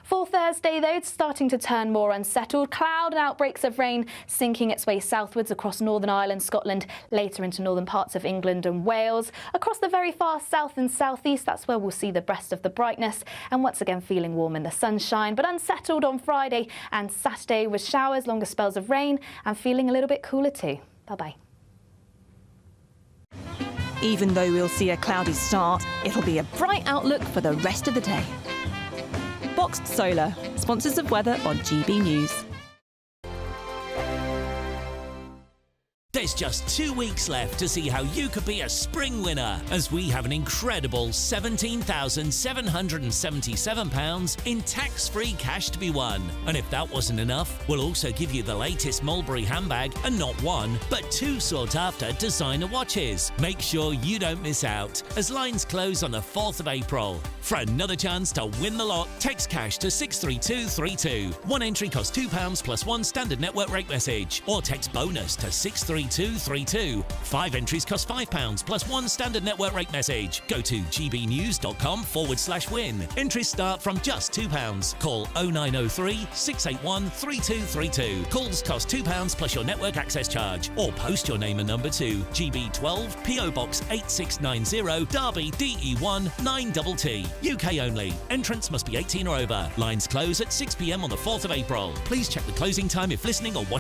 For Thursday, though, it's starting to turn more unsettled. Cloud and outbreaks of rain sinking its way southwards across Northern Ireland, Scotland, later into northern parts of England and Wales. Across the very far south and southeast, that's where we'll see the breast of the brightness. And once again, feeling warm in the sunshine, but unsettled on Friday and Saturday with showers, longer spells of rain, and feeling a little bit cooler too. Bye-bye. Even though we'll see a cloudy start, it'll be a bright outlook for the rest of the day. Boxed Solar, sponsors of weather on GB News. There's just 2 weeks left to see how you could be a spring winner, as we have an incredible £17,777 in tax-free cash to be won. And if that wasn't enough, we'll also give you the latest Mulberry handbag and not one, but 2 sought-after designer watches. Make sure you don't miss out, as lines close on the 4th of April. For another chance to win the lot, text cash to 63232. One entry costs £2 plus one standard network rate message, or text bonus to 63232. 3232. 5 entries cost £5 plus 1 standard network rate message. Go to gbnews.com/win. Entries start from just £2. Call 0903 681 3232. Calls cost £2 plus your network access charge. Or post your name and number to GB12 PO Box 8690 Derby DE1 9TT. UK only. Entrants must be 18 or over. Lines close at 6 p.m. on the 4th of April. Please check the closing time if listening or watching